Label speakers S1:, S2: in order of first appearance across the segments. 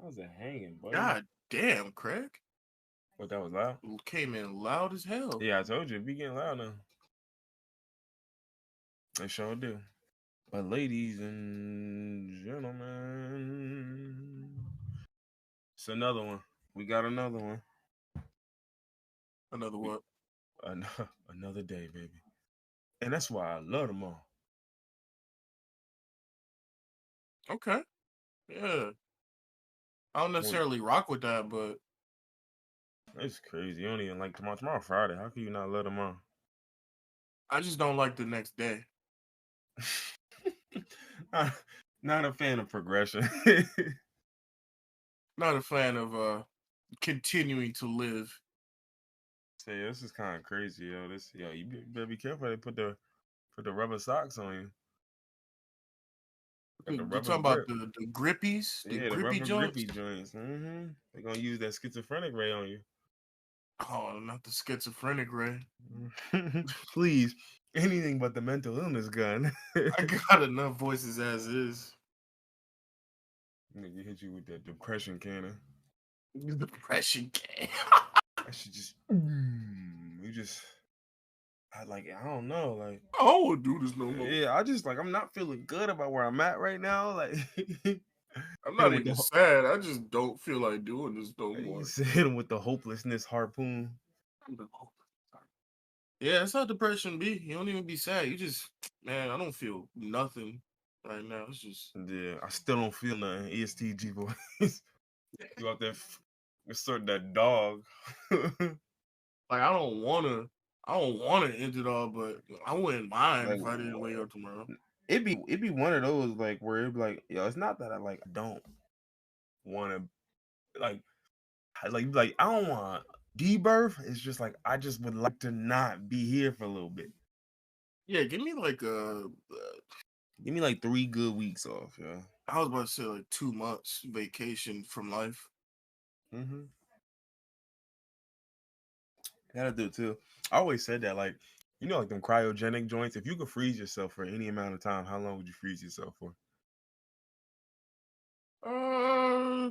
S1: was it hanging, buddy?
S2: God damn, Craig.
S1: What, that was loud?
S2: Came in loud as hell.
S1: Yeah, I told you, it be getting loud now. I sure do. But ladies and gentlemen, it's another one. We got another one.
S2: Another what?
S1: Another day, baby. And that's why I love them all.
S2: Okay. Yeah. I don't necessarily rock with that, but
S1: it's crazy. You don't even like tomorrow. Tomorrow Friday. How can you not love them all?
S2: I just don't like the next day.
S1: Not a fan of progression.
S2: Not a fan of continuing to live.
S1: Say, this is kind of crazy, yo. You better be careful. They put the rubber socks on you.
S2: You're talking about the grippies?
S1: The
S2: grippy
S1: rubber
S2: joints?
S1: grippy joints. Mm-hmm. They're gonna use that schizophrenic ray on you.
S2: Oh, not the schizophrenic ray.
S1: Please, anything but the mental illness gun.
S2: I got enough voices as is.
S1: Nigga hit you with that depression cannon.
S2: The depression cannon.
S1: I should just. You just. I don't know. Like,
S2: I don't want to do this no more.
S1: Yeah, I'm not feeling good about where I'm at right now. Like,
S2: I'm not even sad. I just don't feel like doing this no more.
S1: You hit him with the hopelessness harpoon.
S2: Yeah, that's how depression be. You don't even be sad. You just, man, I don't feel nothing right now. It's just.
S1: Yeah, I still don't feel nothing. ESTG voice. You out there sort that dog.
S2: Like, I don't want to end it all, but I wouldn't mind if I didn't wake up tomorrow.
S1: It'd be one of those like where it'd be like, yo, it's not that I don't want to like I don't want debirth. It's just like I just would like to not be here for a little bit.
S2: Yeah, give me like
S1: 3 good weeks off. Yeah,
S2: I was about to say like 2 months vacation from life.
S1: Mm-hmm. Gotta do it too. I always said that, like, you know, like them cryogenic joints. If you could freeze yourself for any amount of time, how long would you freeze yourself for?
S2: I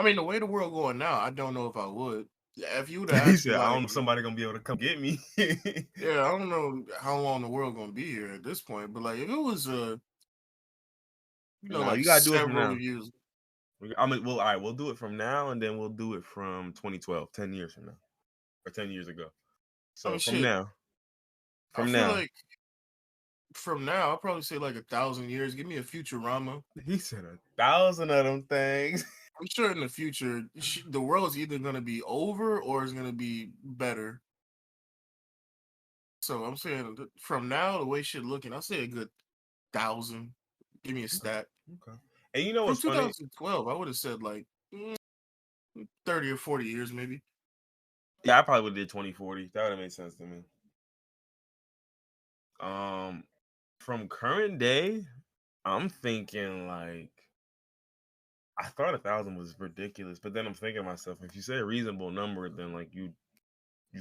S2: mean, the way the world going now, I don't know if I would. Yeah, if you would have asked me,
S1: I don't know if somebody gonna be able to come get me.
S2: Yeah, I don't know how long the world gonna be here at this point, but like if it was you
S1: gotta do it from now.
S2: Years.
S1: I mean, well, all right, we'll do it from now, and then we'll do it from 2012, 10 years from now, or 10 years ago. So from now,
S2: like from now, I'll probably say like 1,000 years. Give me a Futurama.
S1: He said 1,000 of them things.
S2: I'm sure in the future, the world's either gonna be over or it's gonna be better. So I'm saying from now, the way shit looking, I'll say a good 1,000. Give me a stat.
S1: Okay. And you know what's
S2: from
S1: funny?
S2: 2012, I would have said like 30 or 40 years, maybe.
S1: Yeah, I probably would have did 2040. That would have made sense to me. From current day, I'm thinking like I thought 1,000 was ridiculous, but then I'm thinking to myself, if you say a reasonable number, then like you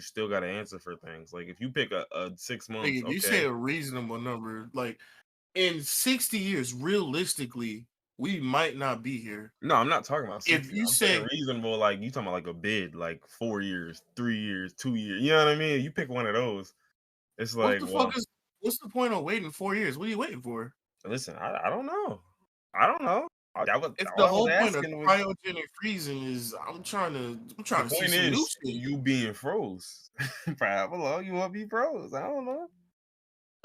S1: still got to answer for things. Like if you pick a 6 months,
S2: if you say a reasonable number, like in 60 years, realistically, we might not be here.
S1: No, I'm not talking about 60.
S2: If you say
S1: reasonable, like you talking about like a bid, like 4 years, 3 years, 2 years. You know what I mean? You pick one of those. It's like,
S2: what's the point of waiting 4 years? What are you waiting for?
S1: Listen, I don't know. I don't know.
S2: It's the whole point of cryogenic freezing is I'm trying to see some new shit.
S1: You being froze. For how long you want to be froze? I don't know.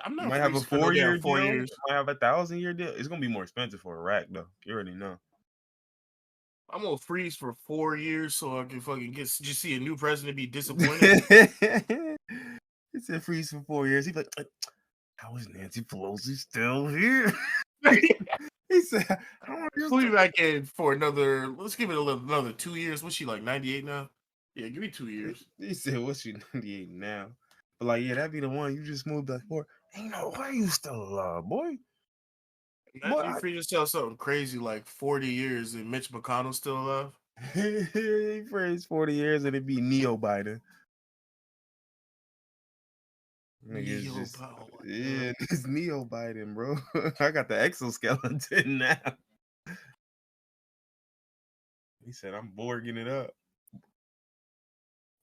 S2: I'm not.
S1: You might have a 4-year deal. 4 years. You might have 1,000-year deal. It's gonna be more expensive for a rack though. You already know.
S2: I'm gonna freeze for 4 years so I can fucking just see a new president be disappointed.
S1: He said freeze for 4 years. He's like, how is Nancy Pelosi still here? He said, I don't
S2: want to back in for another. Let's give it another 2 years. What's she like 98 now? Yeah, give me 2 years.
S1: He said, what's she 98 now? But like, yeah, that'd be the one you just moved up for. Ain't no way you still alive, boy.
S2: Imagine you free yourself something crazy like 40 years and Mitch McConnell's still alive.
S1: He freeze 40 years and it'd be Neo Biden. Yeah, it's Neo Biden, bro. I got the exoskeleton now. He said, "I'm Borging it up,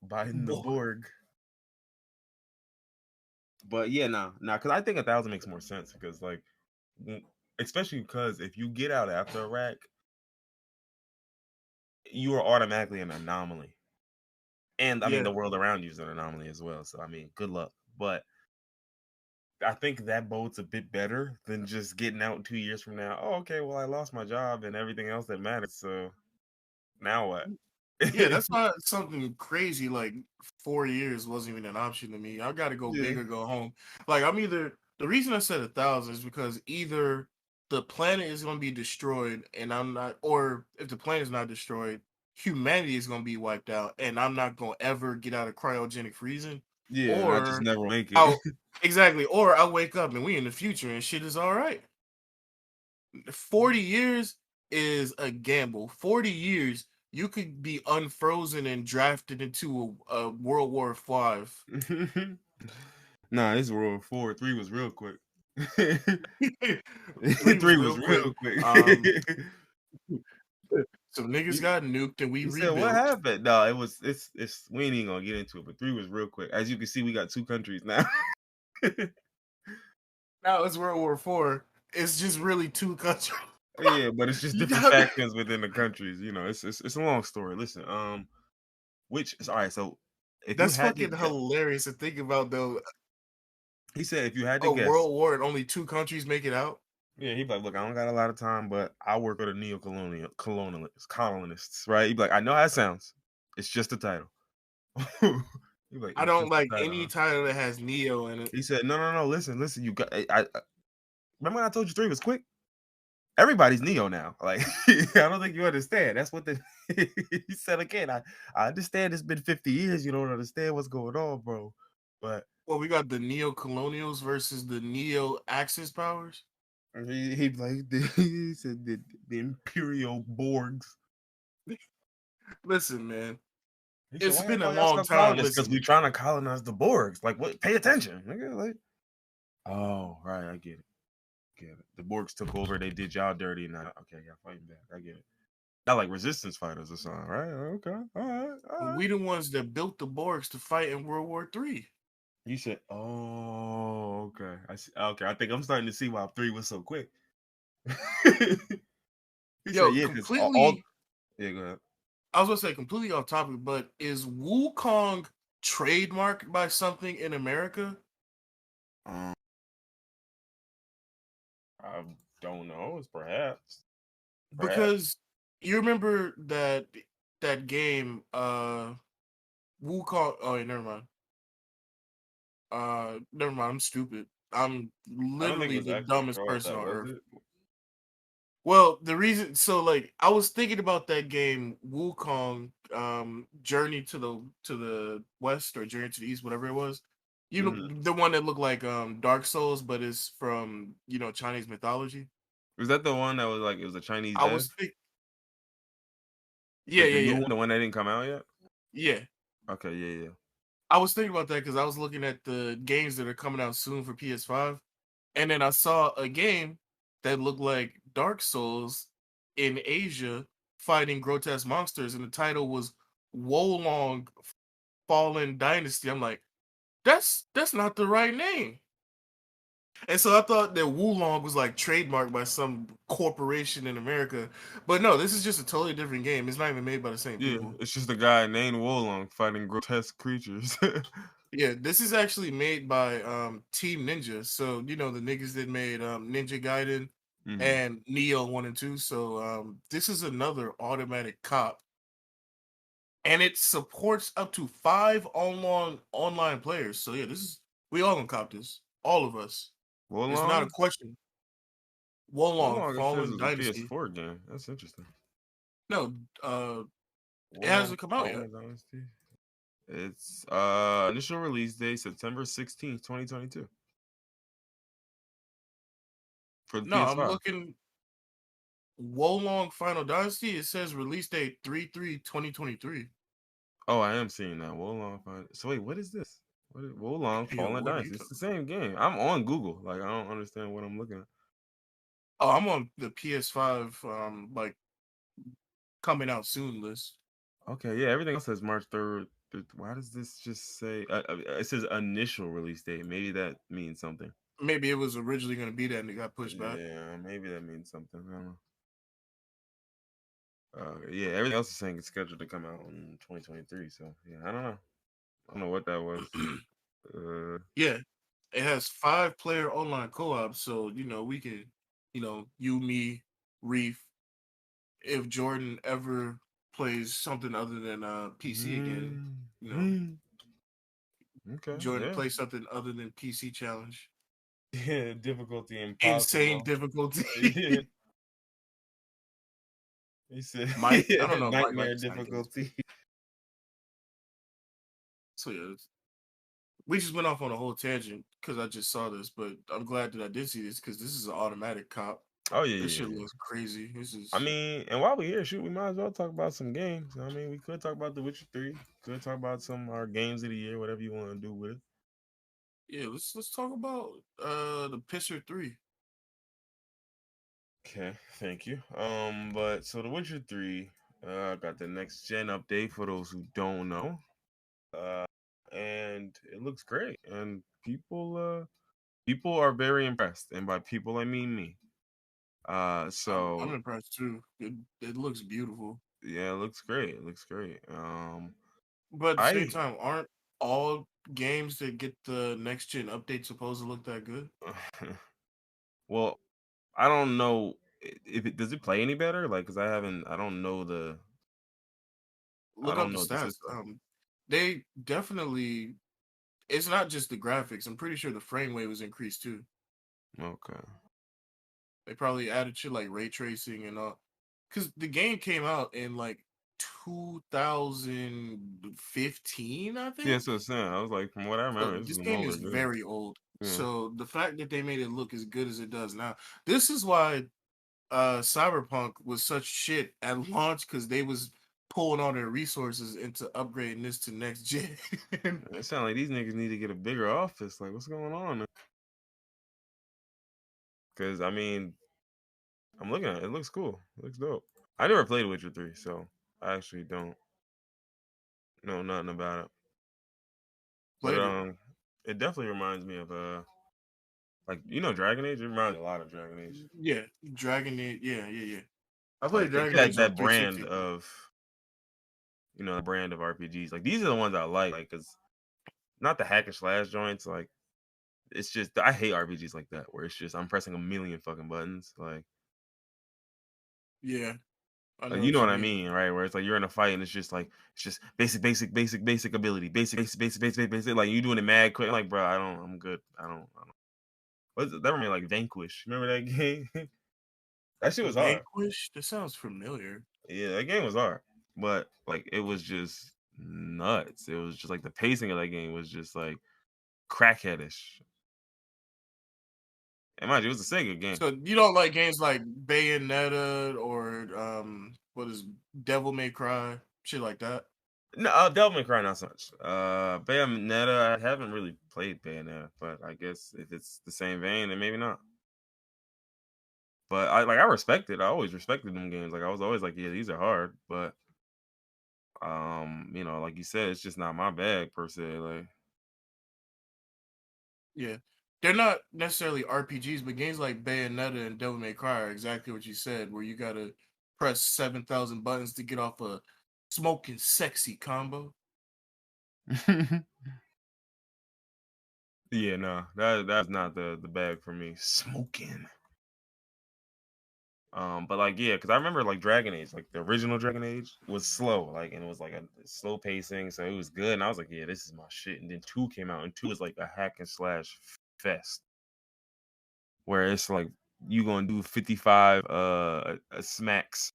S1: biting the
S2: Boy.
S1: Borg." But yeah, because I think 1,000 makes more sense because like, especially because if you get out after Iraq, you are automatically an anomaly, and I mean
S2: Yeah.
S1: the world around you is an anomaly as well. So I mean, good luck. But I think that bodes a bit better than just getting out 2 years from now. Oh, okay, well I lost my job and everything else that matters. So now what?
S2: Yeah, that's not something crazy. Like 4 years wasn't even an option to me. I got to go
S1: Yeah.
S2: big or go home. Like I'm either the reason I said 1,000 is because either the planet is going to be destroyed and I'm not, or if the planet is not destroyed, humanity is going to be wiped out and I'm not going to ever get out of cryogenic freezing,
S1: Yeah, and I just
S2: or
S1: never make it.
S2: I'll exactly, or I wake up and we in the future and shit is all right. 40 years is a gamble. 40 years, you could be unfrozen and drafted into a World War Five.
S1: Nah, this is World 4. 3 was real quick.
S2: Three was
S1: 3 was
S2: real quick.
S1: real quick.
S2: Some niggas
S1: You,
S2: got nuked and we
S1: you said what
S2: rebuilt.
S1: happened? No, it's we ain't even gonna get into it, but 3 was real quick. As you can see, we got 2 countries now.
S2: Now it's World War Four. It's just really two countries.
S1: Yeah, but it's just
S2: You
S1: different
S2: got
S1: factions within the countries. You know, it's a long story. Listen, which is all right. So if you
S2: that's
S1: had to
S2: fucking
S1: guess,
S2: hilarious to think about though.
S1: he said if you had to
S2: A
S1: guess,
S2: world war and only two countries make it out.
S1: yeah, he'd be like, look, I don't got a lot of time, but I work with the colonists, right? He'd be like, I know how it sounds. It's just a title. He'd be like,
S2: I
S1: it's
S2: don't
S1: just a
S2: like
S1: title,
S2: any
S1: huh?
S2: title that has Neo in it.
S1: He said, no, listen, you got. Remember when I told you 3 was quick? Everybody's Neo now. Like, I don't think you understand. That's what the he said again. I understand it's been 50 years. You don't understand what's going on, bro. But
S2: Well, we got the Neo Colonials versus the Neo Axis powers.
S1: he like he said the Imperial Borgs.
S2: Listen, man,
S1: He said,
S2: it's
S1: why
S2: been a
S1: everybody else
S2: long
S1: called
S2: time.
S1: colonists? Because we
S2: Listen,
S1: trying to colonize the Borgs. Like, what? Pay attention, nigga. Like, oh, right, I get it. Get it. The Borgs took over. They did y'all dirty. Now, okay, y'all fighting back. I get it. Not like resistance fighters or something, right? Okay, all right.
S2: we the ones that built the Borgs to fight in World War III.
S1: You said, oh, okay. I see. Okay, I think I'm starting to see why 3 was so quick. He said,
S2: Yo,
S1: yeah, because all,
S2: completely.
S1: yeah, go ahead.
S2: I was gonna say completely off topic, but is Wukong trademarked by something in America?
S1: Um, I don't know. It's perhaps.
S2: Because you remember that game, Wukong. Oh, wait, never mind. Never mind. I'm stupid. I'm
S1: I don't think it
S2: literally
S1: was
S2: the
S1: actually
S2: dumbest
S1: called
S2: person
S1: that,
S2: on
S1: was
S2: earth.
S1: it?
S2: Well, the reason, so like, I was thinking about that game, Wukong, Journey to the West or Journey to the East, whatever it was. You know,
S1: Mm-hmm.
S2: the one that looked like Dark Souls, but is from Chinese mythology.
S1: Was that the one that was like it was a Chinese
S2: I
S1: dev?
S2: was think, yeah,
S1: Like the
S2: yeah,
S1: new
S2: yeah,
S1: one, the one that didn't come out yet?
S2: yeah.
S1: Okay, yeah.
S2: I was thinking about that because I was looking at the games that are coming out soon for PS5, and then I saw a game that looked like Dark Souls in Asia fighting grotesque monsters, and the title was Wolong Fallen Dynasty. I'm like, that's not the right name. And so I thought that Wulong was like trademarked by some corporation in America, but no, this is just a totally different game. It's not even made by the same
S1: Yeah,
S2: people.
S1: it's just a guy named Wolong fighting grotesque creatures.
S2: Yeah, this is actually made by Team Ninja. So, the niggas that made Ninja Gaiden
S1: Hmm.
S2: and Neo 1 and 2. So, this is another automatic cop. And it supports up to 5 online players. So, yeah, we all gonna cop this. All of us. It's not a
S1: Wolong?
S2: question. Wolong,
S1: Wolong, it says
S2: Fallen
S1: it's a
S2: Dynasty.
S1: PS4 game. That's interesting.
S2: No, it
S1: Wolong
S2: hasn't come out yet.
S1: Fallen Dynasty. It's initial release date September 16th, 2022 for the
S2: No, I'm
S1: PS5.
S2: looking. Wolong Final Dynasty. It says release date 3/3/2023.
S1: Oh, I am seeing that. So wait, what is this? Wolong
S2: Yo,
S1: Fallen
S2: what are you
S1: Dynasty. It's
S2: talking
S1: the
S2: about?
S1: same game. I'm on Google. Like I don't understand what I'm looking at.
S2: Oh, I'm on the PS5, like coming out soon list.
S1: Okay, yeah, everything else says March 3rd. Why does this just say it says initial release date? Maybe that means something.
S2: Maybe it was originally going to be that and it got pushed back.
S1: Yeah, maybe that means something. I don't know. Yeah, everything else is saying it's scheduled to come out in 2023. So yeah, I don't know. I don't know what that was.
S2: Yeah, it has 5-player online co-op, so we can, you, me, Reef. If Jordan ever plays something other than PC again,
S1: Okay,
S2: Jordan
S1: yeah.
S2: plays something other than PC challenge.
S1: Yeah, difficulty
S2: Insane
S1: impossible.
S2: difficulty.
S1: Yeah. He said
S2: Mike, I don't know. Mike
S1: nightmare
S2: likes exciting games.
S1: difficulty.
S2: So yeah, we just went off on a whole tangent because I just saw this, but I'm glad that I did see this because this is an automatic cop.
S1: Oh yeah,
S2: This
S1: yeah,
S2: shit
S1: yeah.
S2: looks crazy. This
S1: I
S2: is
S1: mean, and while we're here, shoot, we might as well talk about some games. I mean, we could talk about The Witcher 3. Could talk about some our games of the year, whatever you want to do with it.
S2: yeah. Let's talk about the Pisser 3.
S1: Okay, thank you. But so The Witcher 3 got the next gen update for those who don't know. And it looks great. And people are very impressed. And by people I mean me.
S2: I'm
S1: So
S2: impressed too. It looks beautiful.
S1: yeah, it looks great. It looks great.
S2: But at the same
S1: I
S2: time, aren't all games that get the next gen update supposed to look that good?
S1: well, I don't know if it does it play any better. Like, cause I don't know I
S2: Look up
S1: don't
S2: the
S1: know the
S2: stats.
S1: system.
S2: They definitely. It's not just the graphics. I'm pretty sure the frame rate was increased too.
S1: Okay.
S2: They probably added shit like ray tracing and all. Because the game came out in like 2015, I
S1: Yeah,
S2: think.
S1: so saying I was like, from what I
S2: So
S1: remember, this is
S2: this
S1: an
S2: game
S1: older
S2: is
S1: game.
S2: very old.
S1: Yeah.
S2: So the fact that they made it look as good as it does now, this is why Cyberpunk was such shit at launch because they was pulling all their resources into upgrading this to next gen.
S1: It sounds like these niggas need to get a bigger office. Like, what's going on? Because I mean, I'm looking at it. It looks cool. It looks dope. I never played Witcher 3, so I actually don't know nothing about it. But
S2: Played it.
S1: it definitely reminds me of like Dragon Age. It reminds me a lot of Dragon Age.
S2: Yeah, Dragon Age. Yeah. I played
S1: Like it
S2: Dragon
S1: had
S2: Age on
S1: that brand
S2: 360.
S1: of the brand of RPGs. Like these are the ones I like, cause not the hack and slash joints. Like it's just I hate RPGs like that where it's just I'm pressing a million fucking buttons.
S2: Yeah, I know
S1: Like you
S2: what
S1: know
S2: you
S1: what I
S2: mean.
S1: mean, right? Where it's like you're in a fight and it's just basic ability, basic. Like you doing it mad quick. I'm like, bro, I'm good. I don't. What's that? Remember like Vanquish? Remember that game? That shit was hard.
S2: Vanquish. That sounds familiar.
S1: Yeah, that game was hard, but like it was just nuts. It was just like the pacing of that game was just like crackheadish. And mind you, it was a Sega game.
S2: So you don't like games like Bayonetta or what is Devil May Cry, shit like that?
S1: No, Devil May Cry not so much. Bayonetta, I haven't really played Bayonetta, but I guess if it's the same vein, then maybe not. But I respect it. I always respected them games. Like I was always like, yeah, these are hard, but like you said, it's just not my bag per se. Like
S2: Yeah. They're not necessarily RPGs, but games like Bayonetta and Devil May Cry are exactly what you said, where you gotta press 7,000 buttons to get off a smoking sexy combo.
S1: yeah, no, that's not the bag for me. Smoking. But like yeah, because I remember like Dragon Age, like the original Dragon Age was slow, like and it was like a slow pacing, so it was good. And I was like, yeah, this is my shit. And then two came out, and two was like a hack and slash fest, where it's like you gonna do 55 smacks,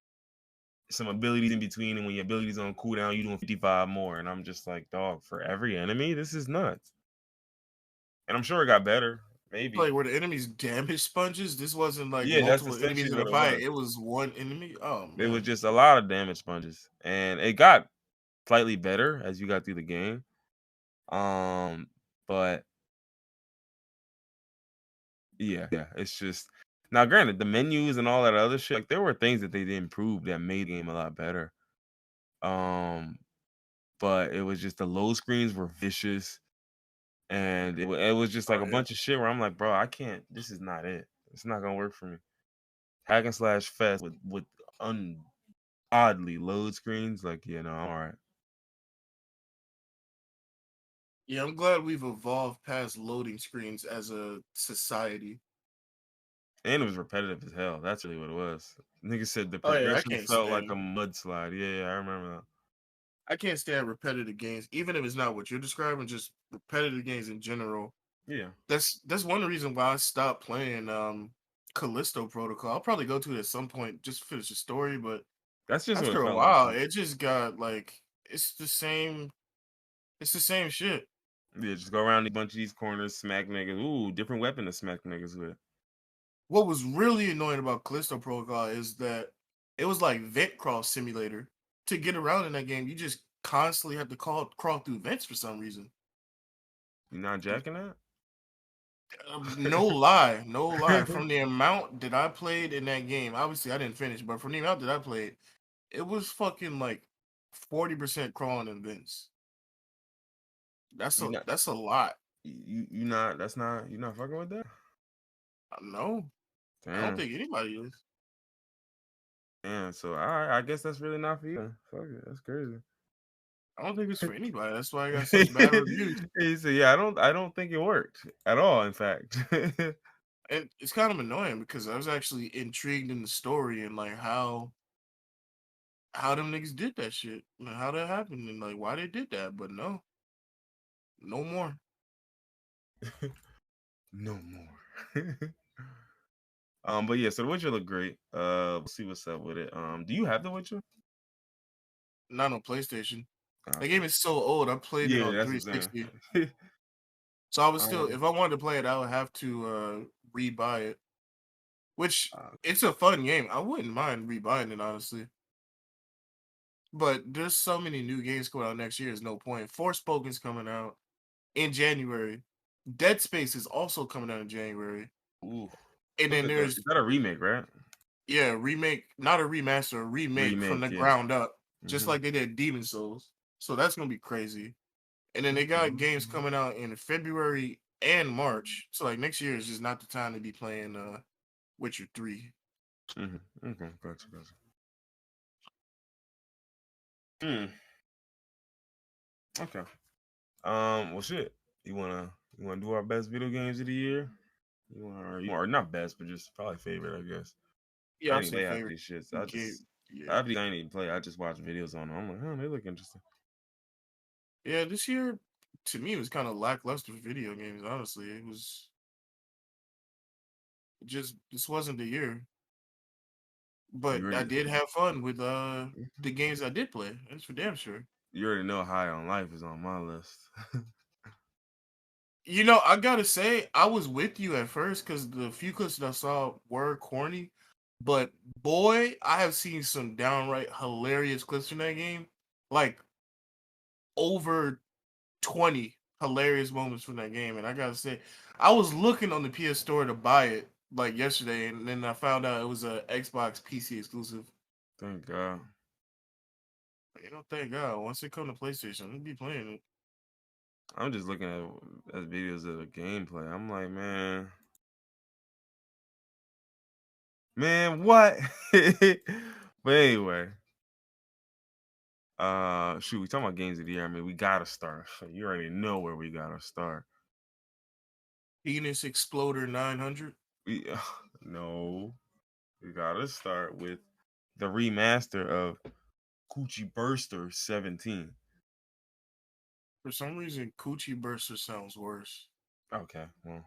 S1: some abilities in between, and when your abilities on cooldown, you doing 55 more. And I'm just like, dog, for every enemy, this is nuts. And I'm sure it got better, maybe.
S2: Like where the enemies damage sponges. This wasn't like
S1: Yeah, that's
S2: multiple enemies
S1: essentially
S2: in a
S1: what it
S2: fight.
S1: was.
S2: It was one enemy. Oh
S1: It was
S2: man.
S1: just a lot of damage sponges, and it got slightly better as you got through the game. But yeah, it's just Now, granted, the menus and all that other shit, like there were things that they did improve that made the game a lot better. Um, but it was just the load screens were vicious, and it was just like
S2: Oh
S1: a
S2: yeah.
S1: bunch of shit where I'm like, bro, I can't. This is not it. It's not gonna work for me. Hack and slash fest with oddly load screens, like I'm all right.
S2: Yeah, I'm glad we've evolved past loading screens as a society.
S1: And it was repetitive as hell. That's really what it was. Nigga said the
S2: Oh yeah,
S1: progression felt like a mudslide. Yeah, I remember that.
S2: I can't stand repetitive games, even if it's not what you're describing, just repetitive games in general.
S1: Yeah,
S2: That's one reason why I stopped playing Callisto Protocol. I'll probably go to it at some point just to finish the story, but
S1: that's just what it
S2: after a
S1: felt like.
S2: while, it just got like it's the same shit.
S1: Yeah, just go around a bunch of these corners, smack niggas. Ooh, different weapon to smack niggas with.
S2: What was really annoying about Callisto Protocol is that it was like vent crawl simulator. To get around in that game, you just constantly have to crawl through vents for some reason.
S1: You not jacking that?
S2: No lie, no lie. From the amount that I played in that game, obviously I didn't finish, but from the amount that I played, it was fucking like 40% crawling in vents.
S1: you not
S2: That's a lot.
S1: you not that's not you not fucking with that?
S2: No, I don't
S1: Damn.
S2: think anybody is.
S1: Damn. So all right, I guess that's really not for you. Fuck it, that's crazy.
S2: I don't think it's for anybody. That's why I got such bad reviews.
S1: He said, "Yeah, I don't think it worked at all. In fact,
S2: And it's kind of annoying because I was actually intrigued in the story and like how them niggas did that shit, and how that happened, and like why they did that. But no, no more.
S1: no more." But yeah, so the Witcher looked great. We'll see what's up with it. Do you have the Witcher?
S2: Not on PlayStation. The game
S1: Okay.
S2: is so old. I played it
S1: Yeah,
S2: on
S1: that's what I'm
S2: 360.
S1: saying.
S2: So I was still,
S1: um,
S2: if I wanted to play it, I would have to rebuy it. Which
S1: uh,
S2: it's a fun game. I wouldn't mind rebuying it honestly. But there's so many new games coming out next year. There's no point. Forspoken's coming out in January. Dead Space is also coming out in January.
S1: ooh,
S2: And then
S1: is
S2: there's
S1: that a remake, right?
S2: remake, not a remaster, a remake from
S1: Remake,
S2: the
S1: yeah.
S2: ground up, just
S1: Mm-hmm.
S2: like they did Demon Souls. So that's gonna be crazy. And then they got games coming out in February and March. So like next year is just not the time to be playing Witcher 3.
S1: Mm-hmm. Okay, gotcha. Hmm. Okay. Well, shit. You wanna do our best video games of the year? Or not best, but just probably favorite, I guess.
S2: Yeah,
S1: I
S2: I'll
S1: ain't
S2: say
S1: play half
S2: favorite
S1: these shits.
S2: game. Yeah.
S1: Half these I ain't even play. I just watch videos on them. I'm like, huh, they look interesting.
S2: Yeah, this year to me was kind of lackluster video games, honestly. Just this wasn't the year.
S1: You
S2: But I
S1: already,
S2: did have fun with the games I did play. That's for damn sure.
S1: you already know High on Life is on my list.
S2: You know, I gotta say, I was with you at first because the few clips that I saw were corny, but boy, I have seen some downright hilarious clips from that game. Like over 20 hilarious moments from that game. And I gotta say, I was looking on the PS Store to buy it like yesterday, and then I found out it was a Xbox PC exclusive.
S1: Thank God.
S2: You know, thank God. Once it come to PlayStation, I'm gonna be playing it.
S1: I'm just looking at videos of the gameplay. I'm like, man, what? But anyway, shoot, we talking about games of the year. I mean, we gotta start. You already know where we gotta start.
S2: Penis Exploder 900.
S1: We no, we gotta start with the remaster of Coochie Burster 17.
S2: For some reason, Coochie Burster sounds worse.
S1: Okay, well,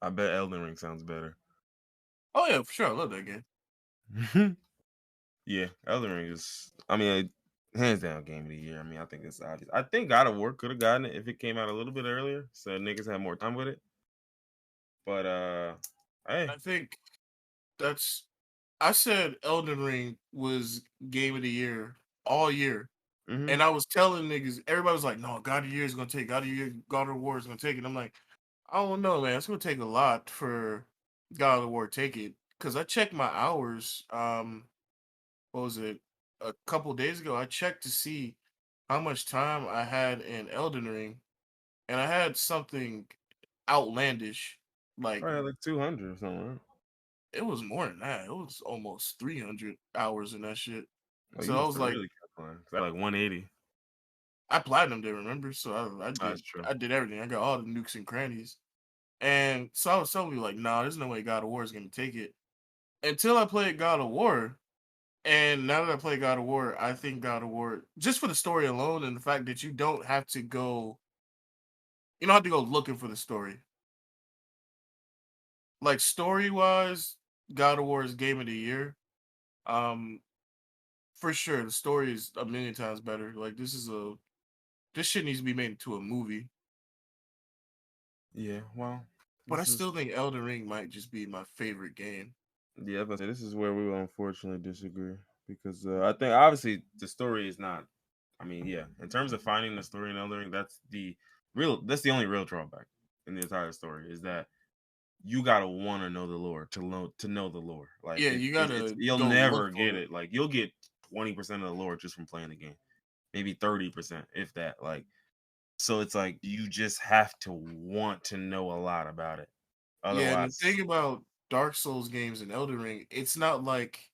S1: I bet Elden Ring sounds better.
S2: Oh yeah, for sure. I love that game.
S1: Yeah, Elden Ring is. I mean, hands down game of the year. I mean, I think it's obvious. I think God of War could have gotten it if it came out a little bit earlier, so niggas had more time with it. But hey,
S2: I think that's. I said Elden Ring was game of the year all year,
S1: mm-hmm.
S2: and I was telling niggas, everybody was like, "No, God of the Year is gonna take God of the Year, God of War is gonna take it." I'm like, I don't know, man. It's gonna take a lot for God of War to take it. because I checked my hours. What was it? A couple days ago, I checked to see how much time I had in Elden Ring, and I had something outlandish. Like
S1: Probably like 200 or something, right?
S2: it was more than that. It was almost 300 hours in that shit.
S1: Oh, you
S2: So I
S1: must
S2: was
S1: have
S2: like,
S1: really kept playing. 'Cause I like 180.
S2: I platinumed it, remember? So I
S1: That's
S2: did
S1: true.
S2: I did everything. I got all the nukes and crannies. And so I was telling you like, nah, there's no way God of War is gonna take it. Until I played God of War. And now that I play God of War, I think God of War, just for the story alone and the fact that you don't have to go looking for the story. Like story wise, God of War is game of the year. Um, for sure, the story is a million times better. Like this shit needs to be made into a movie.
S1: Yeah, well,
S2: But I
S1: this is
S2: still think Elden Ring might just be my favorite game.
S1: yeah, but this is where we will unfortunately disagree because I think obviously the story is not. I mean, yeah, in terms of finding the story in Elden Ring, that's the only real drawback in the entire story is that you gotta want to know the lore to know the lore. Like
S2: Yeah, you
S1: it's
S2: gotta
S1: you'll
S2: go look
S1: never get
S2: for it.
S1: it. Like you'll get 20% of the lore just from playing the game, maybe 30%, if that. Like so, it's like you just have to want to know a lot about it.
S2: Yeah, and the
S1: Otherwise,
S2: thing about Dark Souls games and Elden Ring, it's not like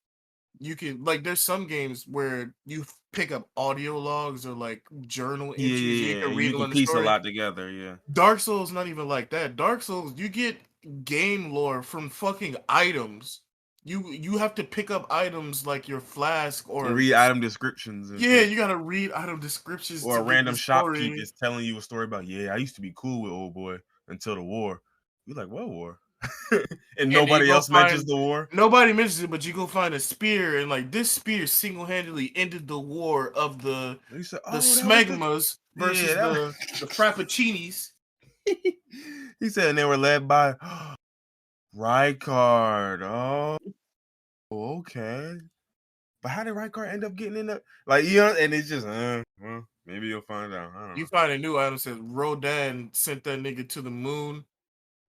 S2: you can like there's some games where you pick up audio logs or like journal
S1: yeah,
S2: entries and
S1: yeah,
S2: you
S1: yeah,
S2: can
S1: and
S2: read
S1: you
S2: them
S1: can
S2: on the
S1: piece a
S2: story.
S1: lot together. Yeah,
S2: Dark Souls not even like that. Dark Souls, you get game lore from fucking items. You have to pick up items like your flask
S1: and
S2: or
S1: read item descriptions and
S2: yeah,
S1: shit.
S2: you gotta read item descriptions
S1: Or
S2: to
S1: a
S2: get the
S1: random shopkeep
S2: story.
S1: is telling you a story about, yeah, I used to be cool with old boy until the war. You're like, what war? And
S2: And then you
S1: nobody
S2: go
S1: else mentions
S2: find
S1: the war.
S2: nobody mentions it, but you go find a spear and like this spear single-handedly ended the war of
S1: And you say,
S2: the
S1: oh, that was the
S2: smegmas
S1: yeah,
S2: versus the frappuccinis.
S1: he said, and they were led by Rykard. Oh, okay. But how did Rykard end up getting in the like and it's just well, maybe you'll find out. I don't
S2: You
S1: know.
S2: find a new item says Rodan sent that nigga to the moon,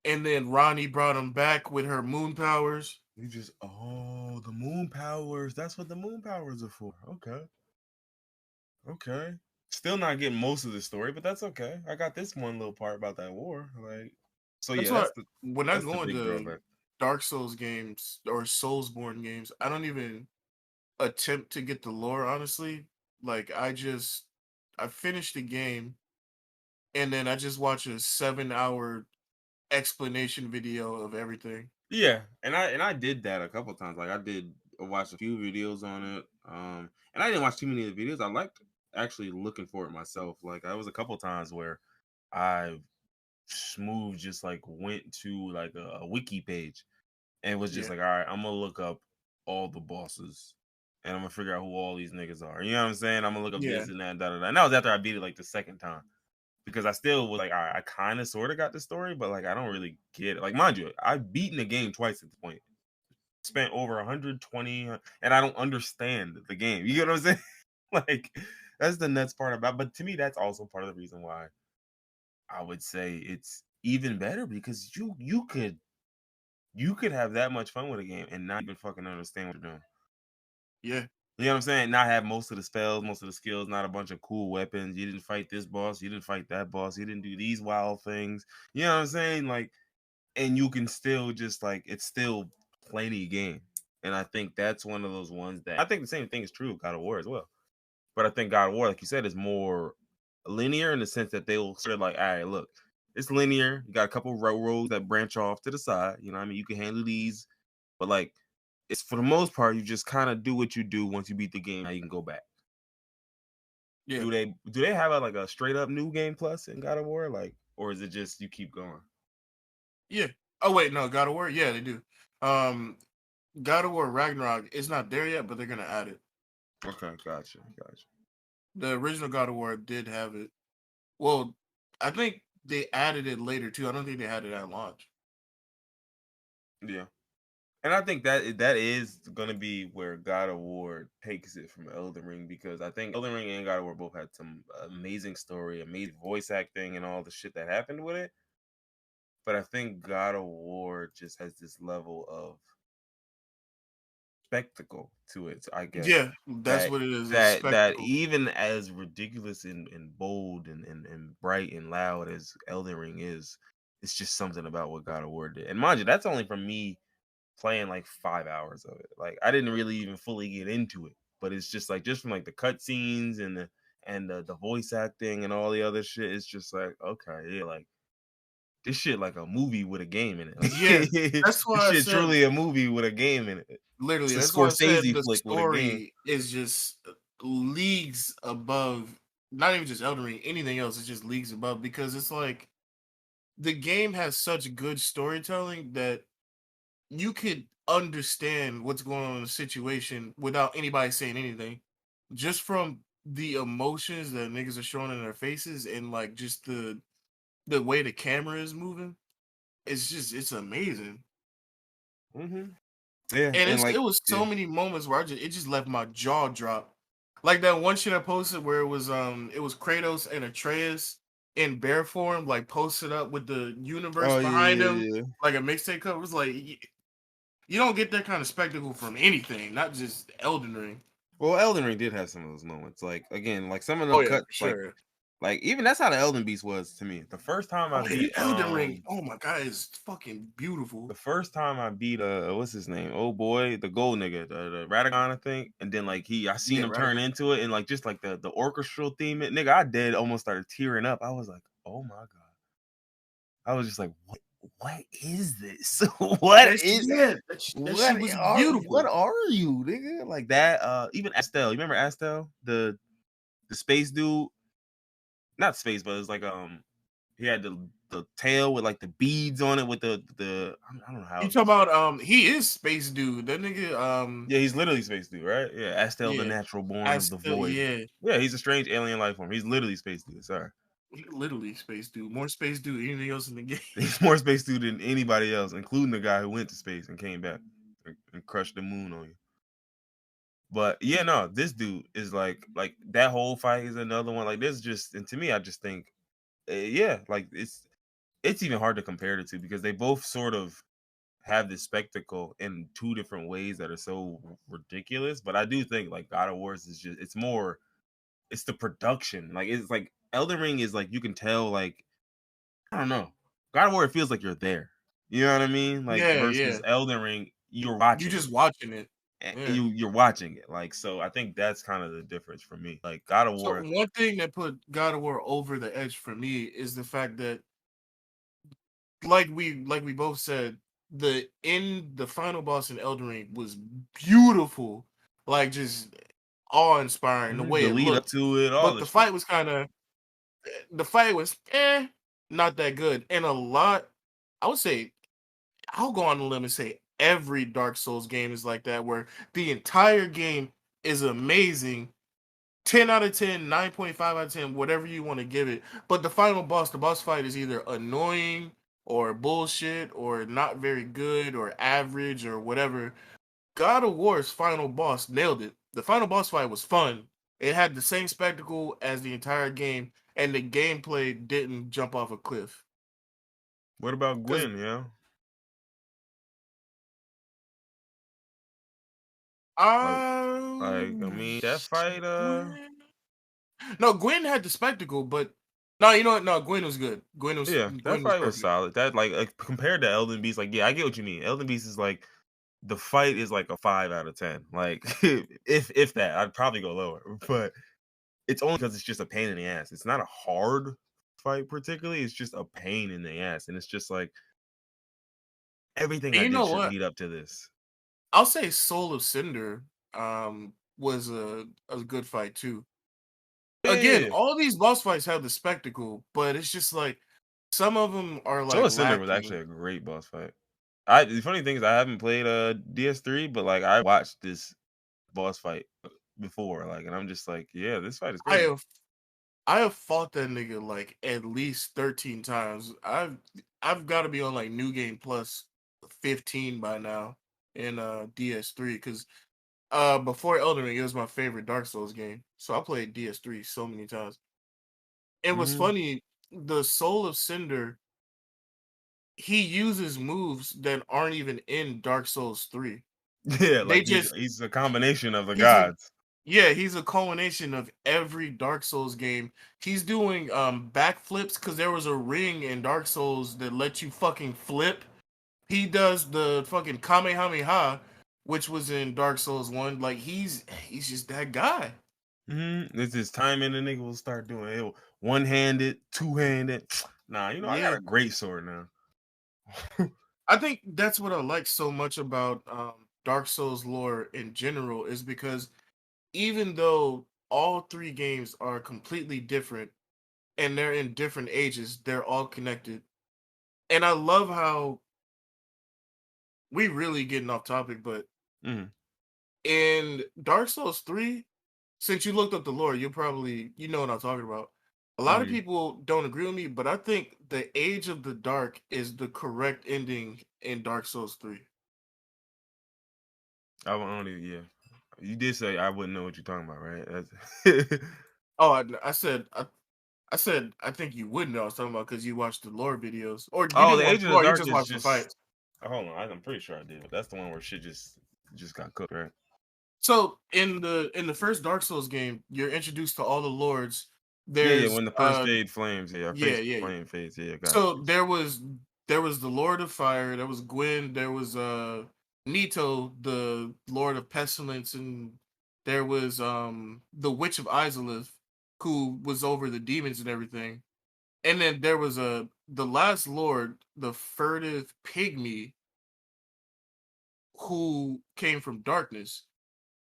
S2: and then Ronnie brought him back with her moon powers.
S1: You just the moon powers. That's what the moon powers are for. Okay. Okay. Still not getting most of the story, but that's okay. I got this one little part about that war. Like so
S2: That's
S1: yeah,
S2: why when I
S1: that's the
S2: go
S1: big
S2: into
S1: drawback.
S2: Dark Souls games or Soulsborne games, I don't even attempt to get the lore, honestly. Like I finish the game and then I just watch a 7 hour explanation video of everything.
S1: Yeah, and I did that a couple times. Like I did watch a few videos on it. And I didn't watch too many of the videos. I liked actually looking for it myself. Like I was a couple times where I smooth just like went to like a wiki page and was just
S2: Yeah.
S1: like, all right, I'm gonna look up all the bosses and I'm gonna figure out who all these niggas are. You know what I'm saying? I'm gonna look up
S2: Yeah.
S1: this and that, da da da. And that was after I beat it like the second time because I still was like, all right, I kind of sort of got the story, but like I don't really get it. Like, mind you, I've beaten the game twice at this point, spent over 120, and I don't understand the game. You get what I'm saying? Like, that's the nuts part about. But to me, that's also part of the reason why I would say it's even better because you could have that much fun with a game and not even fucking understand what you're doing.
S2: Yeah.
S1: You know what I'm saying? Not have most of the spells, most of the skills, not a bunch of cool weapons. You didn't fight this boss, you didn't fight that boss, you didn't do these wild things. You know what I'm saying? Like, and you can still just like it's still plenty game. And I think that's one of those ones that I think the same thing is true of God of War as well. But I think God of War, like you said, is more linear in the sense that they'll sort of like, all right, look, it's linear. You got a couple railroads that branch off to the side. You know what I mean? You can handle these, but like it's for the most part, you just kind of do what you do once you beat the game. Now you can go back.
S2: Yeah.
S1: Do they have like a straight up new game plus in God of War? Like, or is it just you keep going?
S2: Yeah. Oh wait, no, God of War? Yeah, they do. Um God of War Ragnarok is not there yet, but they're gonna add it.
S1: Okay, gotcha.
S2: The original God of War did have it. Well, I think they added it later too. I don't think they had it at launch.
S1: Yeah. And I think that is gonna be where God of War takes it from Elden Ring because I think Elden Ring and God of War both had some amazing story, amazing voice acting, and all the shit that happened with it. But I think God of War just has this level of spectacle to it, I guess.
S2: Yeah, that's
S1: That
S2: what it is. It's
S1: that
S2: spectacle.
S1: even as ridiculous and bold and bright and loud as Elden Ring is, it's just something about what God of War did. And mind you, that's only from me playing like 5 hours of it. Like I didn't really even fully get into it, but it's just like just from like the cutscenes and the voice acting and all the other shit. It's just like okay, yeah, like this shit like a movie with a game in it. Like
S2: Yeah, that's
S1: this
S2: why I
S1: shit
S2: said
S1: truly a movie with a game in it.
S2: literally.
S1: It's a
S2: That's why I said
S1: Scorsese
S2: the
S1: flick with a game.
S2: story is just leagues above. Not even just Elden Ring, anything else. It's just leagues above because it's like the game has such good storytelling that you could understand what's going on in the situation without anybody saying anything, just from the emotions that niggas are showing in their faces and like just the way the camera is moving. It's amazing.
S1: Hmm. Yeah,
S2: And
S1: and
S2: it
S1: like
S2: was
S1: yeah.
S2: so many moments where it just left my jaw drop. Like that one shit I posted where it was Kratos and Atreus in bear form, like posted up with the universe
S1: Oh yeah,
S2: behind
S1: yeah,
S2: them,
S1: yeah.
S2: like a mixtape cover. It was like you don't get that kind of spectacle from anything, not just Elden Ring.
S1: Well, Elden Ring did have some of those moments. Like again, like some of
S2: Oh
S1: them
S2: yeah, for
S1: cuts,
S2: sure.
S1: like even that's how the Elden Beast was to me. The first time I
S2: Oh yeah,
S1: beat
S2: Elden Ring. Oh my god, it's fucking beautiful.
S1: the first time I beat what's his name? Oh boy, the gold nigga, the Radagon, I think. And then like I seen
S2: Yeah,
S1: him
S2: right.
S1: turn into it and like just like the orchestral theme, nigga, I did almost started tearing up. I was like, oh my god. I was just like, what is this?
S2: That's yeah, that shit was
S1: What
S2: beautiful.
S1: are you, nigga? Like that, even Astel. You remember Astel? The space dude? Not space, but it's like he had the tail with like the beads on it with the I don't know how
S2: You
S1: to
S2: talk
S1: describe.
S2: about he is space dude. That nigga
S1: Yeah, he's literally space dude, right? Yeah, Astel, the
S2: yeah.
S1: natural born
S2: I
S1: of the
S2: still
S1: void.
S2: yeah.
S1: Yeah, he's a strange alien life form. He's literally space dude. Sorry,
S2: He literally space dude. More space dude than anything else in the game.
S1: he's more space dude than anybody else, including the guy who went to space and came back and crushed the moon on you. But yeah, no, this dude is like that whole fight is another one. Like this just and to me, I just think, yeah, like it's even hard to compare the two because they both sort of have this spectacle in two different ways that are so ridiculous. But I do think like God of Wars is just it's the production. Like it's like Elden Ring is like you can tell like I don't know. God of War it feels like you're there. You know what I mean? Like
S2: Yeah,
S1: versus
S2: yeah.
S1: Elden Ring, you're
S2: You
S1: watching
S2: just
S1: it.
S2: watching it. Yeah.
S1: You're watching it. Like so I think that's kind of the difference for me. Like God of
S2: So
S1: War.
S2: one thing that put God of War over the edge for me is the fact that like we both said, the final boss in Elden Ring was beautiful. Like just awe inspiring the way
S1: The
S2: it
S1: lead up
S2: looked.
S1: to it, all
S2: But
S1: the
S2: the
S1: shit.
S2: fight was the fight was not that good. And a lot I would say I'll go on a limb and say every Dark Souls game is like that, where the entire game is amazing. 10 out of 10, 9.5 out of 10, whatever you want to give it. But the boss fight is either annoying or bullshit or not very good or average or whatever. God of War's final boss nailed it. The final boss fight was fun. It had the same spectacle as the entire game, and the gameplay didn't jump off a cliff.
S1: What about
S2: Because
S1: Gwen, yeah? Like I
S2: Um,
S1: mean that fight
S2: Gwen. No, Gwen had the spectacle, but no, you know what? No, Gwen was good.
S1: yeah, that
S2: Gwen was
S1: fight was
S2: perfect.
S1: solid. That like compared to Elden Beast, like yeah, I get what you mean. Elden Beast is like the fight is like a 5 out of 10. Like if that, I'd probably go lower. But it's only because it's just a pain in the ass. It's not a hard fight particularly. It's just a pain in the ass, and it's just like everything
S2: And
S1: I
S2: you
S1: did
S2: know
S1: should
S2: what?
S1: lead up to this.
S2: I'll say Soul of Cinder was a good fight too.
S1: Yeah, yeah,
S2: Again,
S1: yeah.
S2: all these boss fights have the spectacle, but it's just like some of them are
S1: Soul
S2: like
S1: of Cinder was actually
S2: lacking.
S1: a great boss fight. I the funny thing is I haven't played DS3, but like I watched this boss fight before, like, and I'm just like, yeah, this fight is
S2: I
S1: crazy.
S2: have I have fought that nigga like at least 13 times. I've got to be on like New Game Plus 15 by now in DS3 because before Elden Ring, it was my favorite Dark Souls game. So I played DS3 so many times. It was
S1: Hmm.
S2: funny, the Soul of Cinder, he uses moves that aren't even in Dark Souls 3.
S1: Yeah,
S2: They
S1: like
S2: just
S1: he's a combination of the
S2: he's a
S1: gods.
S2: yeah, he's a culmination of every Dark Souls game. He's doing backflips because there was a ring in Dark Souls that let you fucking flip. He does the fucking Kamehameha, which was in Dark Souls 1. Like he's just that guy.
S1: It's his time and the nigga will start doing it. One-handed, two-handed. Nah, I got
S2: Yeah.
S1: a great sword now.
S2: I think that's what I like so much about Dark Souls lore in general is because even though all three games are completely different and they're in different ages, they're all connected. And I love how we really getting off topic, but
S1: Mhm.
S2: in Dark Souls 3, since you looked up the lore, you know what I'm talking about. A lot of
S1: Mhm.
S2: people don't agree with me, but I think the Age of the Dark is the correct ending in Dark Souls 3.
S1: I only yeah. You did say I wouldn't know what you're talking about, right? That's
S2: Oh, I said I think you would know what I was talking about because you watched the lore videos, or you
S1: Oh,
S2: didn't
S1: the
S2: watch
S1: Age of the
S2: lore, you
S1: Dark
S2: just
S1: is
S2: watched the
S1: just.
S2: fights.
S1: Hold on, I'm pretty sure I did. But that's the one where shit just got cooked, right?
S2: So in the first Dark Souls game, you're introduced to all the lords.
S1: Yeah.
S2: There's
S1: When the first fade flames, yeah,
S2: yeah,
S1: face
S2: yeah.
S1: flame fades, yeah, got
S2: So
S1: you.
S2: there was the Lord of Fire, there was Gwyn, there was Nito, the Lord of Pestilence, and there was the Witch of Izalith, who was over the demons and everything. And then there was the last Lord, the furtive pygmy, who came from darkness.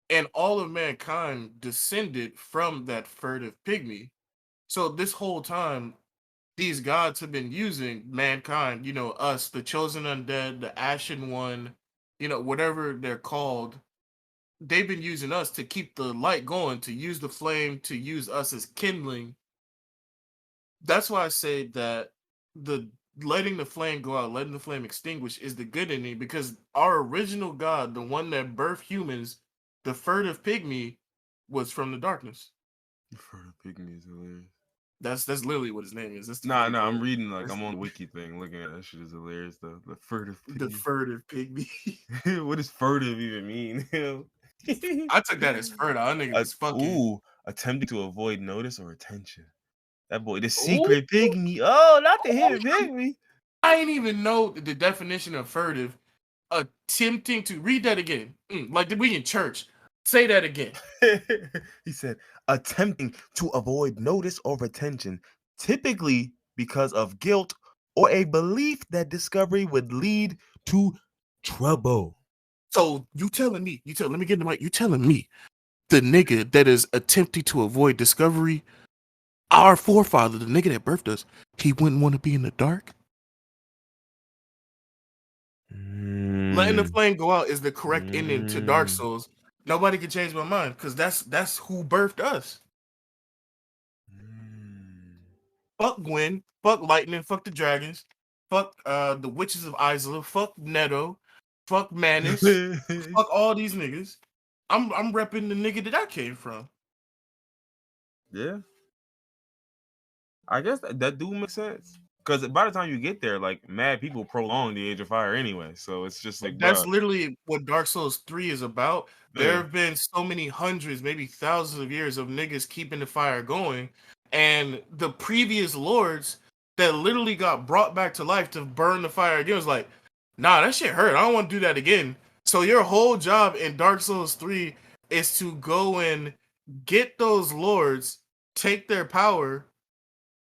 S2: And all of mankind descended from that furtive pygmy. So this whole time, these gods have been using mankind, us, the chosen undead, the ashen one, whatever they're called. They've been using us to keep the light going, to use the flame, to use us as kindling. That's why I say that the letting the flame go out, letting the flame extinguish is the good ending because our original God, the one that birthed humans, the furtive pygmy, was from the darkness.
S1: For the pygmy is hilarious.
S2: That's literally what his name is. That's the
S1: Nah,
S2: fucking
S1: nah, I'm
S2: quote.
S1: reading
S2: That's
S1: I'm on the wiki thing, looking at that shit is hilarious. The furtive
S2: the
S1: pygmy.
S2: furtive pygmy.
S1: What does furtive even mean?
S2: I took that as furtive. I nigga was fucking.
S1: Attempting to avoid notice or attention. That boy, the
S2: Ooh,
S1: secret pygmy. Oh, not the hidden pygmy.
S2: I ain't even know the definition of furtive. Attempting to read that again, like we in church. Say that again.
S1: He said, attempting to avoid notice or attention, typically because of guilt or a belief that discovery would lead to trouble.
S2: So let me get in the mic. You telling me the nigga that is attempting to avoid discovery, our forefather, the nigga that birthed us, he wouldn't want to be in the dark? Letting the
S1: Mm,
S2: flame go out is the correct ending to Dark
S1: mm,
S2: Souls. Nobody can change my mind because that's who birthed us.
S1: mm.
S2: Fuck Gwen, fuck Lightning, fuck the dragons, fuck the witches of Isla, fuck Neto, fuck Manus, fuck all these niggas. I'm repping the nigga that I came from.
S1: Yeah, I guess that do make sense. Because by the time you get there, like mad people prolong the Age of Fire anyway, so it's just like,
S2: That's
S1: bro,
S2: literally what Dark Souls 3 is about. There
S1: yeah.
S2: have been so many hundreds, maybe thousands of years of niggas keeping the fire going. And the previous lords that literally got brought back to life to burn the fire again was like, nah, that shit hurt. I don't want to do that again. So your whole job in Dark Souls 3 is to go and get those lords, take their power,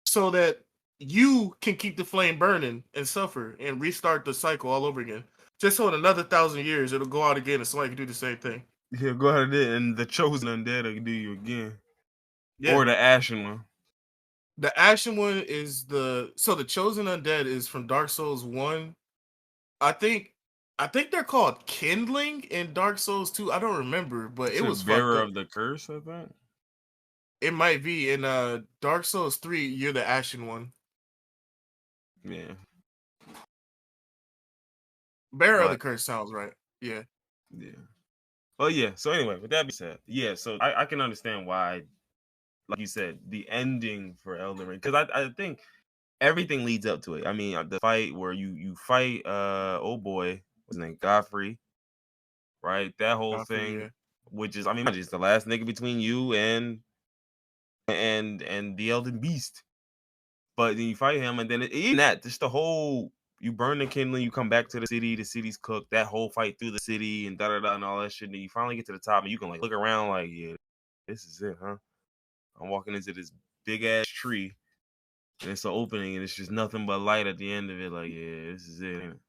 S2: so that you can keep the flame burning and suffer and restart the cycle all over again. Just so in another 1,000 years it'll go out again and somebody can do the same thing.
S1: Yeah, go ahead and the chosen undead will do you again.
S2: Yeah.
S1: Or the ashen one.
S2: The Ashen one is the chosen undead is from Dark Souls 1. I think I think they're called kindling in Dark Souls 2. I don't remember, but
S1: It's
S2: it
S1: a
S2: was fucked
S1: bearer
S2: up.
S1: of the curse, I think.
S2: It might be in Dark Souls 3, you're the Ashen one.
S1: Yeah.
S2: Bearer of the
S1: But
S2: curse sounds right. Yeah.
S1: yeah. Oh yeah. So anyway, with that being said, yeah, so I can understand why, like you said, the ending for Elden Ring. Because I think everything leads up to it. I mean, the fight where you fight oh boy, what's his name? Godfrey. right? That whole
S2: I feel
S1: thing,
S2: you.
S1: which is, I mean, it's the last nigga between you and the Elden Beast. But then you fight him, and then even that, just the whole you burn the kindling, you come back to the city's cooked. That whole fight through the city and da da da and all that shit. And then you finally get to the top, and you can like look around, like, yeah, this is it, huh? I'm walking into this big ass tree, and it's an opening, and it's just nothing but light at the end of it. Like, yeah, this is it. Ain't it?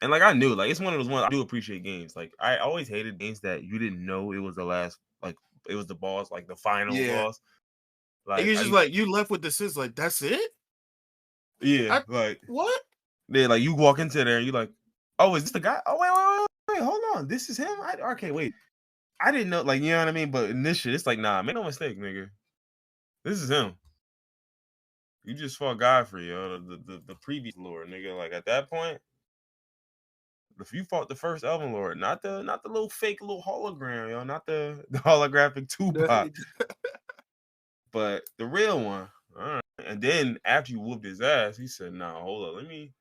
S1: And like I knew, like it's one of those ones I do appreciate games. Like I always hated games that you didn't know it was the last, like it was the boss, like the final
S2: Yeah.
S1: boss.
S2: And
S1: Like
S2: it's just like you left with the sense like that's it.
S1: yeah, like
S2: What?
S1: yeah, like you walk into there and you like, oh, is this the guy? Oh wait, hold on, this is him. Okay, wait, I didn't know, like you know what I mean. But in this shit, it's like nah, make no mistake, nigga, this is him. You just fought Godfrey, yo, the previous Lord, nigga. Like at that point, if you fought the first Elven Lord, not the little fake little hologram, yo, not the holographic Tupac, but the real one. All right. And then after you whooped his ass, he said, "Nah, hold up, let me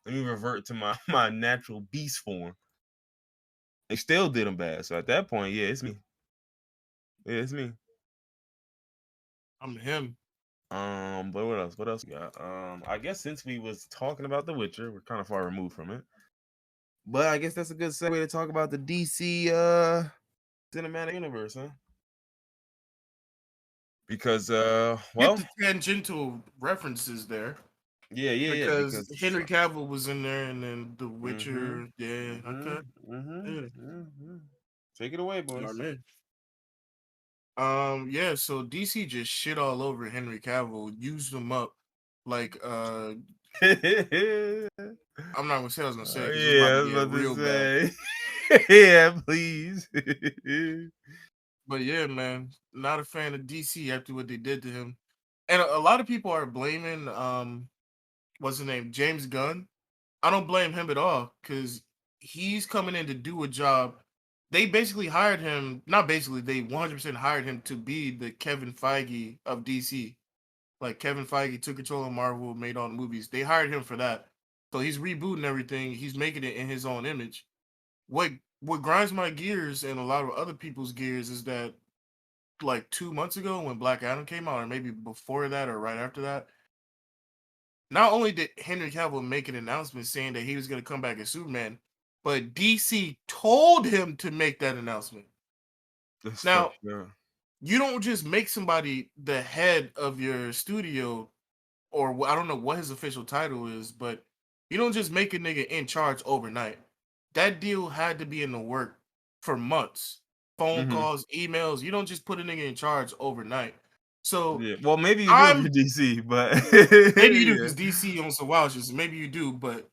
S1: revert to my my natural beast form." They still did him bad. So at that point, yeah, it's me. Yeah, it's me.
S2: I'm him.
S1: But what else? What else we got? I guess since we was talking about The Witcher, we're kind of far removed from it. But I guess that's a good segue to talk about the DC cinematic universe, huh? Because
S2: Get
S1: well,
S2: the tangential references there
S1: yeah,
S2: because
S1: because
S2: Henry Cavill was in there, and then The
S1: mm-hmm,
S2: Witcher. Yeah, okay. Yeah,
S1: take it away,
S2: our
S1: boys.
S2: man. Yeah. So DC just shit all over Henry Cavill, used him up like
S1: Yeah,
S2: I'm not gonna say what I was gonna say because it's about
S1: I
S2: to
S1: was
S2: get
S1: about to
S2: real bad.
S1: say. Yeah, please.
S2: But yeah, man, not a fan of DC after what they did to him. And a lot of people are blaming what's his name? James Gunn. I don't blame him at all because he's coming in to do a job. They basically hired him, not basically, they 100% hired him to be the Kevin Feige of DC. Like Kevin Feige took control of Marvel, made all the movies. They hired him for that. So he's rebooting everything. He's making it in his own image. What grinds my gears and a lot of other people's gears is that like 2 months ago when Black Adam came out, or maybe before that or right after that, not only did Henry Cavill make an announcement saying that he was going to come back as Superman, but DC told him to make that announcement.
S1: That's
S2: Now,
S1: fucked up.
S2: you don't just make somebody the head of your studio, or I don't know what his official title is, but you don't just make a nigga in charge overnight. That deal had to be in the work for months. Phone
S1: Mm-hmm.
S2: calls, emails. You don't just put a nigga in charge overnight. So
S1: Yeah. Well, maybe you do if you're
S2: I'm
S1: DC, but
S2: maybe you do
S1: yeah.
S2: because DC owns some wild shit. Maybe you do, but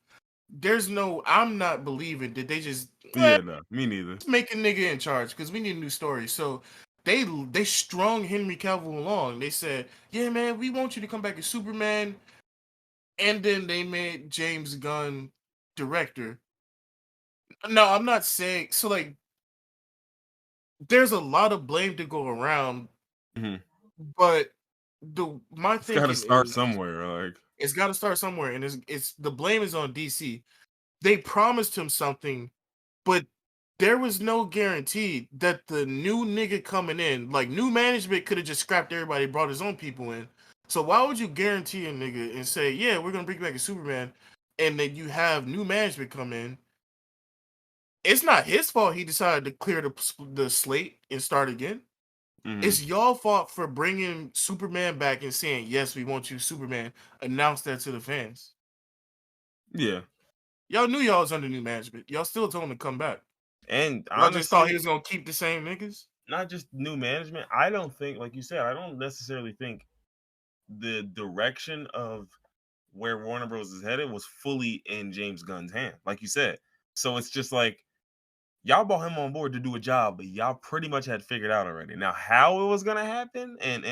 S2: there's no. I'm not believing that they just
S1: Yeah, no, me neither.
S2: make a nigga in charge because we need a new story. So they strung Henry Cavill along. They said, "Yeah, man, we want you to come back as Superman," and then they made James Gunn director. No, I'm not saying so. Like, there's a lot of blame to go around,
S1: Mm-hmm.
S2: but the my
S1: It's got to
S2: thinking
S1: start
S2: is
S1: somewhere. Like,
S2: it's got to start somewhere, and it's the blame is on DC. They promised him something, but there was no guarantee that the new nigga coming in, like new management, could have just scrapped everybody, brought his own people in. So why would you guarantee a nigga and say, yeah, we're gonna bring back a Superman, and then you have new management come in? It's not his fault he decided to clear the slate and start again.
S1: mm-hmm.
S2: It's y'all fault for bringing Superman back and saying, yes, we want you, Superman. Announce that to the fans.
S1: Yeah.
S2: Y'all knew y'all was under new management. Y'all still told him to come back.
S1: And
S2: Y'all just thought he
S1: honestly,
S2: was gonna keep the same niggas.
S1: not just new management. I don't think, like you said, I don't necessarily think the direction of where Warner Bros. Is headed was fully in James Gunn's hand, like you said. So it's just like y'all brought him on board to do a job, but y'all pretty much had figured out already. Now how it was gonna happen, and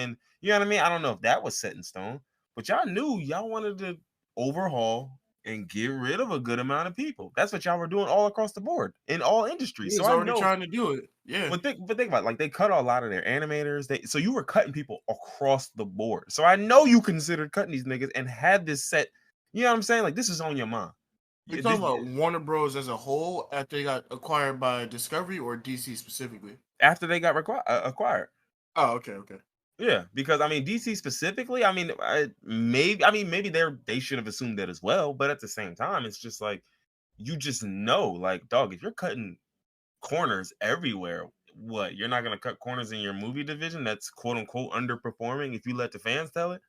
S1: you know what I mean. I don't know if that was set in stone, but y'all knew y'all wanted to overhaul and get rid of a good amount of people. That's what y'all were doing all across the board in all
S2: He
S1: industries. So
S2: was
S1: I
S2: already
S1: know.
S2: trying to do it. Yeah.
S1: But think about it, like they cut a lot of their animators. So you were cutting people across the board. So I know you considered cutting these niggas and had this set. You know what I'm saying? Like this is on your mind.
S2: You talking about Warner Bros. As a whole after they got acquired by Discovery or DC specifically?
S1: After they got acquired.
S2: Oh, okay.
S1: Yeah, because I mean DC specifically, maybe they should have assumed that as well, but at the same time, it's just like you just know, like, dog, if you're cutting corners everywhere, what, you're not gonna cut corners in your movie division that's quote unquote underperforming if you let the fans tell it?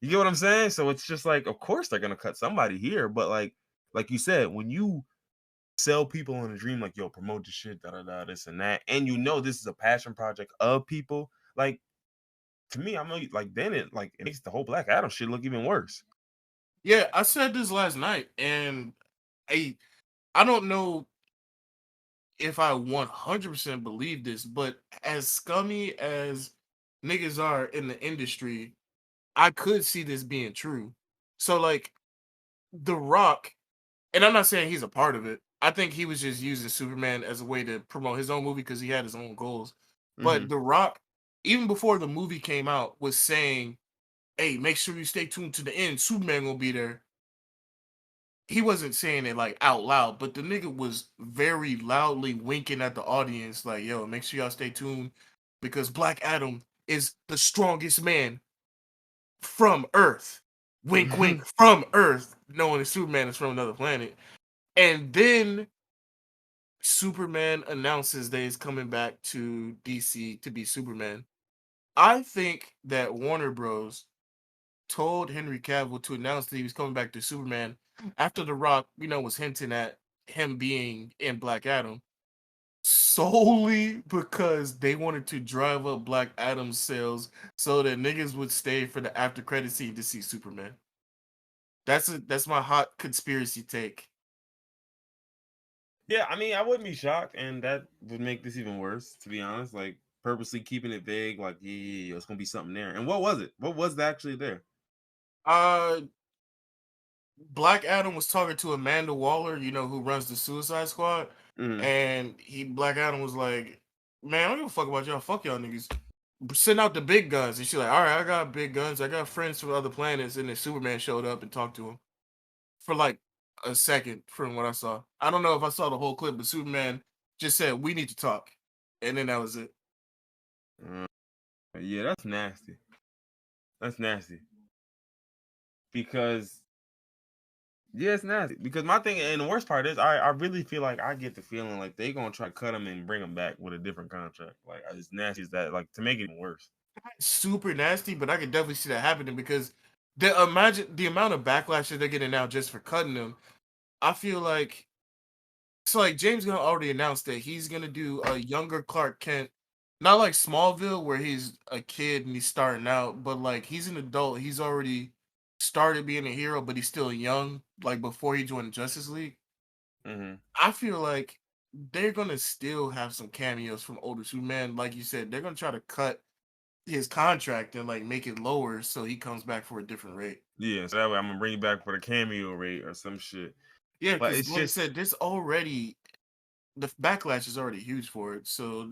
S1: You get what I'm saying? So it's just like, of course they're gonna cut somebody here, but like you said, when you sell people on a dream, like, yo, promote the shit, da da da, this and that, and you know this is a passion project of people, like, to me, I'm like, then it makes the whole Black Adam shit look even worse.
S2: Yeah, I said this last night, and I don't know if I 100% believe this, but as scummy as niggas are in the industry, I could see this being true. So like The Rock, and I'm not saying he's a part of it. I think he was just using Superman as a way to promote his own movie because he had his own goals.
S1: Mm-hmm.
S2: But The Rock, even before the movie came out, was saying, "Hey, make sure you stay tuned to the end. Superman will be there." He wasn't saying it like out loud, but the nigga was very loudly winking at the audience, like, "Yo, make sure y'all stay tuned because Black Adam is the strongest man from Earth." Wink, wink, from Earth, knowing that Superman is from another planet. And then Superman announces that he's coming back to DC to be Superman. I think that Warner Bros. Told Henry Cavill to announce that he was coming back to Superman after The Rock, was hinting at him being in Black Adam solely because they wanted to drive up Black Adam's sales so that niggas would stay for the after credit scene to see Superman. That's my hot conspiracy take.
S1: Yeah, I mean, I wouldn't be shocked, and that would make this even worse, to be honest. Like, purposely keeping it vague, like, yeah, it's gonna be something there. And what was it? What was actually there?
S2: Uh Black Adam was talking to Amanda Waller, who runs the Suicide Squad,
S1: Mm-hmm.
S2: and Black Adam was like, "Man, I don't give a fuck about y'all. Fuck y'all niggas. Send out the big guns." And she's like, "All right, I got big guns. I got friends from other planets." And then Superman showed up and talked to him for like a second, from what I saw. I don't know if I saw the whole clip, but Superman just said, "We need to talk," and then that was it.
S1: Yeah, that's nasty. That's nasty because yeah, it's nasty. Because my thing, and the worst part is, I really feel like I get the feeling like they gonna try to cut him and bring him back with a different contract. Like, as nasty as that, like, to make it even worse.
S2: Super nasty, but I could definitely see that happening because imagine the amount of backlash that they're getting now just for cutting them. I feel like James Gunn already announced that he's gonna do a younger Clark Kent, not like Smallville where he's a kid and he's starting out, but like he's an adult. He's already started being a hero, but he's still young, like before he joined Justice League.
S1: Mm-hmm.
S2: I feel like they're gonna still have some cameos from older Superman. Like you said, they're gonna try to cut his contract and like make it lower so he comes back for a different rate.
S1: Yeah, so that way I'm gonna bring you back for the cameo rate or some shit.
S2: Yeah,
S1: But
S2: because
S1: it's
S2: like I
S1: just,
S2: said, the backlash is already huge for it. So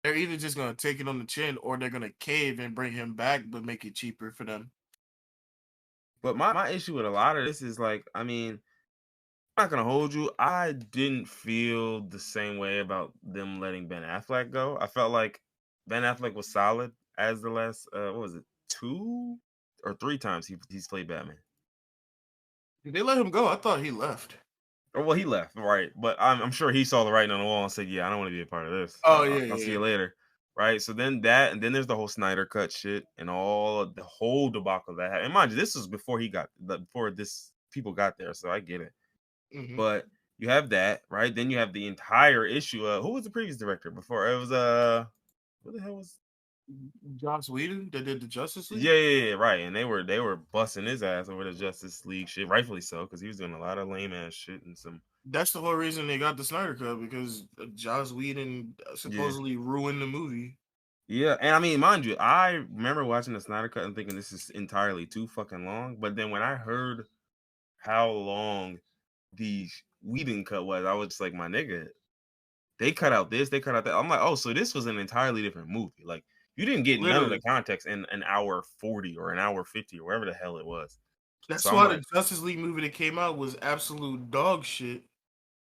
S2: they're either just gonna take it on the chin or they're gonna cave and bring him back, but make it cheaper for them.
S1: but my issue with a lot of this is, like, I mean, I'm not gonna hold you. I didn't feel the same way about them letting Ben Affleck go. I felt like Ben Affleck was solid as the last what was it, 2 or 3 times he's played Batman.
S2: Did they let him go? I thought he left.
S1: Or, well, he left, right? But I'm sure he saw the writing on the wall and said, "Yeah, I don't want to be a part of this.
S2: Oh yeah,
S1: I'll
S2: yeah,
S1: see
S2: yeah.
S1: you later." Right? So then that, and then there's the whole Snyder cut shit and all of the whole debacle that happened. And mind you, this was before before this people got there, so I get it.
S2: Mm-hmm.
S1: But you have that, right? Then you have the entire issue. Who was the previous director before? It was what the hell was?
S2: Joss Whedon that did the Justice League.
S1: Yeah, right. And they were busting his ass over the Justice League shit, rightfully so, because he was doing a lot of lame ass shit and some.
S2: That's the whole reason they got the Snyder Cut because Joss Whedon
S1: Yeah.
S2: supposedly ruined the movie.
S1: Yeah, and I mean, mind you, I remember watching the Snyder Cut and thinking this is entirely too fucking long. But then when I heard how long the Whedon cut was, I was just like, my nigga, they cut out this, they cut out that. I'm like, oh, so this was an entirely different movie. Like, you didn't get none of the
S2: Literally.
S1: context in an hour 40 or an hour 50 or whatever the hell it was.
S2: That's
S1: So I'm
S2: why
S1: like,
S2: the Justice League movie that came out was absolute dog shit.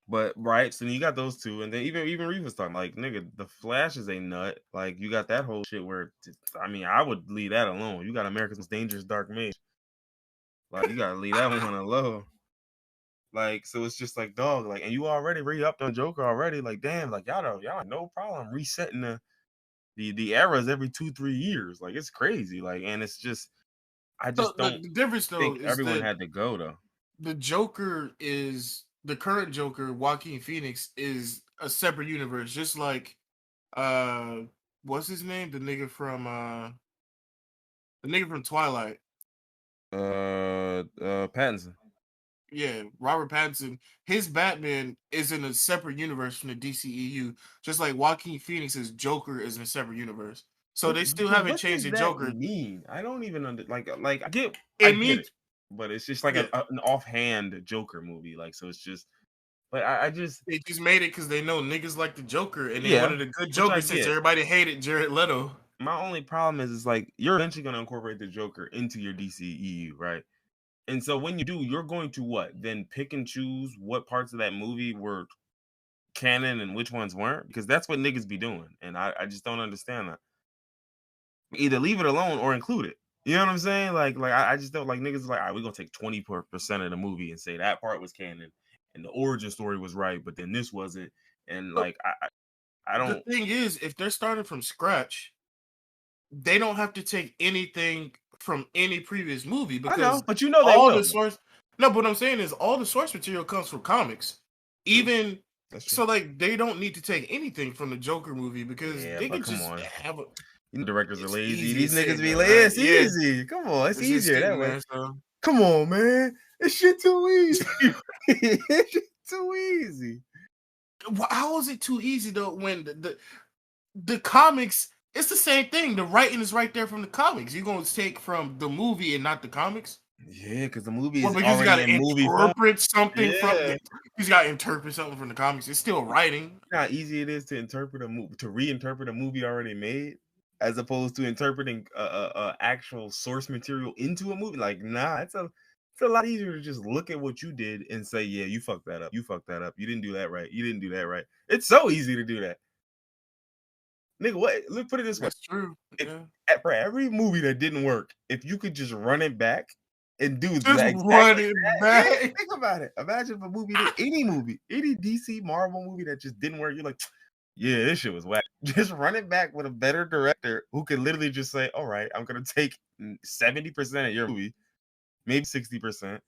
S1: but right, so you got those two, and then even Reeva's talking like, nigga, the Flash is a nut. Like you got that whole shit where, I mean, I would leave that alone. You got America's Most Dangerous Dark Mage. Like you gotta leave that one alone. Like, so it's just like, dog, like, and you already re-upped on Joker already. Like, damn, like y'all have no problem resetting the eras every 2-3 years. Like it's crazy. Like, and it's just, I
S2: So
S1: just don't
S2: the difference though
S1: think
S2: is
S1: everyone
S2: that
S1: had to go though.
S2: the Joker is the current Joker, Joaquin Phoenix, is a separate universe, just like uh what's his name? The nigga from Twilight.
S1: Pattinson.
S2: Yeah, Robert Pattinson. His Batman is in a separate universe from the DCEU, just like Joaquin Phoenix's Joker is in a separate universe. So they still
S1: But
S2: haven't
S1: what
S2: changed
S1: does
S2: the
S1: that
S2: Joker.
S1: mean? I don't even like I
S2: It
S1: get it,
S2: means
S1: but it's just like
S2: yeah,
S1: an offhand Joker movie. Like so, it's just. But I just
S2: they just made it because they know niggas like the Joker, and they
S1: yeah,
S2: wanted a good
S1: which I
S2: Joker since
S1: get.
S2: everybody hated Jared Leto.
S1: My only problem is like you're eventually going to incorporate the Joker into your DCEU, right? And so when you do, you're going to what? Then pick and choose what parts of that movie were canon and which ones weren't, because that's what niggas be doing, and I just don't understand that. Either leave it alone or include it. You know what I'm saying? Like I just don't like niggas like, all right, we're gonna take 20% of the movie and say that part was canon and the origin story was right, but then this wasn't. And
S2: But
S1: like I
S2: the
S1: don't.
S2: thing is, if they're starting from scratch, they don't have to take anything from any previous movie
S1: I know,
S2: because
S1: but you know they
S2: all
S1: will
S2: the
S1: though.
S2: source. No, but what I'm saying is all the source material comes from comics.
S1: True.
S2: Even
S1: That's true.
S2: so, like they don't need to take anything from the Joker movie because
S1: Yeah,
S2: they
S1: but
S2: can
S1: come
S2: just
S1: on.
S2: have a.
S1: You know directors are
S2: It's
S1: lazy.
S2: easier
S1: These niggas
S2: said
S1: be
S2: though,
S1: like,
S2: right?
S1: it's
S2: Yeah,
S1: easy. Come on, it's
S2: it's just
S1: easier that
S2: sitting
S1: way.
S2: there. So
S1: Come on, man. It's shit too easy. It's shit too easy.
S2: how is it too easy though? When the comics, it's the same thing. The writing is right there from the comics. You're gonna take from the movie and not the comics.
S1: Yeah, because the movie
S2: Well,
S1: is
S2: because you got
S1: already in
S2: to
S1: movie form.
S2: interpret something from
S1: Yeah.
S2: he's got to interpret something from the comics. It's still writing.
S1: How easy it is to interpret a movie, to reinterpret a movie already made, as opposed to interpreting actual source material into a movie. Like, nah, it's a lot easier to just look at what you did and say, yeah, you fucked that up. You fucked that up. You didn't do that right. You didn't do that right. It's so easy to do that, nigga. What? Let's put it this way:
S2: That's true.
S1: if
S2: Yeah.
S1: for every movie that didn't work, if you could just run it back and do
S2: Just
S1: that
S2: run
S1: exactly
S2: it
S1: that, yeah,
S2: back.
S1: think about it. Imagine if a movie did any movie, any DC Marvel movie that just didn't work. You're like, yeah, this shit was whack. Just run it back with a better director who can literally just say, all right, I'm gonna take 70% of your movie, maybe 60%,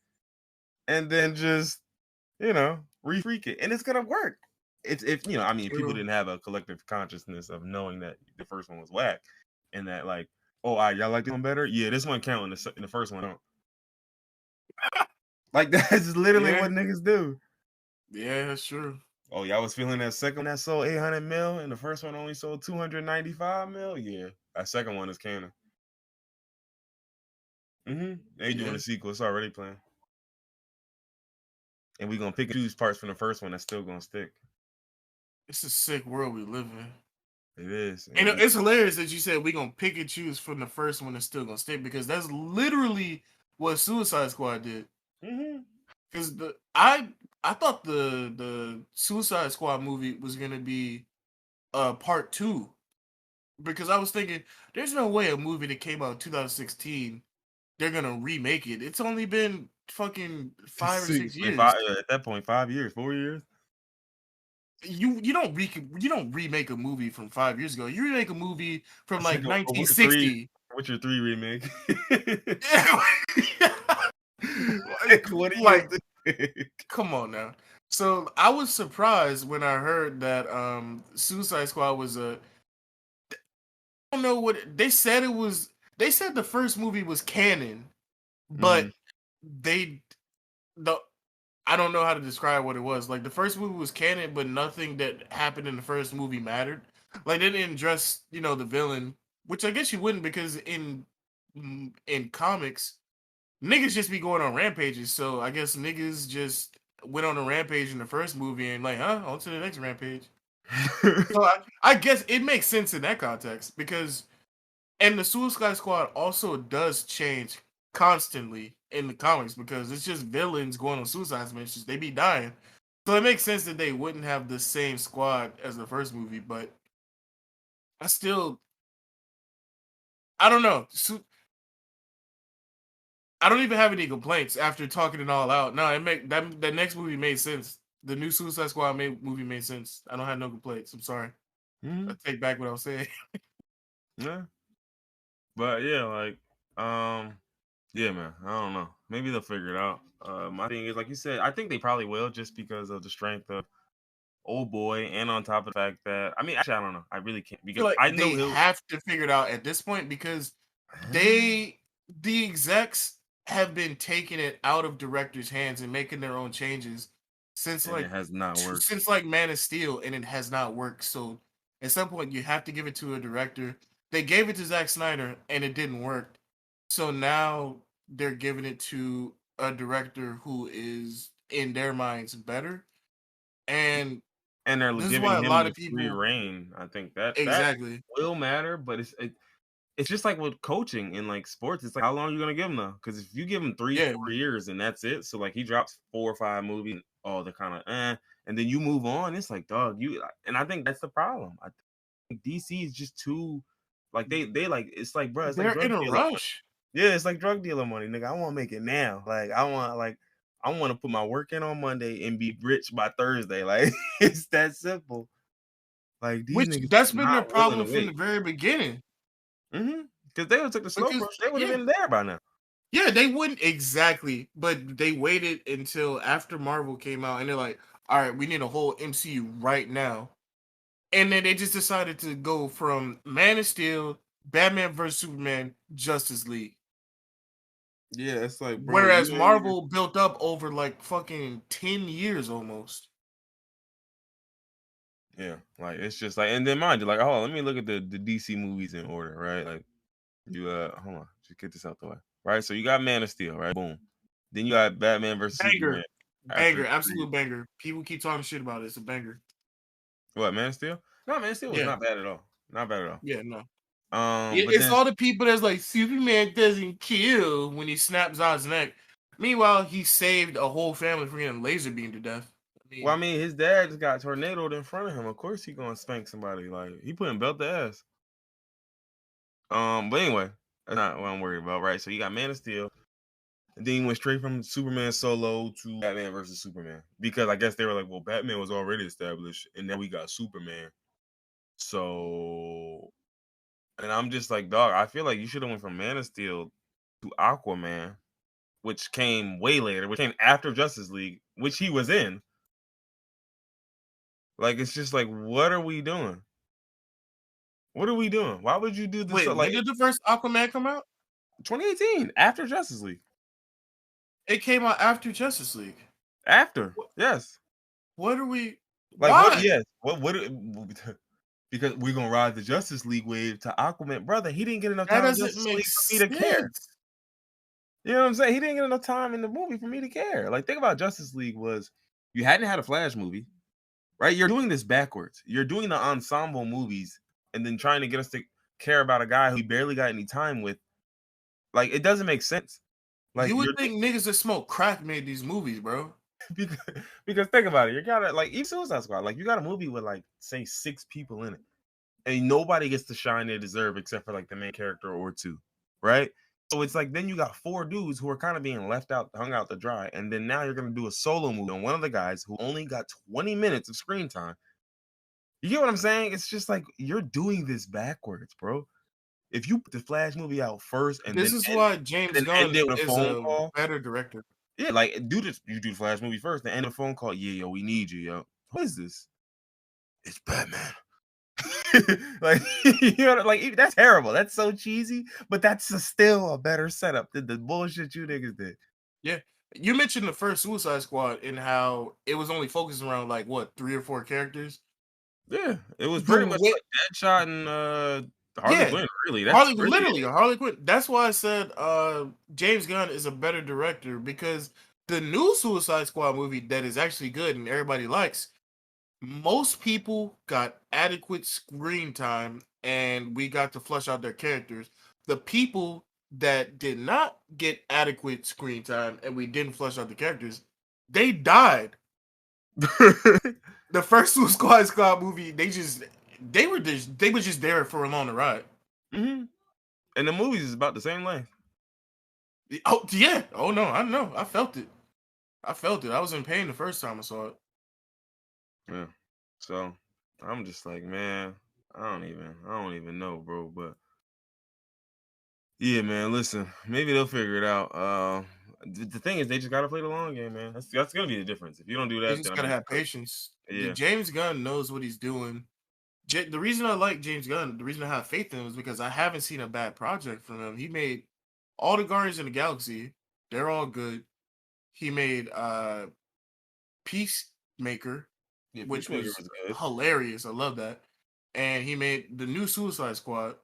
S1: and then just refreak it, and it's gonna work. It's if I mean, people
S2: True.
S1: didn't have a collective consciousness of knowing that the first one was whack, and that like, oh, all right, y'all like this one better? Yeah, this one count in the first one don't. Like that's literally
S2: Yeah.
S1: what niggas do.
S2: Yeah, that's true.
S1: Oh, y'all was feeling that second one that sold 800 mil, and the first one only sold 295 mil. Yeah, that second one is canon. They doing
S2: Yeah.
S1: a sequel. It's already planned, and we gonna pick and choose parts from the first one that's still gonna stick.
S2: It's a sick world we live in.
S1: It is,
S2: And
S1: and
S2: it's hilarious that you said we're gonna pick and choose from the first one that's still gonna stick because that's literally what Suicide Squad did.
S1: mm-hmm.
S2: Because I thought the Suicide Squad movie was gonna be part two because I was thinking there's no way a movie that came out in 2016 they're gonna remake it. It's only been fucking 5 or 6 years.
S1: At that point, 5 years, 4 years.
S2: You don't remake a movie from 5 years ago. You remake a movie from
S1: That's
S2: like
S1: like a Witcher three,
S2: 1960.
S1: Witcher three remake.
S2: like,
S1: What do you
S2: like,
S1: think?
S2: come on now. So I was surprised when I heard that Suicide Squad was a. I don't know what they said. It was. They said the first movie was canon, but
S1: Mhm.
S2: they the I don't know how to describe what it was. Like the first movie was canon, but nothing that happened in the first movie mattered. Like they didn't address, the villain, which I guess you wouldn't because in comics, niggas just be going on rampages. So I guess niggas just went on a rampage in the first movie and like, huh, on to the next rampage. So I guess it makes sense in that context because and the Suicide Squad also does change. constantly in the comics because it's just villains going on suicide missions. They be dying. So it makes sense that they wouldn't have the same squad as the first movie, but I still I don't know. I don't even have any complaints after talking it all out. No, it make that next movie made sense. The new Suicide Squad movie made sense. I don't have no complaints. I'm sorry. I take back what I was saying.
S1: Yeah, but yeah, like, yeah, man. I don't know. Maybe they'll figure it out. My thing is, like you said, I think they probably will, just because of the strength of old boy, and on top of the fact that, I mean, actually, I don't know. I really can't,
S2: Feel
S1: because
S2: like
S1: I know
S2: they
S1: he'll.
S2: have to figure it out at this point because the execs have been taking it out of directors' hands and making their own changes since
S1: And it has not worked.
S2: Man of Steel, and it has not worked. So at some point, you have to give it to a director. They gave it to Zack Snyder, and it didn't work. So now they're giving it to a director who is, in their minds, better. And
S1: And they're
S2: this is why
S1: giving
S2: a
S1: him
S2: lot
S1: the
S2: of
S1: free
S2: people
S1: reign. I think that
S2: exactly.
S1: will matter, but it's just like with coaching in like sports. It's like, how long are you gonna give him though? Because if you give him 3,
S2: Yeah,
S1: 4 years and that's it, so like he drops 4 or 5 movies, oh, they're kind of and then you move on. It's like, dog, and I think that's the problem. I think DC is just too, like, they like, it's like, bro, it's like
S2: they're
S1: drug
S2: in a
S1: dealer money.
S2: rush.
S1: Yeah, it's like drug dealer money, nigga. I want to make it now. I want to put my work in on Monday and be rich by Thursday. Like, it's that simple. Like, these
S2: Which
S1: niggas
S2: that's
S1: is
S2: been their
S1: not willing
S2: problem
S1: to
S2: from the
S1: wait.
S2: very beginning.
S1: Because they would have took the slow
S2: Because
S1: approach, they would have
S2: yeah,
S1: been there by now.
S2: yeah, they wouldn't exactly, but they waited until after Marvel came out, and they're like, "All right, we need a whole MCU right now." And then they just decided to go from Man of Steel, Batman vs Superman, Justice League.
S1: Yeah, it's like, bro,
S2: Whereas
S1: you ain't even.
S2: Marvel built up over like fucking 10 years almost.
S1: Yeah, like, it's just like, and then mind you, like, oh, let me look at the DC movies in order, right? Like, you hold on, just get this out the way, right? So you got Man of Steel, right? Boom. Then you got Batman versus Superman
S2: Banger.
S1: after
S2: Banger.
S1: 3.
S2: Absolute banger. People keep talking shit about it. It's a banger.
S1: What, Man of Steel? No, Man of Steel was
S2: Yeah.
S1: not bad at all. Not bad at all.
S2: Yeah, no.
S1: But
S2: It's
S1: then
S2: all the people that's like, Superman doesn't kill when he snaps Zod's neck. Meanwhile, he saved a whole family from getting laser beamed to death.
S1: well, I mean, his dad just got tornadoed in front of him. Of course, he gonna spank somebody. Like, he putting belt to ass. But anyway, that's not what I'm worried about, right? So you got Man of Steel, and then he went straight from Superman Solo to Batman versus Superman, because I guess they were like, well, Batman was already established, and now we got Superman. So, and I'm just like, dog, I feel like you should have went from Man of Steel to Aquaman, which came way later, which came after Justice League, which he was in. Like, it's just like, what are we doing? What are we doing? Why would you do this?
S2: Wait, when
S1: Like,
S2: did the first Aquaman come out?
S1: 2018, after Justice League.
S2: It came out after Justice League.
S1: After, yes.
S2: What are we?
S1: Like, what?
S2: Why?
S1: Yes. What? Because we're gonna ride the Justice League wave to Aquaman, brother. He didn't get enough
S2: That
S1: time in
S2: doesn't
S1: Justice
S2: make
S1: League for me to care.
S2: sense.
S1: You know what I'm saying? He didn't get enough time in the movie for me to care. Like, think about Justice League was, you hadn't had a Flash movie, right? You're doing this backwards. You're doing the ensemble movies and then trying to get us to care about a guy who we barely got any time with. Like, it doesn't make sense. Like,
S2: You would
S1: you're
S2: think niggas that smoke crack made these movies, bro.
S1: because, because think about it. You gotta, like, even Suicide Squad, like, you got a movie with, like, say 6 people in it, and nobody gets the shine they deserve except for like the main character or 2, right? So it's like, then you got 4 dudes who are kind of being left out, hung out to dry, and then now you're gonna do a solo movie on one of the guys who only got 20 minutes of screen time. You get what I'm saying? It's just like, you're doing this backwards, bro. If you put the Flash movie out first and
S2: This is why James
S1: end
S2: Gunn
S1: it with a
S2: is
S1: phone
S2: a
S1: call,
S2: better director.
S1: yeah, like, do this. You do the Flash movie first, then end a phone call. Yeah, yo, we need you, yo. What is this? It's Batman. Like, you know, like, that's terrible. That's so cheesy, but that's still a better setup than the bullshit you niggas did.
S2: Yeah. You mentioned the first Suicide Squad and how it was only focused around like what 3 or 4 characters.
S1: Yeah, it was
S2: The
S1: pretty much
S2: way,
S1: like Deadshot and Harley
S2: yeah,
S1: Quinn. Really, that's really it.
S2: Harley Quinn. That's why I said James Gunn is a better director because the new Suicide Squad movie that is actually good and everybody likes, most people got adequate screen time and we got to flush out their characters. The people that did not get adequate screen time and we didn't flesh out the characters, they died. The first Suicide Squad movie, they were just there for along the ride.
S1: And the movies is about the same length.
S2: Oh yeah. Oh no, I know. I felt it. I was in pain the first time I saw it.
S1: Yeah. So I'm just like, man, I don't even know, bro. But yeah, man, listen, maybe they'll figure it out. The thing is, they just gotta play the long game, man. That's gonna be the difference. If you don't do
S2: They
S1: that,
S2: just
S1: then I
S2: gotta
S1: mean,
S2: have patience. The
S1: yeah,
S2: James Gunn knows what he's doing. The reason I like James Gunn, the reason I have faith in him is because I haven't seen a bad project from him. He made all the Guardians of the Galaxy. They're all good. He made Peacemaker,
S1: yeah.
S2: which
S1: Peacemaker
S2: was
S1: was good.
S2: hilarious. I love that. And he made the new Suicide Squad.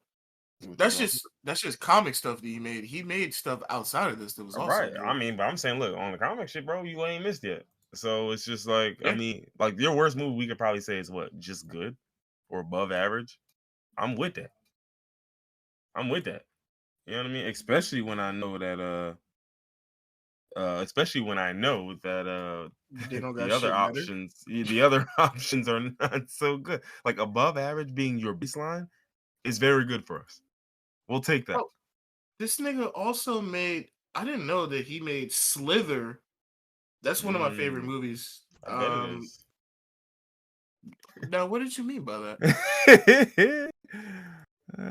S1: Which was
S2: That's just comic stuff that he made. He made stuff outside of this that was
S1: all
S2: also
S1: right.
S2: good.
S1: I mean, but I'm saying, look, on the comic shit, bro, you ain't missed yet. So it's just like, I
S2: Yeah.
S1: mean, like your worst movie, we could probably say is what, just good or above average. I'm with that. I'm with that. You know what I mean? Especially when I know that
S2: They don't
S1: the
S2: got
S1: other
S2: shit better.
S1: options the other options are not so good. Like above average being your baseline is very good for us. We'll take that.
S2: Oh, this nigga also made. I didn't know that he made Slither. That's one of my favorite movies.
S1: I bet it is.
S2: Now what did you mean by that?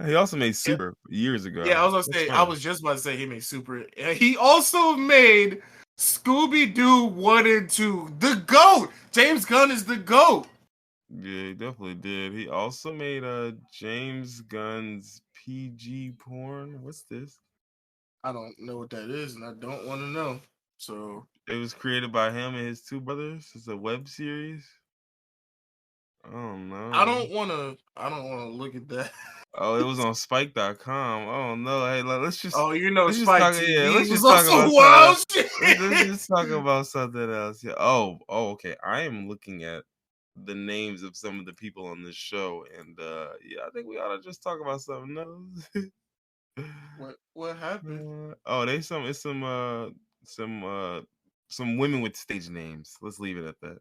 S1: He also made
S2: Yeah,
S1: Super years ago.
S2: yeah, I was gonna
S1: That's
S2: say. I
S1: funny.
S2: was just about to say he made Super. He also made Scooby Doo 1 and 2. The GOAT. James Gunn is the GOAT.
S1: Yeah, he definitely did. He also made James Gunn's PG porn. What's this?
S2: I don't know what that is, and I don't want to know. So
S1: It was created by him and his two brothers. It's a web series. Oh no.
S2: I don't wanna look at that.
S1: Oh, it was on Spike.com. Oh no. Hey,
S2: Oh, you know,
S1: let's just
S2: Spike
S1: talk. Yeah,
S2: TV
S1: let's
S2: was
S1: just talk
S2: also
S1: about something.
S2: wild shit.
S1: Let's just talk about something else. Yeah. Oh, okay. I am looking at the names of some of the people on this show, and yeah, I think we ought to just talk about something else.
S2: What happened?
S1: They some some women with stage names. Let's leave it at that.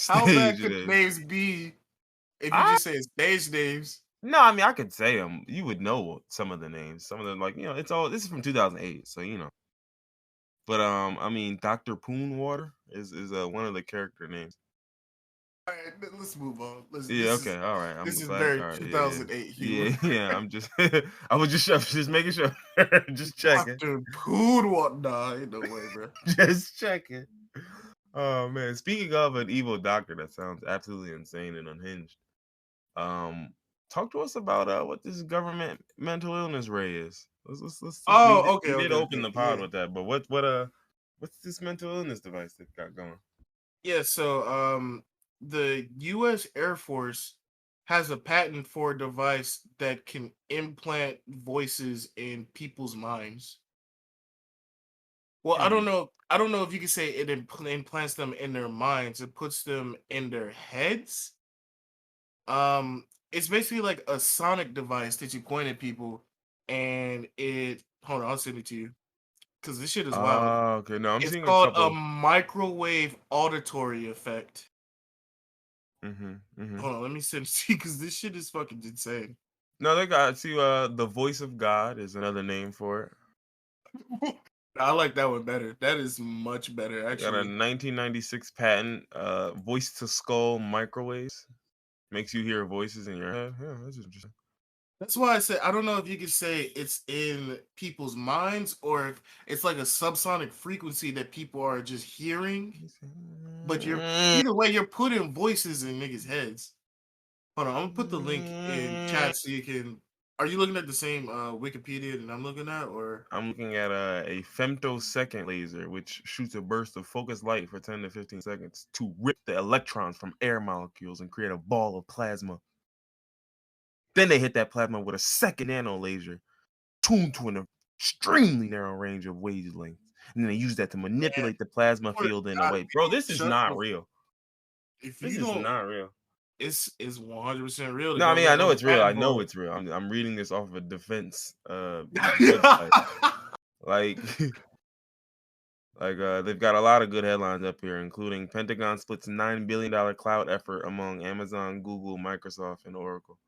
S2: How bad
S1: Stage
S2: could the
S1: names.
S2: names be if you
S1: I
S2: just say stage names?
S1: No, I mean I could say them. You would know some of the names. Some of them, like it's all. This is from 2008, so you know. But I mean, Dr. Poonwater is one of the character names.
S2: All right, let's move on. Listen,
S1: Yeah. Okay. All right. I'm
S2: this is
S1: glad.
S2: very
S1: All right. Yeah.
S2: 2008 humor.
S1: Yeah. Yeah. I'm just. I was just making sure. Just checking.
S2: Doctor Poon, what? Nah, ain't no way, bro.
S1: Just checking. Oh man. Speaking of an evil doctor, that sounds absolutely insane and unhinged. Talk to us about what this government mental illness ray is.
S2: Oh, okay,
S1: We did
S2: okay,
S1: open
S2: okay.
S1: the pod
S2: Yeah,
S1: with that, but what's this mental illness device that got going?
S2: yeah. So, the U.S. Air Force has a patent for a device that can implant voices in people's minds. Well, I don't
S1: Hmm.
S2: know. I don't know if you can say it implants them in their minds. It puts them in their heads. It's basically like a sonic device that you point at people, and it. Hold on, I'll send it to you because this shit is wild.
S1: Oh, okay. No, I'm
S2: It's
S1: seeing a
S2: called a
S1: couple.
S2: microwave auditory effect.
S1: Mm-hmm. Mm-hmm.
S2: Hold on, let me send it to you because this shit is fucking insane.
S1: No, they got see. The voice of God is another name for it.
S2: I like that one better. That is much better,
S1: They got a
S2: actually.
S1: 1996 patent. Voice to skull microwaves makes you hear voices in your head. Yeah, that's interesting.
S2: That's why I said I don't know if you could say it's in people's minds or if it's like a subsonic frequency that people are just hearing. But you're either way, you're putting voices in niggas' heads. Hold on, I'm gonna put the link in chat so you can. Are you looking at the same Wikipedia that I'm looking at, or
S1: I'm looking at a femtosecond laser, which shoots a burst of focused light for 10 to 15 seconds to rip the electrons from air molecules and create a ball of plasma. Then they hit that plasma with a second nano laser, tuned to an extremely narrow range of wavelengths. And then they use that to
S2: man?
S1: manipulate the plasma
S2: Swear to
S1: field in a
S2: God,
S1: way.
S2: if you
S1: Bro,
S2: don't
S1: this is
S2: shut
S1: not
S2: the
S1: real.
S2: if
S1: This
S2: you
S1: is
S2: don't
S1: not real.
S2: It's 100% real. The
S1: No, I mean I
S2: government
S1: know
S2: owns
S1: it's
S2: a
S1: real. I
S2: patent
S1: know
S2: for
S1: it's real. I'm reading this off of a defense
S2: it.
S1: website. Like they've got a lot of good headlines up here, including Pentagon splits $9 billion cloud effort among Amazon, Google, Microsoft, and Oracle.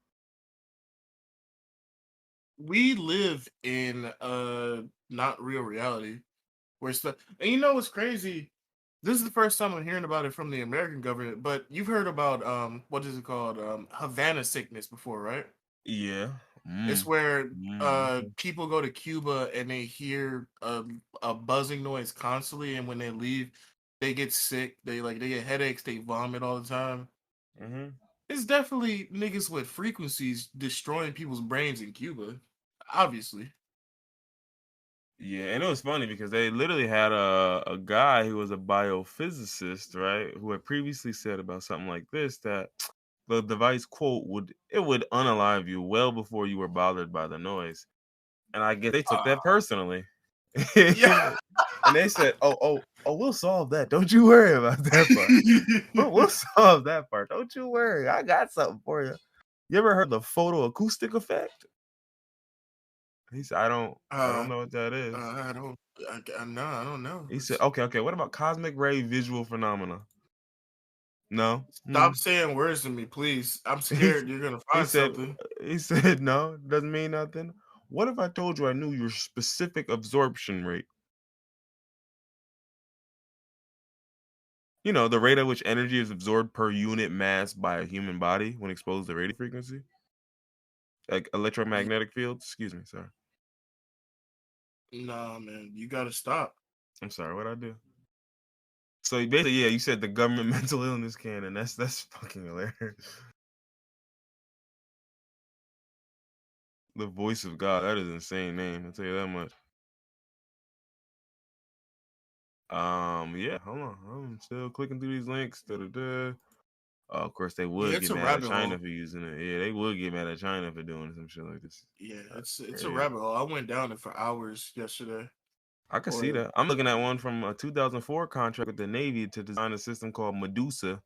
S2: We live in not real reality where stuff. And you know what's crazy? This is the first time I'm hearing about it from the American government, but you've heard about what is it called? Havana sickness before, right?
S1: Yeah.
S2: It's
S1: Mm.
S2: where
S1: Mm.
S2: people go to Cuba and they hear a buzzing noise constantly, and when they leave, they get sick. They get headaches. They vomit all the time.
S1: Mm-hmm.
S2: It's definitely niggas with frequencies destroying people's brains in Cuba. Obviously.
S1: Yeah, and it was funny because they literally had a guy who was a biophysicist, right, who had previously said about something like this that the device quote would unalive you well before you were bothered by the noise. And I guess they took
S2: Uh,
S1: that personally.
S2: yeah.
S1: And they said, "Oh, we'll solve that. Don't you worry about that part. We'll solve that part. Don't you worry. I got something for you." You ever heard the photo acoustic effect? He said, I don't
S2: uh,
S1: know what that
S2: uh,
S1: is."
S2: I don't. No, I don't know.
S1: He said, "Okay. What about cosmic ray visual phenomena?" No.
S2: Stop saying words to me, please. I'm
S1: He,
S2: scared you're gonna
S1: he
S2: find
S1: said,
S2: something.
S1: no, doesn't mean nothing. What if I told you I knew your specific absorption rate? You know, the rate at which energy is absorbed per unit mass by a human body when exposed to radio frequency, like electromagnetic fields. Excuse me, sorry.
S2: Nah, man, you gotta stop.
S1: I'm sorry. What I do? So basically, yeah, you said the government mental illness canon. That's fucking hilarious. The voice of God. That is an insane name. I'll tell you that much. Yeah. Hold on. I'm still clicking through these links. Da-da-da. Of course, they
S2: Yeah,
S1: would
S2: it's
S1: get
S2: a
S1: mad at
S2: rabbit
S1: China
S2: hole.
S1: for using it. Yeah, they would get mad at China for doing some shit like this.
S2: Yeah,
S1: That's
S2: it's a
S1: crazy.
S2: rabbit hole. I went down it for hours yesterday.
S1: I can see
S2: Or
S1: that. I'm looking at one from a 2004 contract with the Navy to design a system called Medusa.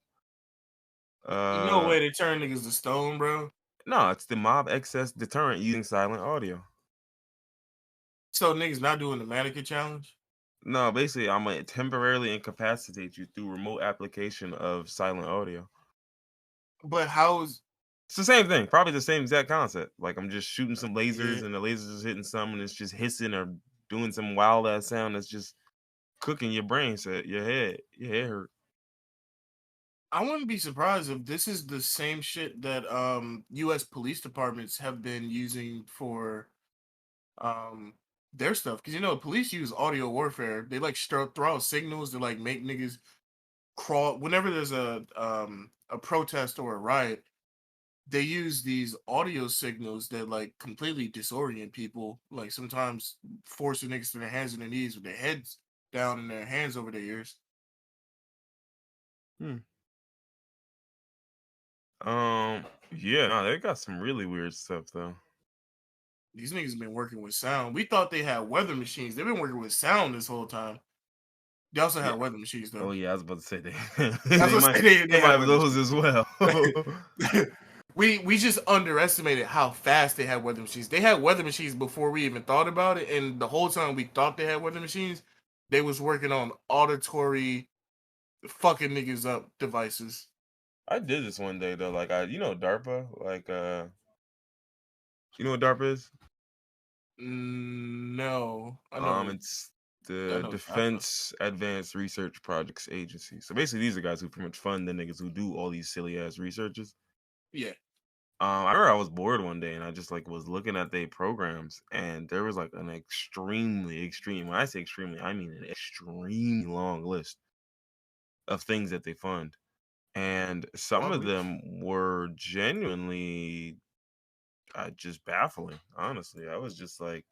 S2: no
S1: Uh,
S2: way they turn niggas to stone, bro.
S1: no, it's the mob excess deterrent using silent audio.
S2: So niggas not doing the mannequin challenge.
S1: No, basically, I'm gonna temporarily incapacitate you through remote application of silent audio.
S2: But how is
S1: It's the same thing, probably the same exact concept. Like I'm just shooting some
S2: yeah?
S1: lasers, and the lasers is hitting some, and it's just hissing or doing some wild ass sound that's just cooking your brain set, your head hurt.
S2: I wouldn't be surprised if this is the same shit that US police departments have been using for um their stuff. Cause you know, police use audio warfare. They like throw out signals to like make niggas crawl whenever there's a protest or a riot. They use these audio signals that like completely disorient people. Like sometimes forcing niggas to their hands and their knees with their heads down and their hands over their ears.
S1: Hmm. Yeah, no, they got some really weird stuff though.
S2: These niggas been working with sound. We thought they had weather machines. They've been working with sound this whole time. They also
S1: Yeah.
S2: have weather machines though.
S1: Oh yeah, I was about to say they
S2: That's what I say
S1: they
S2: they
S1: might
S2: have
S1: have
S2: weather
S1: those
S2: machines.
S1: as well.
S2: We just underestimated how fast they had weather machines. They had weather machines before we even thought about it, and the whole time we thought they had weather machines, they was working on auditory fucking niggas up devices.
S1: I did this one day though. Like DARPA, like you know what DARPA is?
S2: No,
S1: It's
S2: I
S1: the
S2: know DARPA.
S1: Defense Advanced Research Projects Agency. So basically, these are guys who pretty much fund the niggas who do all these silly ass researches.
S2: Yeah,
S1: I remember I was bored one day and I just like was looking at their programs and there was like an extremely extreme. When I say extremely, I mean an extremely long list of things that they fund, and some of
S2: probably.
S1: them were genuinely just baffling. Honestly, I was just like,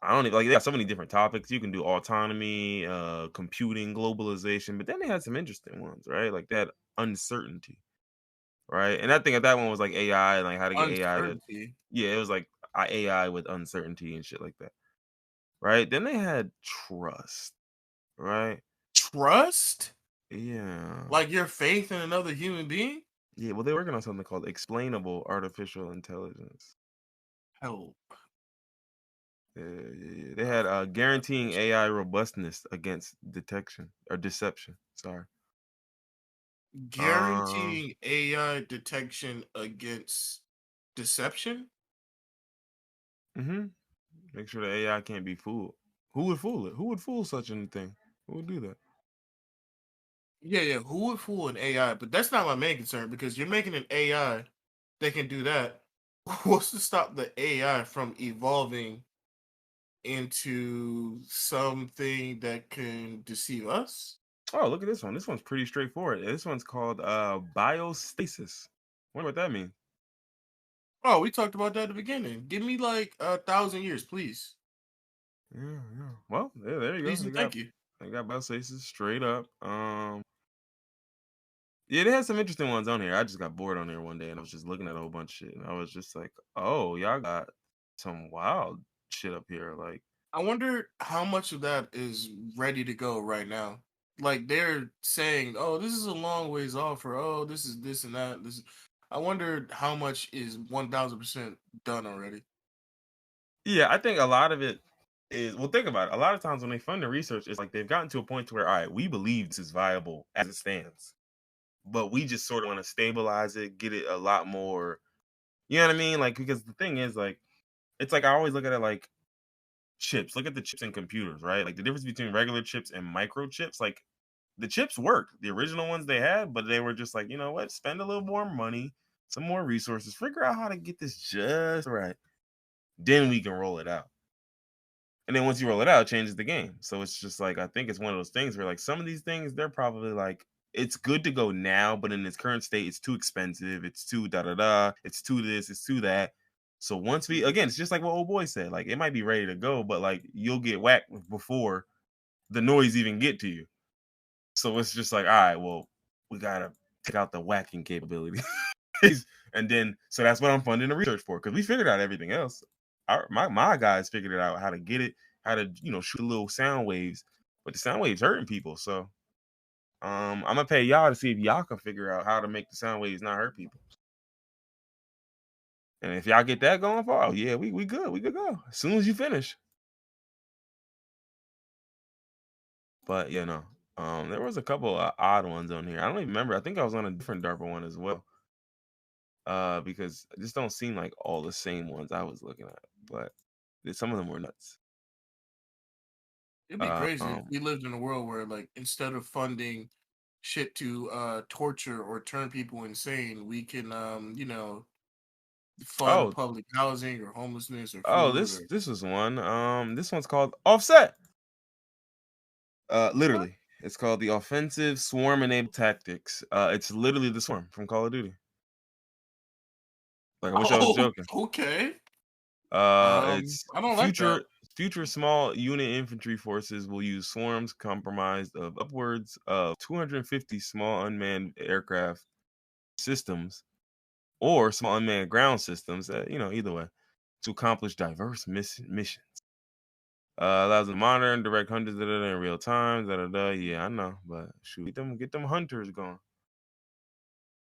S1: I don't even like. They got so many different topics. You can do autonomy, computing, globalization, but then they had some interesting ones, right? Like that uncertainty, right? And I think that one was like AI and like how to get AI to,
S2: Uncertainty.
S1: yeah, it was like AI with uncertainty and shit like that, right? Then they had trust, right?
S2: Trust?
S1: Yeah.
S2: Like your faith in another human being?
S1: Yeah, well, they're working on something called explainable artificial intelligence.
S2: Help.
S1: Yeah. They had guaranteeing AI robustness against detection or deception. Sorry. Um.
S2: Guaranteeing AI detection against deception?
S1: hmm Make sure the AI can't be fooled. Who would fool it? Who would fool such a thing? Who would do that?
S2: Yeah, yeah. Who would fool an AI? But that's not my main concern because you're making an AI that can do that. What's to stop the AI from evolving into something that can deceive us?
S1: Oh, look at this one. This one's pretty straightforward. This one's called biostasis. Wonder what that means.
S2: Oh, we talked about that at the beginning. Give me like 1,000 years, please.
S1: Yeah. Well, there you go.
S2: Please and thank you.
S1: They got biostasis straight up. Yeah, they had some interesting ones on here. I just got bored on here one day and I was just looking at a whole bunch of shit and I was just like, oh, y'all got some wild shit up here. Like,
S2: I wonder how much of that is ready to go right now. Like they're saying, "Oh, this is a long ways off," or "Oh, this is this and that." This, I wonder how much is 1,000% done already.
S1: yeah, I think a lot of it is, well, think about it. A lot of times when they fund the research, it's like they've gotten to a point to where, all right, we believe this is viable as it stands, but we just sort of want to stabilize it, get it a lot more, you know what I mean? Like, because the thing is, like, it's like I always look at it like chips. Look at the chips in computers, right? Like the difference between regular chips and microchips. Like the chips worked, the original ones they had, but they were just like, you know what? Spend a little more money, some more resources, figure out how to get this just right. Then we can roll it out. And then once you roll it out, it changes the game. So it's just like I think it's one of those things where like some of these things they're probably like it's good to go now, but in its current state, it's too expensive. It's too da da da. It's too this. It's too that. So once we again, it's just like what old boy said. Like it might be ready to go, but like you'll get whacked before the noise even get to you. So it's just like, all right, well, we gotta take out the whacking capability. And then so that's what I'm funding the research for because we figured out everything else. My guys figured it out how to get it, how to shoot little sound waves, but the sound waves hurting people. So I'm gonna pay y'all to see if y'all can figure out how to make the sound waves not hurt people. And if y'all get that going for, oh yeah, we good, we good go as soon as you finish. But there was a couple odd ones on here. I don't even remember. I think I was on a different DARPA one as well. Because it just don't seem like all the same ones I was looking at, but some of them were nuts.
S2: It'd be crazy if
S1: Um,
S2: we lived in a world where, like, instead of funding shit to torture or turn people insane, we can, fund
S1: oh,
S2: public housing or homelessness or
S1: oh,
S2: food
S1: this
S2: or
S1: this was one. This one's called Offset.
S2: what?
S1: Literally, it's called the Offensive Swarm Enabled Tactics. It's literally the Swarm from Call of Duty. Like I wish I was
S2: Oh,
S1: joking.
S2: okay.
S1: It's
S2: I don't like that.
S1: future small unit infantry forces will use swarms comprised of upwards of 250 small unmanned aircraft systems or small unmanned ground systems, either way, to accomplish diverse missions. Allows them to monitor and direct hundreds of in real time. Yeah, I know, but shoot, get them hunters going.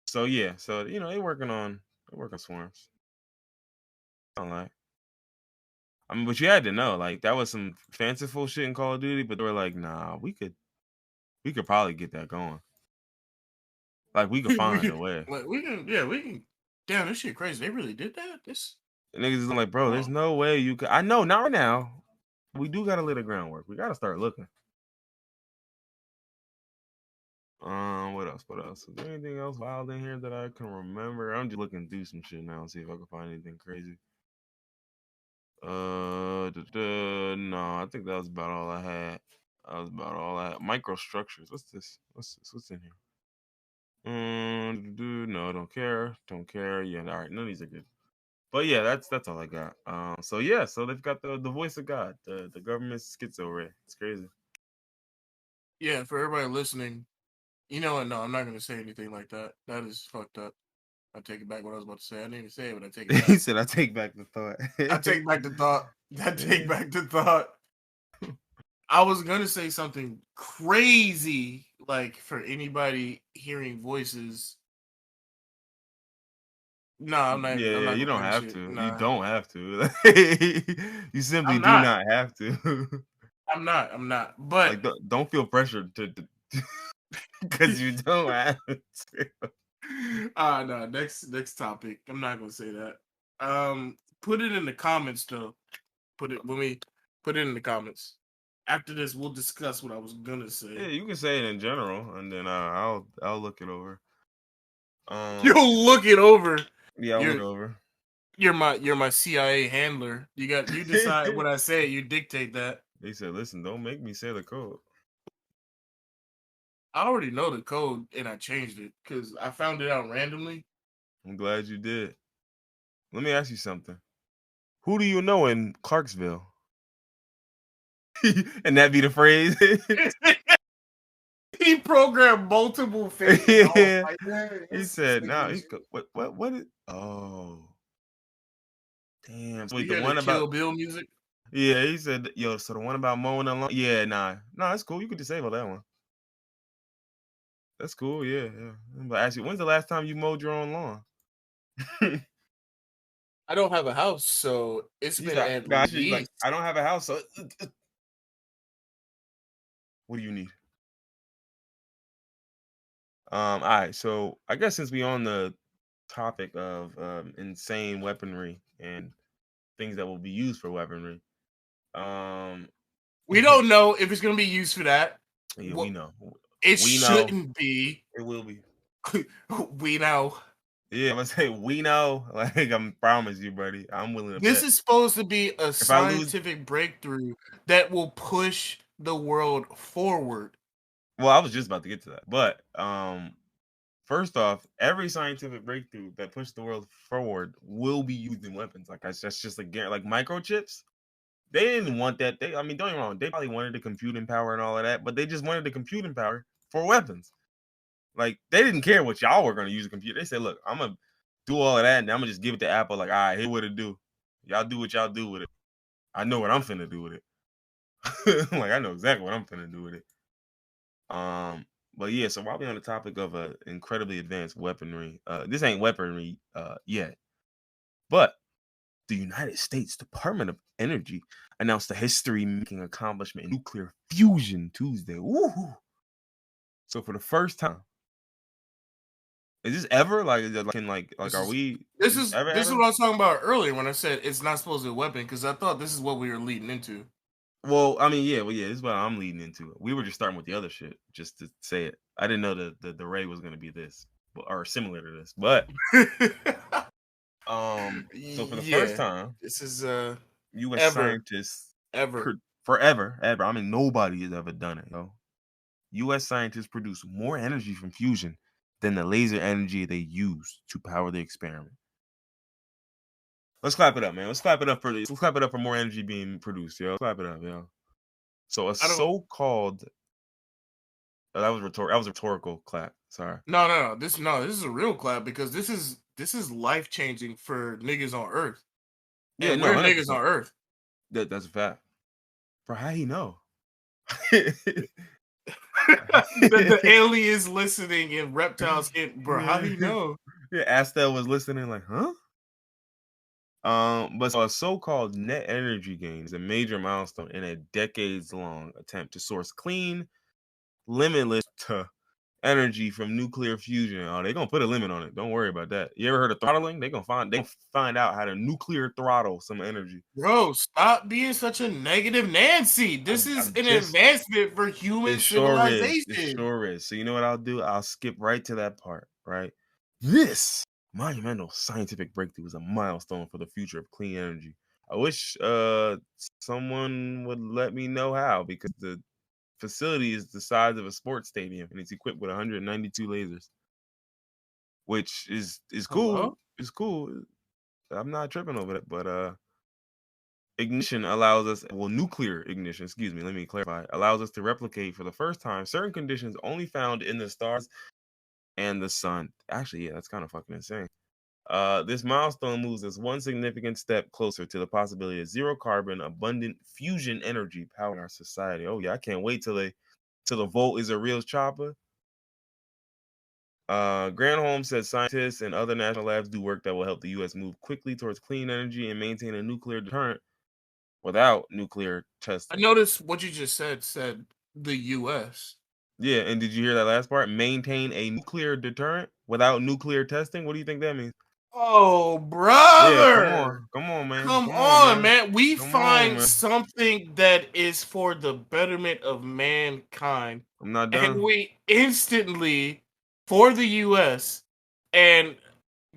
S1: So yeah, so they working swarms. I don't like. I mean, but you had to know, like that was some fanciful shit in Call of Duty, but they were like, nah, we could probably get that going. Like we could find a way.
S2: Like, we can. Damn, this shit crazy. They really did that. This.
S1: And niggas is like, bro, there's
S2: Oh,
S1: no way you could. I know, not right now. We do gotta lay the groundwork. We gotta start looking. What else? What else? Is there anything else wild in here that I can remember? I'm just looking through some shit now and see if I can find anything crazy. No, I think that was about all I had. That was about all I had. Microstructures. What's this? What's this? What's in here? No, don't care. Don't care. Yeah, all right. None of these are good. But yeah, that's all I got. So yeah, so they've got the voice of God, the government's schizo ray. It's crazy.
S2: yeah. For everybody listening, you know what? No, I'm not gonna say anything like that. That is fucked up. I take it back what I was about to say. I didn't even say it, but I take it back.
S1: He said, "I take back the
S2: I
S1: thought."
S2: take back the thought. I take back the thought. I was gonna say something crazy, like for anybody hearing voices No, I'm not. I'm
S1: Yeah,
S2: not
S1: you
S2: gonna
S1: don't
S2: finish
S1: have
S2: it.
S1: to. You
S2: Nah,
S1: don't have to. You simply
S2: I'm
S1: do
S2: not.
S1: not have to.
S2: I'm not. I'm not. But
S1: Like, don't feel pressured to because you don't have to.
S2: no. Next topic. I'm not gonna say that. Put it in the comments though. Put it in the comments. After this, we'll discuss what I was gonna
S1: Yeah,
S2: say.
S1: you can say it in general, and then I'll look it over.
S2: You'll look it over.
S1: Yeah, I'll look
S2: You're
S1: over.
S2: you're my CIA handler. You decide what I say. You dictate that.
S1: They said, "Listen, don't make me say the code."
S2: I already know the code and I changed it because I found it out randomly.
S1: I'm glad you did. Let me ask you something. Who do you know in Clarksville? And that be the phrase.
S2: He programmed multiple things. Oh
S1: Yeah.
S2: my god,
S1: He
S2: that's
S1: said,
S2: sick
S1: "No,
S2: as shit.
S1: what is? Oh, damn. So wait,
S2: You
S1: the
S2: hear the
S1: one about
S2: Kill Bill music?
S1: yeah." He said, "Yo, so the one about mowing the lawn. Yeah, nah, that's cool. You could disable that one. That's cool. Yeah, yeah." But actually, when's the last time you mowed your own lawn?
S2: I don't have a house, so it's
S1: He's
S2: been
S1: like,
S2: at
S1: "Nah, actually, like,
S2: least.
S1: I don't have a house, so what do you need?" All right. So I guess since we on the topic of insane weaponry and things that will be used for weaponry, um,
S2: We don't know if it's gonna be used for that.
S1: yeah, we
S2: What
S1: know,
S2: it
S1: we know
S2: shouldn't be.
S1: it will be.
S2: We know.
S1: Yeah, I'm gonna say we know. Like, I'm promise you, buddy. I'm willing to
S2: This
S1: bet.
S2: is supposed to be a
S1: If I lose,
S2: scientific breakthrough that will push the world forward.
S1: well, I was just about to get to that. But first off, every scientific breakthrough that pushed the world forward will be used in weapons. Like, that's just like microchips. They didn't want that. I mean, don't get me wrong. They probably wanted the computing power and all of that, but they just wanted the computing power for weapons. Like, they didn't care what y'all were gonna use a computer. They said, "Look, I'm gonna do all of that, and I'm gonna just give it to Apple. Like, all right, here what it do. Y'all do what y'all do with it. I know what I'm finna do with it. Like, I know exactly what I'm finna do with it." But yeah. So while we on the topic of incredibly advanced weaponry, this ain't weaponry yet, but the United States Department of Energy announced a history-making accomplishment in nuclear fusion Tuesday. Woohoo! So for the first time, is this ever like is it like, can like
S2: This
S1: are
S2: is
S1: we
S2: this
S1: is this
S2: is
S1: ever
S2: this is
S1: ever?
S2: what I was talking about earlier when I said it's not supposed to be a weapon because I thought this is what we were leading into.
S1: Well, I mean, yeah, this is what I'm leading into. We were just starting with the other shit, just to say it. I didn't know the ray was gonna be this or similar to this, but so for the first
S2: Yeah,
S1: time,
S2: this is
S1: U.S.
S2: ever
S1: scientists
S2: ever.
S1: forever, ever. I mean, nobody has ever done it, yo. U.S. scientists produce more energy from fusion than the laser energy they use to power the experiment. Let's clap it up, man. Let's clap it up for this. Let's clap it up for more energy being produced, yo. Let's clap it up, yo. So a
S2: I don't.
S1: so-called that was rhetorical. That was a rhetorical clap. Sorry.
S2: No. This is a real clap because this is life changing for niggas on Earth,
S1: Yeah,
S2: and
S1: no,
S2: we're
S1: hundred
S2: niggas
S1: percent.
S2: on Earth.
S1: That's a fact. Bro, how he know?
S2: The aliens listening and reptiles in, bro. How he know?
S1: Yeah, Astel was listening, like, huh? But so a so-called net energy gain is a major milestone in a decades-long attempt to source clean, limitless energy from nuclear fusion. Oh, they're gonna put a limit on it. Don't worry about that. You ever heard of throttling? They gonna find out how to nuclear throttle some energy.
S2: Bro, stop being such a negative Nancy. This is
S1: I'm
S2: an
S1: just
S2: advancement for human
S1: It sure is. It
S2: civilization.
S1: sure is. So you know what I'll do? I'll skip right to that part, right? This monumental scientific breakthrough is a milestone for the future of clean energy. I wish someone would let me know how, because the facility is the size of a sports stadium and it's equipped with 192 lasers, which is cool.
S2: Hello?
S1: It's cool. I'm not tripping over that, but ignition allows us, well, nuclear ignition, excuse me, let me clarify, allows us to replicate for the first time certain conditions only found in the stars and the sun. Actually, yeah, that's kind of fucking insane. This milestone moves us one significant step closer to the possibility of zero carbon, abundant fusion energy powering our society. Oh yeah, I can't wait till the Volt is a real chopper. Granholm says scientists and other national labs do work that will help the U.S. move quickly towards clean energy and maintain a nuclear deterrent without nuclear
S2: I
S1: testing.
S2: noticed what you just said the U.S.
S1: Yeah, and did you hear that last part? Maintain a nuclear deterrent without nuclear testing. What do you think that means?
S2: Oh,
S1: Yeah,
S2: brother.
S1: come on, man,
S2: Come
S1: come on,
S2: on,
S1: man,
S2: man. We
S1: come on,
S2: find
S1: man.
S2: something that is for the betterment of mankind,
S1: I'm not
S2: and
S1: done.
S2: we instantly, for the US, and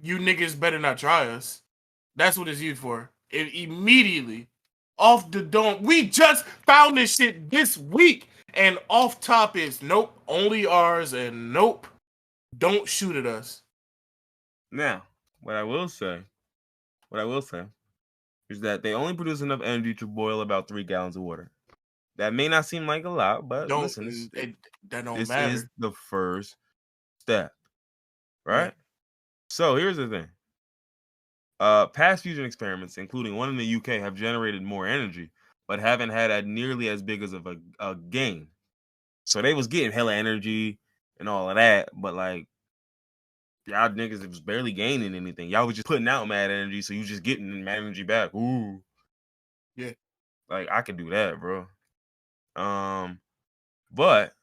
S2: you niggas better not try us. That's what it's used for. It immediately, off the dome. We just found this shit this week, and off top is nope, only ours, and nope, don't shoot at us.
S1: Now, what I will say, what I will say, is that they only produce enough energy to boil about 3 gallons of water. That may not seem like a lot, but
S2: Don't
S1: listen,
S2: that don't
S1: this is
S2: matter.
S1: the first step,
S2: Yeah.
S1: right? So here's the thing. Past fusion experiments, including one in the UK, have generated more energy, but haven't had nearly as big as of a gain. So they was getting hella energy and all of that, but like y'all niggas, it was barely gaining anything. Y'all was just putting out mad energy, so you just getting mad energy back. Ooh,
S2: Yeah.
S1: like I could do that, bro. But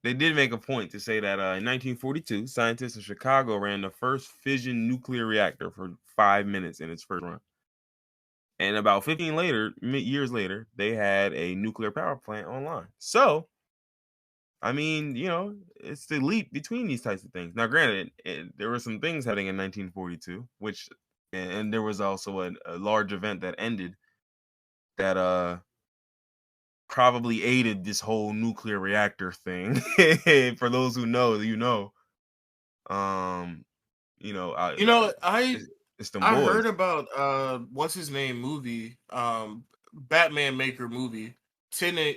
S1: they did make a point to say that in 1942, scientists in Chicago ran the first fission nuclear reactor for 5 minutes in its first run. And about 15 years later, they had a nuclear power plant online. So, I mean, it's the leap between these types of things. Now, granted, there were some things happening in 1942, which, and there was also a large event that ended that probably aided this whole nuclear reactor thing. For those who know, um,
S2: You know, I
S1: it's them
S2: I heard
S1: boys.
S2: about what's his name movie, Batman Maker movie, Tene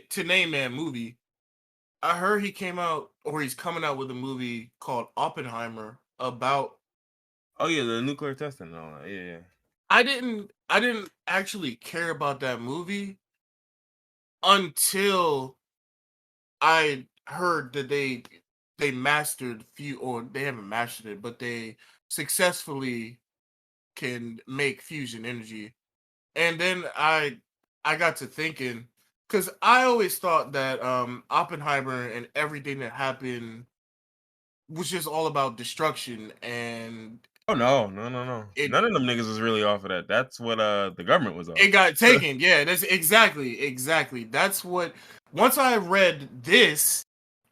S2: Man movie. I heard he came out or he's coming out with a movie called Oppenheimer about
S1: Oh yeah, the nuclear testing and all that. Yeah, yeah.
S2: I didn't actually care about that movie until I heard that they mastered few or they haven't mastered it, but they successfully can make fusion energy. And then I got to thinking because I always thought that Oppenheimer and everything that happened was just all about destruction and
S1: Oh no, no, no, no.
S2: it
S1: None of them niggas was really off of that. That's what the government was off.
S2: it got taken. Yeah, that's exactly. That's what once I read this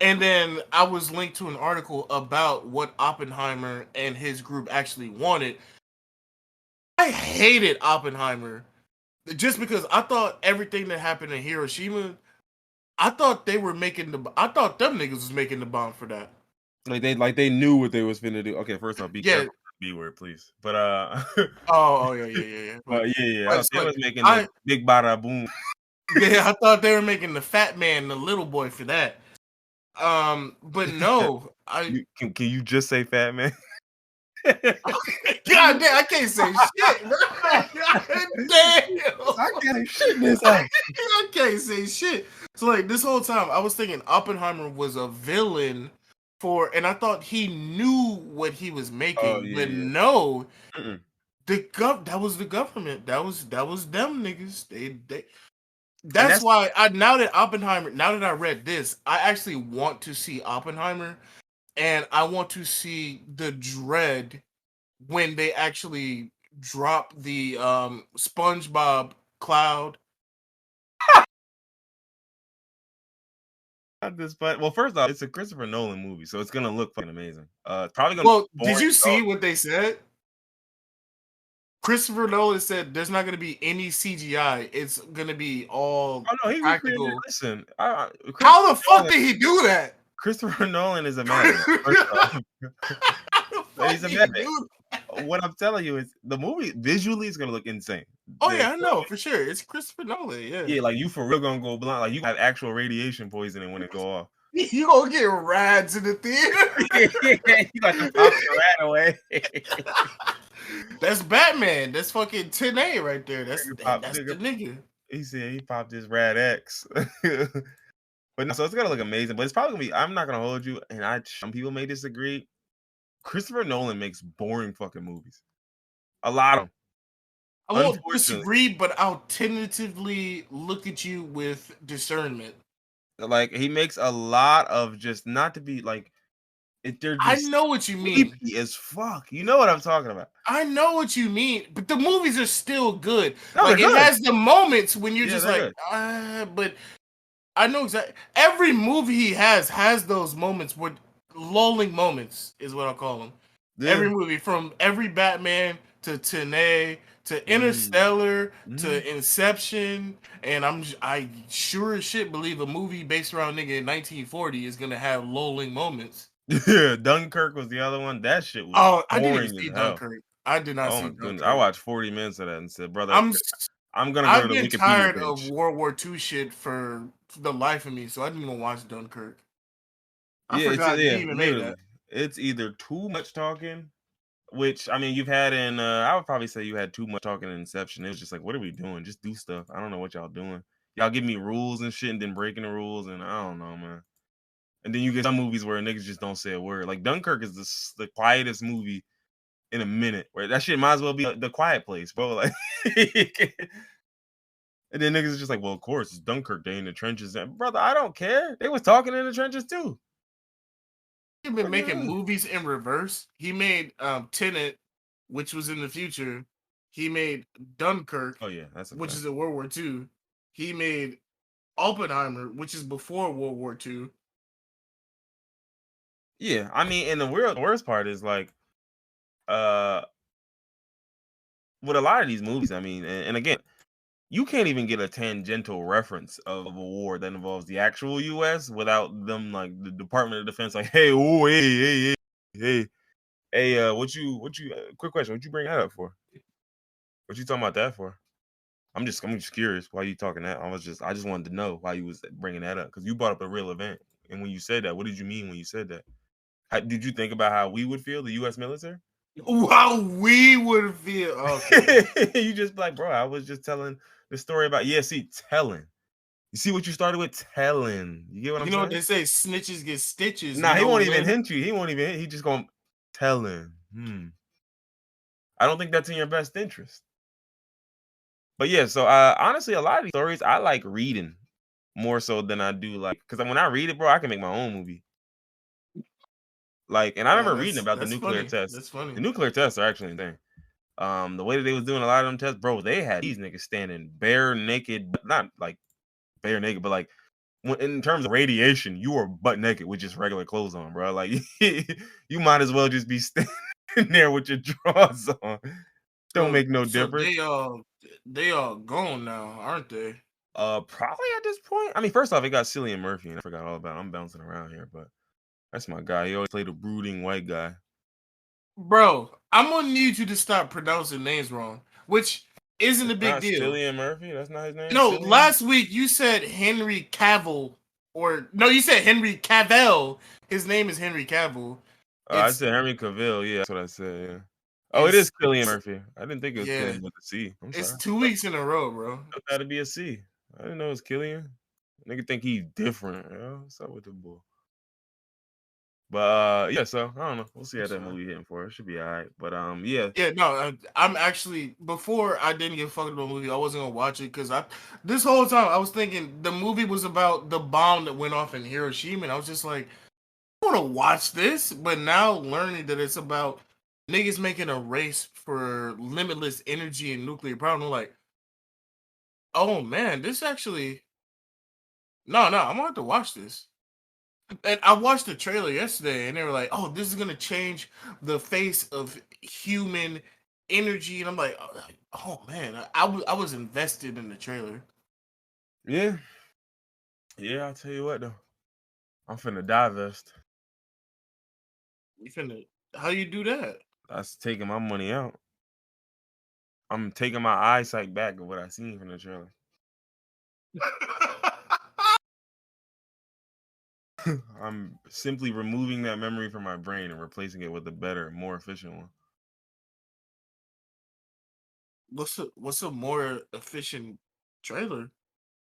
S2: and then I was linked to an article about what Oppenheimer and his group actually wanted. I hated Oppenheimer just because I thought everything that happened in Hiroshima, I thought I thought them niggas was making the bomb for that.
S1: Like they knew what they was finna do. Okay, first off, be
S2: Yeah.
S1: careful with the B word, please. But
S2: Oh, yeah.
S1: but yeah,
S2: But
S1: yeah,
S2: it's
S1: they
S2: like
S1: was making the
S2: I
S1: big bada boom.
S2: yeah, I thought they were making the fat man the little boy for that. But no,
S1: Can you just say fat man?
S2: God damn, I can't say shit, bro. God damn.
S1: I can't shit in this house.
S2: I can't say shit. So like this whole time I was thinking Oppenheimer was a villain and I thought he knew what he was
S1: Oh
S2: making,
S1: yeah,
S2: but
S1: yeah.
S2: no,
S1: Mm-mm.
S2: that was the government. That was them niggas. They
S1: And
S2: that's why now that I read this, I actually want to see Oppenheimer and I want to see the dread when they actually drop the SpongeBob cloud.
S1: not this, but well, first off, it's a Christopher Nolan movie, so it's gonna look fucking amazing. It's probably gonna
S2: Well,
S1: be
S2: did
S1: boring
S2: you
S1: as dog.
S2: see what they said? Christopher Nolan said there's not going to be any CGI. It's going to be all
S1: Oh no, he recreated it.
S2: practical.
S1: Listen,
S2: How the fuck did he do that?
S1: Christopher Nolan is a madman. First off,
S2: How the fuck
S1: he's a
S2: did he
S1: madman.
S2: do
S1: What I'm telling you is the movie visually is gonna look insane.
S2: Oh yeah, I know for sure. It's Christopher Nolan. Yeah,
S1: Yeah, like you for real gonna go blind. Like you have actual radiation poisoning when it go off.
S2: you gonna get rads in the theater.
S1: You got to pop the rat away.
S2: That's Batman. That's fucking 10A right there. That's
S1: Nigga pop,
S2: that's the
S1: nigga,
S2: nigga.
S1: he said he popped his Rad X. But no, so it's gonna look amazing. But it's probably gonna be. I'm not gonna hold you, and some people may disagree. Christopher Nolan makes boring fucking movies. A lot of them,
S2: I won't
S1: unfortunately.
S2: disagree, but I'll tentatively look at you with discernment.
S1: Like he makes a lot of just not to be like they're
S2: I
S1: just
S2: know what you mean.
S1: sleepy as fuck. You know what I'm talking about?
S2: I know what you mean, but the movies are still good.
S1: No, they're
S2: Like it
S1: good.
S2: has the moments when you're
S1: Yeah,
S2: just
S1: they're
S2: like,
S1: good.
S2: but I know exactly. Every movie he has those moments where lulling moments is what I call them.
S1: Yeah.
S2: Every movie, from every Batman to Tenet to
S1: Mm.
S2: Interstellar
S1: Mm.
S2: to Inception, and I sure as shit believe a movie based around nigga in 1940 is gonna have lulling moments.
S1: Yeah, Dunkirk was the other one. That shit was
S2: Oh, I didn't even
S1: boring as
S2: see
S1: hell.
S2: Dunkirk. I did not
S1: Oh
S2: see
S1: my goodness. I
S2: Dunkirk.
S1: watched 40 minutes of that and said, brother,
S2: I'm
S1: I'm gonna go to
S2: I've
S1: the
S2: been
S1: Wikipedia
S2: tired of
S1: page.
S2: World War II shit for the life of me, so I didn't even watch Dunkirk. I
S1: Yeah,
S2: forgot he
S1: yeah,
S2: even made
S1: literally.
S2: that.
S1: It's either too much talking, which I mean you've had in I would probably say you had too much talking in Inception. It was just like, what are we doing? Just do stuff. I don't know what y'all doing. Y'all give me rules and shit and then breaking the rules, and I don't know, man. And then you get some movies where niggas just don't say a word. Like Dunkirk is the quietest movie in a minute. Where that shit might as well be the Quiet Place, bro. Like, and then niggas is just like, well, of course it's Dunkirk. They in the trenches, and brother, I don't care. They was talking in the trenches too.
S2: He's been
S1: Fuck you
S2: making
S1: mean?
S2: movies in reverse. He made Tenet, which was in the future. He made Dunkirk,
S1: Oh yeah, that's a
S2: which
S1: fact.
S2: is in World War II. He made Oppenheimer, which is before World War II.
S1: Yeah, I mean, and the worst part is like, uh, with a lot of these movies, I mean, and again, you can't even get a tangential reference of a war that involves the actual U.S. without them like the Department of Defense, like, hey, oh, hey, quick question, what you bring that up for? What you talking about that for? I'm just curious why you talking that. I just wanted to know why you was bringing that up because you brought up a real event, and when you said that, what did you mean when you said that? Did you think about how we would feel, the U.S. military?
S2: How we would feel. Okay.
S1: You just like, bro, I was just telling the story about, yeah, see, telling. You see what you started with? Telling. You get what I'm
S2: You know what
S1: saying?
S2: they say? Snitches get stitches. You
S1: Nah, he
S2: know
S1: won't even
S2: when?
S1: hint you. He won't even, he just gonna telling. I don't think that's in your best interest. But yeah, so honestly, a lot of these stories I like reading more so than I do like, because when I read it, bro, I can make my own movie. Like, and I
S2: Oh,
S1: remember reading about the
S2: that's
S1: nuclear
S2: funny.
S1: tests.
S2: That's funny.
S1: The nuclear tests are actually insane. The way that they was doing a lot of them tests, bro, they had these niggas standing bare naked, but not like bare naked, but like in terms of radiation, you were butt naked with just regular clothes on, bro. Like you might as well just be standing there with your drawers on. Don't
S2: So
S1: make no
S2: so
S1: difference.
S2: they all gone now, aren't they?
S1: Probably at this point. I mean, first off, it got Cillian Murphy, and I forgot all about him. I'm bouncing around here, but that's my guy. He always played a brooding white guy.
S2: Bro, I'm gonna need you to stop pronouncing names wrong, which isn't
S1: It's
S2: a big
S1: not
S2: deal.
S1: Cillian Murphy. That's not his name.
S2: No,
S1: Cillian.
S2: last week you said Henry Cavill, or no, you said Henry Cavill. His name is Henry Cavill.
S1: I
S2: It's
S1: said Henry Cavill. Yeah, that's what I said. Yeah. Oh, it is
S2: it's
S1: Cillian Murphy. I didn't think it was
S2: yeah,
S1: Killian with a C. I'm
S2: it's
S1: sorry.
S2: 2 weeks in a row, bro.
S1: It had to be a C. I didn't know it was Killian. Nigga think he's different. What's up with the boy? But yeah, so I don't know. We'll see
S2: I'm
S1: how that
S2: sorry.
S1: movie hitting for. It should be all right. But yeah.
S2: Yeah, no, I'm actually before I didn't get fucked about the movie. I wasn't gonna watch it because I this whole time I was thinking the movie was about the bomb that went off in Hiroshima, and I was just like, I want to watch this. But now learning that it's about niggas making a race for limitless energy and nuclear power, I'm like, oh man, this actually no, I'm gonna have to watch this. And I watched the trailer yesterday, and they were like, "Oh, this is gonna change the face of human energy," and I'm like, "Oh man, I was invested in the trailer."
S1: Yeah. Yeah, I'll tell you what though. I'm finna divest.
S2: You finna? How you do that?
S1: That's taking my money out. I'm taking my eyesight back of what I seen from the trailer. I'm simply removing that memory from my brain and replacing it with a better, more efficient one.
S2: What's a more efficient trailer?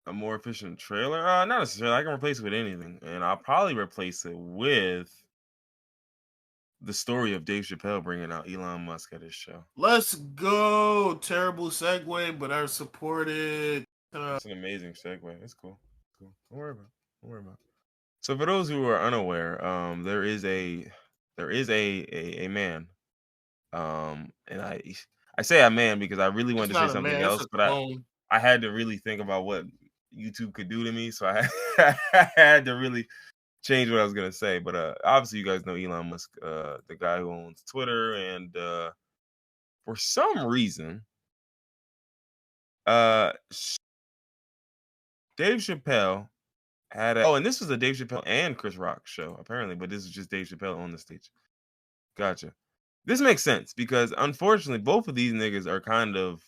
S1: A more efficient trailer? Not necessarily. I can replace it with anything, and I'll probably replace it with the story of Dave Chappelle bringing out Elon Musk at his show.
S2: Let's go. Terrible segue, but I support it.
S1: It's an amazing segue. It's cool. Cool. Don't worry about it. Don't worry about it. So for those who are unaware, there is a man. And I say a man because I really
S2: It's
S1: wanted to say
S2: not a
S1: something
S2: man. It's
S1: else,
S2: a
S1: but
S2: clone.
S1: I had to really think about what YouTube could do to me, so I had to really change what I was gonna say. But obviously, you guys know Elon Musk, the guy who owns Twitter, and for some reason, Dave Chappelle had and this was a Dave Chappelle and Chris Rock show apparently, but this is just Dave Chappelle on the stage. Gotcha. This makes sense because unfortunately, both of these niggas are kind of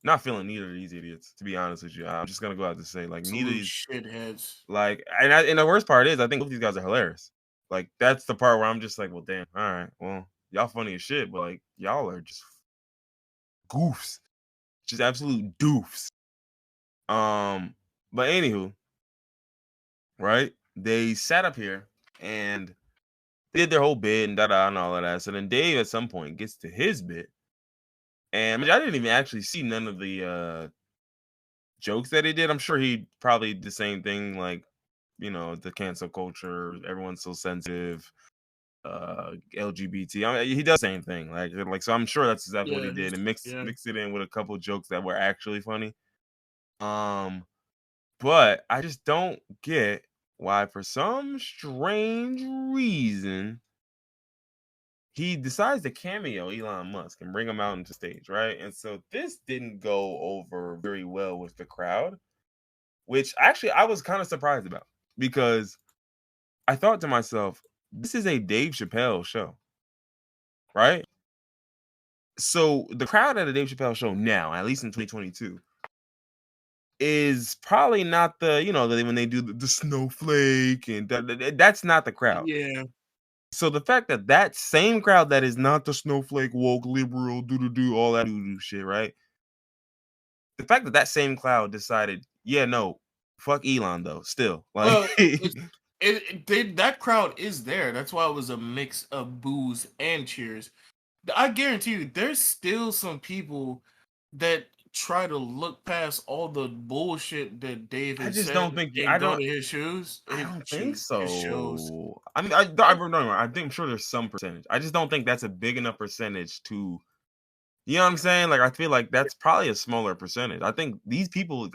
S1: not feeling neither of these idiots. To be honest with you, I'm just gonna go out to say like neither of
S2: Absolute
S1: these
S2: shitheads.
S1: like, and the worst part is I think both these guys are hilarious. Like that's the part where I'm just like, well, damn, all right, well, y'all funny as shit, but like y'all are just goofs, just absolute doofs. But anywho, right? They sat up here and did their whole bit and and all of that. So then Dave at some point gets to his bit, and I didn't even actually see none of the jokes that he did. I'm sure he probably did the same thing, like the cancel culture. Everyone's so sensitive. LGBT. I mean, he does the same thing. Like so. I'm sure that's exactly what he did, and mixed it in with a couple jokes that were actually funny. But I just don't get why, for some strange reason, he decides to cameo Elon Musk and bring him out into stage, right? And so this didn't go over very well with the crowd, which actually I was kind of surprised about because I thought to myself, this is a Dave Chappelle show, right? So the crowd at a Dave Chappelle show now, at least in 2022, is probably not when they do the snowflake and that's not the crowd.
S2: Yeah.
S1: So the fact that that same crowd that is not the snowflake, woke, liberal, do all that shit, right? The fact that that same crowd decided, yeah, no, fuck Elon though. Still, like,
S2: Well, that crowd is there. That's why it was a mix of boos and cheers. I guarantee you, there's still some people that try to look past all the bullshit that Dave
S1: I
S2: has
S1: just
S2: said
S1: don't think
S2: and go to his shoes.
S1: I don't think
S2: His shows.
S1: so. I mean, I think I'm sure there's some percentage. I just don't think that's a big enough percentage to, you know what I'm saying? Like, I feel like that's probably a smaller percentage. I think these people,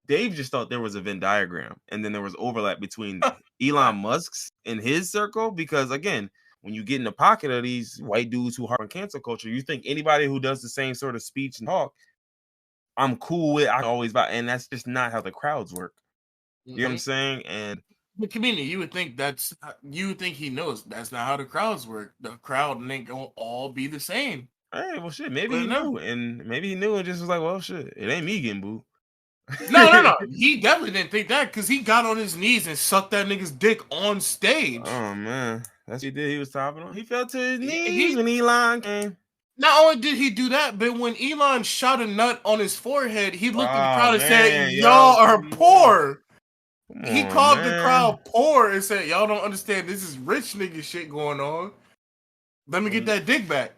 S1: Dave just thought there was a Venn diagram, and then there was overlap between Elon Musk's in his circle. Because again, when you get in the pocket of these white dudes who harp on cancel culture, you think anybody who does the same sort of speech and talk, I'm cool with. I always buy, and that's just not how the crowds work. You know what I'm saying? And
S2: the community, you would think he knows that's not how the crowds work. The crowd ain't gonna all be the same.
S1: Hey, well, shit, maybe he knew, and just was like, well, shit, it ain't me getting booed.
S2: No. He definitely didn't think that because he got on his knees and sucked that nigga's dick on stage.
S1: Oh man, that's what he did. He was topping on. He fell to his knees when Elon came.
S2: Not only did he do that, but when Elon shot a nut on his forehead, he looked at the crowd and said, "Y'all are poor." He called the crowd poor and said, "Y'all don't understand. This is rich nigga shit going on. Let me get that dick back."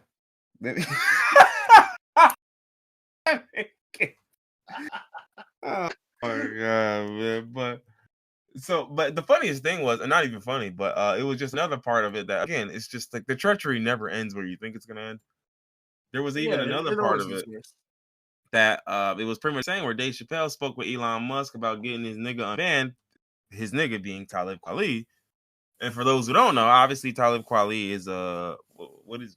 S1: Oh my god, man! But the funniest thing was, and not even funny, but it was just another part of it that, again, it's just like the treachery never ends where you think it's gonna end. There was even another part of it that it was pretty much saying where Dave Chappelle spoke with Elon Musk about getting his nigga unbanned, his nigga being Talib Kweli. And for those who don't know, obviously Talib Kweli is what is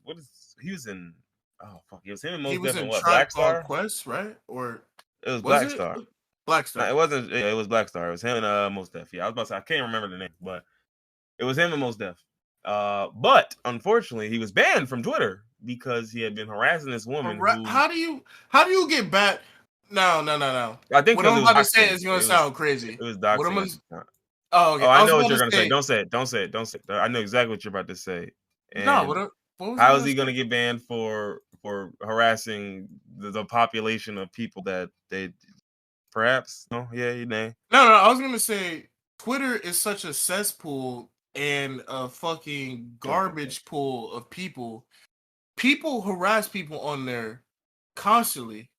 S1: he was in, oh fuck, it was him and Mos Def and what, Black Star
S2: Quest, right? Or
S1: it was Black Star.
S2: Black Star.
S1: No, it wasn't. It was Black Star. It was him and Mos Def. Yeah, I was about to say I can't remember the name, but it was him and Mos Def. But unfortunately, he was banned from Twitter because he had been harassing this woman.
S2: How do you get back? No.
S1: I think
S2: what I'm about to say is going to sound crazy.
S1: It was doxing.
S2: Oh, okay.
S1: I know what you're going to say. Don't say it. I know exactly what you're about to say. And
S2: no,
S1: How is he going to get banned for harassing the population of people that they perhaps? No, yeah, you know.
S2: No. I was gonna say Twitter is such a cesspool and a fucking garbage pool of people. People harass people on there constantly,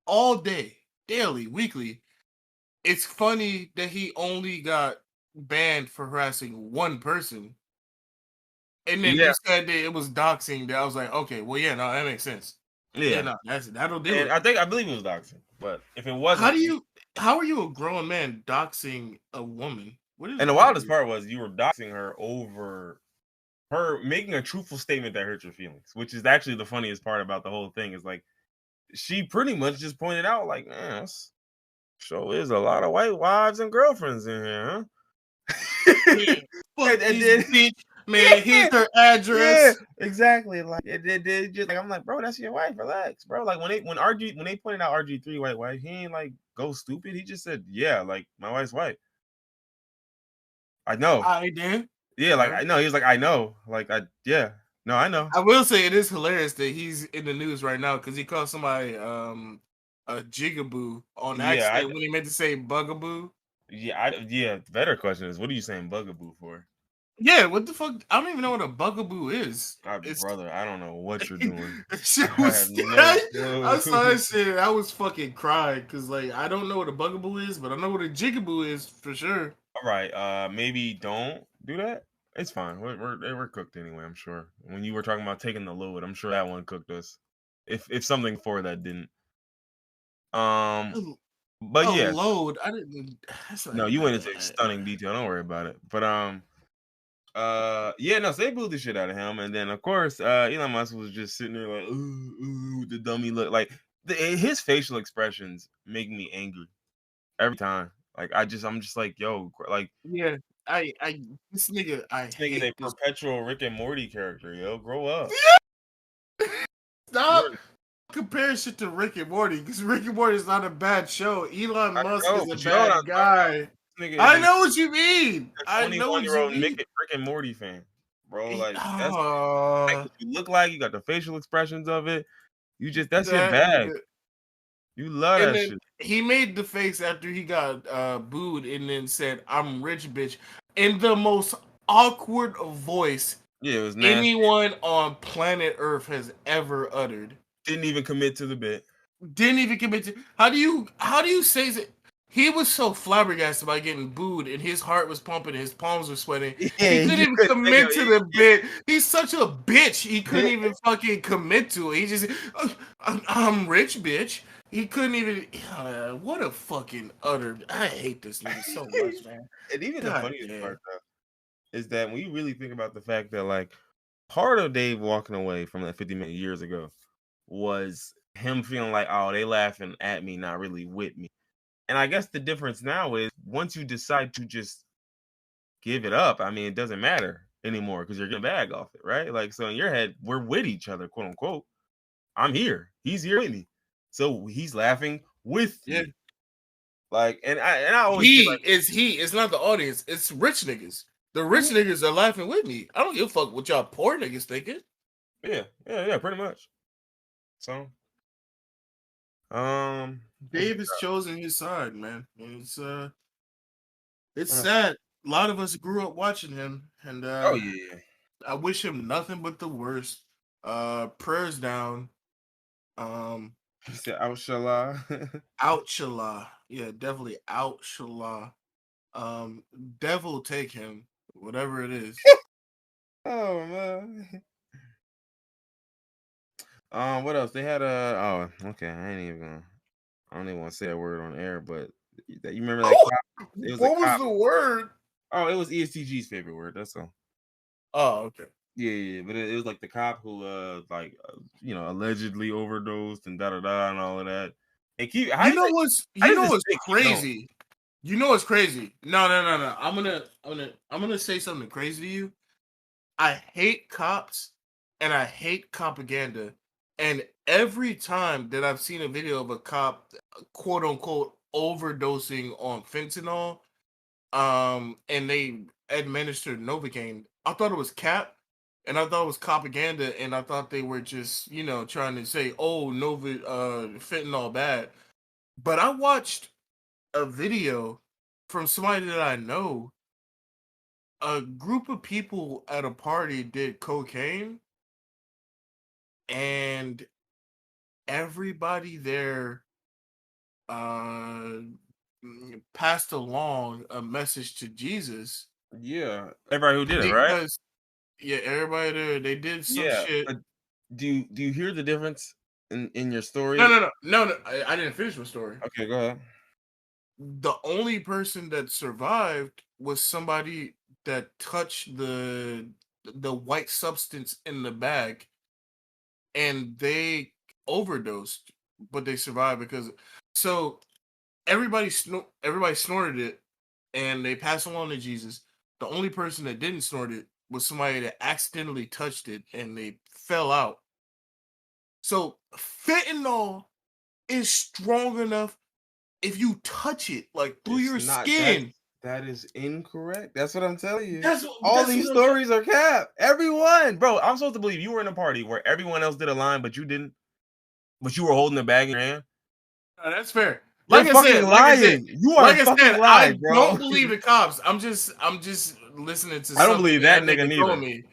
S2: all day, daily, weekly. It's funny that he only got banned for harassing one person. And then
S1: Yeah.
S2: you said that it was doxing. That I was like, okay, well, yeah, no, that makes sense. Yeah, no, that'll do
S1: And
S2: it.
S1: I believe it was doxing, but if it wasn't,
S2: How are you a grown man doxing a woman? What is
S1: and the
S2: wrong with
S1: wildest
S2: you?
S1: part was you were doxing her over her making a truthful statement that hurt your feelings, which is actually the funniest part about the whole thing. Is like she pretty much just pointed out, like, man, that's sure is a lot of white wives and girlfriends in here, huh?
S2: Yeah, fuck
S1: And
S2: this
S1: then,
S2: bitch, man. Here's her address.
S1: exactly. Like it just like I'm like, bro, that's your wife. Relax, bro. Like when they pointed out RG3 white wife, he ain't like go stupid. He just said, yeah, like my wife's white. I know.
S2: I did.
S1: Yeah, like I know. He was like, I know. Like no, I know.
S2: I will say it is hilarious that he's in the news right now because he called somebody a jigaboo on
S1: Yeah,
S2: accident when he meant to say bugaboo.
S1: yeah. The better question is, what are you saying bugaboo for?
S2: Yeah, what the fuck? I don't even know what a bugaboo is.
S1: Brother, I don't know what you're doing.
S2: Shit
S1: I have
S2: was,
S1: no
S2: I saw
S1: clue.
S2: that shit. I was fucking crying because like I don't know what a bugaboo is, but I know what a jigaboo is for sure.
S1: All right, maybe don't do that. It's fine. We're cooked anyway. I'm sure. When you were talking about taking the load, I'm sure that one cooked us. If something for that didn't. But
S2: A
S1: yes,
S2: load. I didn't. That's
S1: no,
S2: like
S1: you went
S2: not
S1: into
S2: that.
S1: stunning detail. Don't worry about it. But yeah, no, so they booed the shit out of him, and then of course, Elon Musk was just sitting there like, ooh, the dummy look. Like his facial expressions make me angry every time. Like I'm just like, yo, like
S2: Yeah, I this nigga, I
S1: this nigga's a
S2: hate this.
S1: perpetual Rick and Morty character, yo. Grow up.
S2: Stop
S1: You're,
S2: comparing shit to Rick and Morty because Rick and Morty is not a bad show. Elon
S1: I
S2: Musk
S1: know,
S2: is a
S1: but you know what I'm
S2: bad
S1: talking about.
S2: guy.
S1: This nigga is
S2: I know what you mean.
S1: a
S2: I know what you
S1: 21-year-old
S2: mean.
S1: Rick and Morty fan, bro. Like that's like
S2: Oh,
S1: what you look like. You got the facial expressions of it. You just that's your
S2: that
S1: bag. You love
S2: and
S1: that
S2: then
S1: shit.
S2: he made the face after he got booed and then said, "I'm rich, bitch," in the most awkward voice
S1: Yeah, it was nasty.
S2: anyone on planet Earth has ever uttered.
S1: Didn't even commit to the bit.
S2: Didn't even commit to. How do you say that? He was so flabbergasted by getting booed, and his heart was pumping, and his palms were sweating.
S1: Yeah,
S2: He
S1: he
S2: couldn't
S1: just
S2: even
S1: couldn't think
S2: commit
S1: of
S2: to
S1: it.
S2: the bit. He's such a bitch. He couldn't even fucking commit to it. He just, I'm rich, bitch. He couldn't even. What a fucking utter. I hate this nigga so much, man.
S1: And even the
S2: God
S1: funniest
S2: damn.
S1: part though is that when you really think about the fact that like part of Dave walking away from that 50 million years ago was him feeling like, oh, they laughing at me, not really with me. And I guess the difference now is once you decide to just give it up, I mean, it doesn't matter anymore because you're getting a bag off it, right? Like, so in your head, we're with each other, quote unquote. I'm here. He's here with me. So he's laughing with
S2: Yeah.
S1: me. Like, and I always feel like,
S2: He. It's not the audience. It's rich niggas. The rich niggas are laughing with me. I don't give a fuck what y'all poor niggas thinking.
S1: yeah, pretty much. So,
S2: Dave has chosen his side, man. And it's
S1: uh,
S2: sad. A lot of us grew up watching him, and
S1: oh yeah.
S2: I wish him nothing but the worst. Prayers down.
S1: He said, "Outshallah."
S2: Outshallah. Yeah, definitely outshallah. Devil take him, whatever it is.
S1: Oh man. What else? They had a. Oh, okay. I ain't even gonna. I don't even want to say that word on air, but you remember that
S2: Oh,
S1: cop? It was a
S2: what was
S1: cop.
S2: the word?
S1: Oh, it was ESTG's favorite word. That's all.
S2: Oh, okay.
S1: Yeah, but it was like the cop who, allegedly overdosed and da da da and all of that. And keep. How
S2: You
S1: does
S2: know
S1: it?
S2: what's
S1: How
S2: you
S1: does
S2: know
S1: this
S2: what's
S1: thing keep going?
S2: crazy? You know what's crazy? No. I'm gonna say something crazy to you. I hate cops and I hate propaganda. And every time that I've seen a video of a cop, quote unquote, overdosing on fentanyl, and they administered Novocaine, I thought it was cap. and I thought it was propaganda, and I thought they were just, trying to say, "Oh, Nova, fentanyl bad." But I watched a video from somebody that I know. A group of people at a party did cocaine, and everybody there uh passed along a message to Jesus.
S1: Yeah, everybody who did it, right?
S2: Because yeah, everybody there, they did some
S1: Yeah,
S2: shit.
S1: but do you hear the difference in your
S2: No,
S1: story?
S2: no, no, no, no. I didn't finish my story.
S1: Okay, go ahead.
S2: The only person that survived was somebody that touched the white substance in the bag, and they overdosed, but they survived because so everybody snorted it, and they passed along to Jesus. The only person that didn't snort it was somebody that accidentally touched it, and they fell out. So fentanyl is strong enough if you touch it, like through
S1: It's
S2: your
S1: not that.
S2: skin.
S1: That is incorrect. That's what I'm telling you.
S2: That's
S1: All
S2: that's
S1: these
S2: what I'm saying.
S1: stories are cap. Everyone, bro. I'm supposed to believe you were in a party where everyone else did a line, but you didn't. But you were holding the bag in your hand.
S2: That's fair.
S1: You're
S2: Like I
S1: fucking
S2: said, like I said,
S1: lying. You are
S2: like I
S1: fucking
S2: said, I
S1: lying,
S2: don't
S1: bro.
S2: believe the cops. I'm just listening to
S1: I don't
S2: something
S1: believe
S2: that
S1: that
S2: nigga
S1: nigga
S2: told
S1: neither.
S2: me.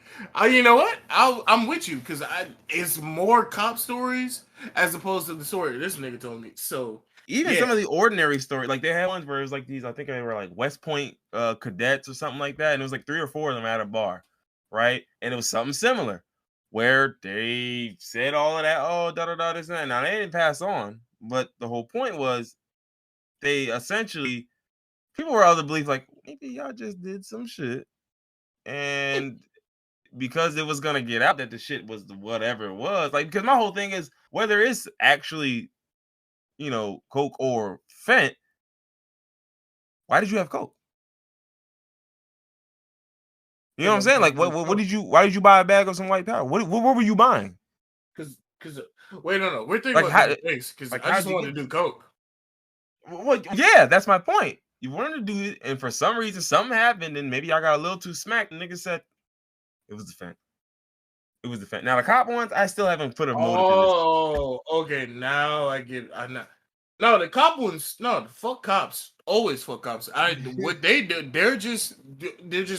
S2: You know what? I'm with you because it's more cop stories as opposed to the story this nigga told me. So
S1: Even
S2: yeah.
S1: some of the ordinary stories, like they had ones where it was like these, I think they were like West Point cadets or something like that, and it was like 3 or 4 of them at a bar, right? And it was something similar where they said all of that, oh, da da da, this and that. Now they didn't pass on, but the whole point was they essentially people were of the belief like maybe y'all just did some shit, and because it was gonna get out that the shit was the whatever it was, like because my whole thing is whether it's actually coke or fent. Why did you have coke? You know what I'm saying? Like, what did you? Why did you buy a bag of some white powder? What were you buying?
S2: Because wait, no, we're thinking
S1: Like
S2: about
S1: how?
S2: different things. Because
S1: Like
S2: I just
S1: how'd you
S2: wanted
S1: get?
S2: to do coke.
S1: Well, yeah, that's my point. You wanted to do it, and for some reason, something happened, and maybe I got a little too smacked. And nigga said it was the fent. It was the fent. Now the cop ones, I still haven't put a motive in this.
S2: Oh, okay. Now I get. I know. No, the cop ones. No, fuck cops. Always fuck cops. What they do, they're just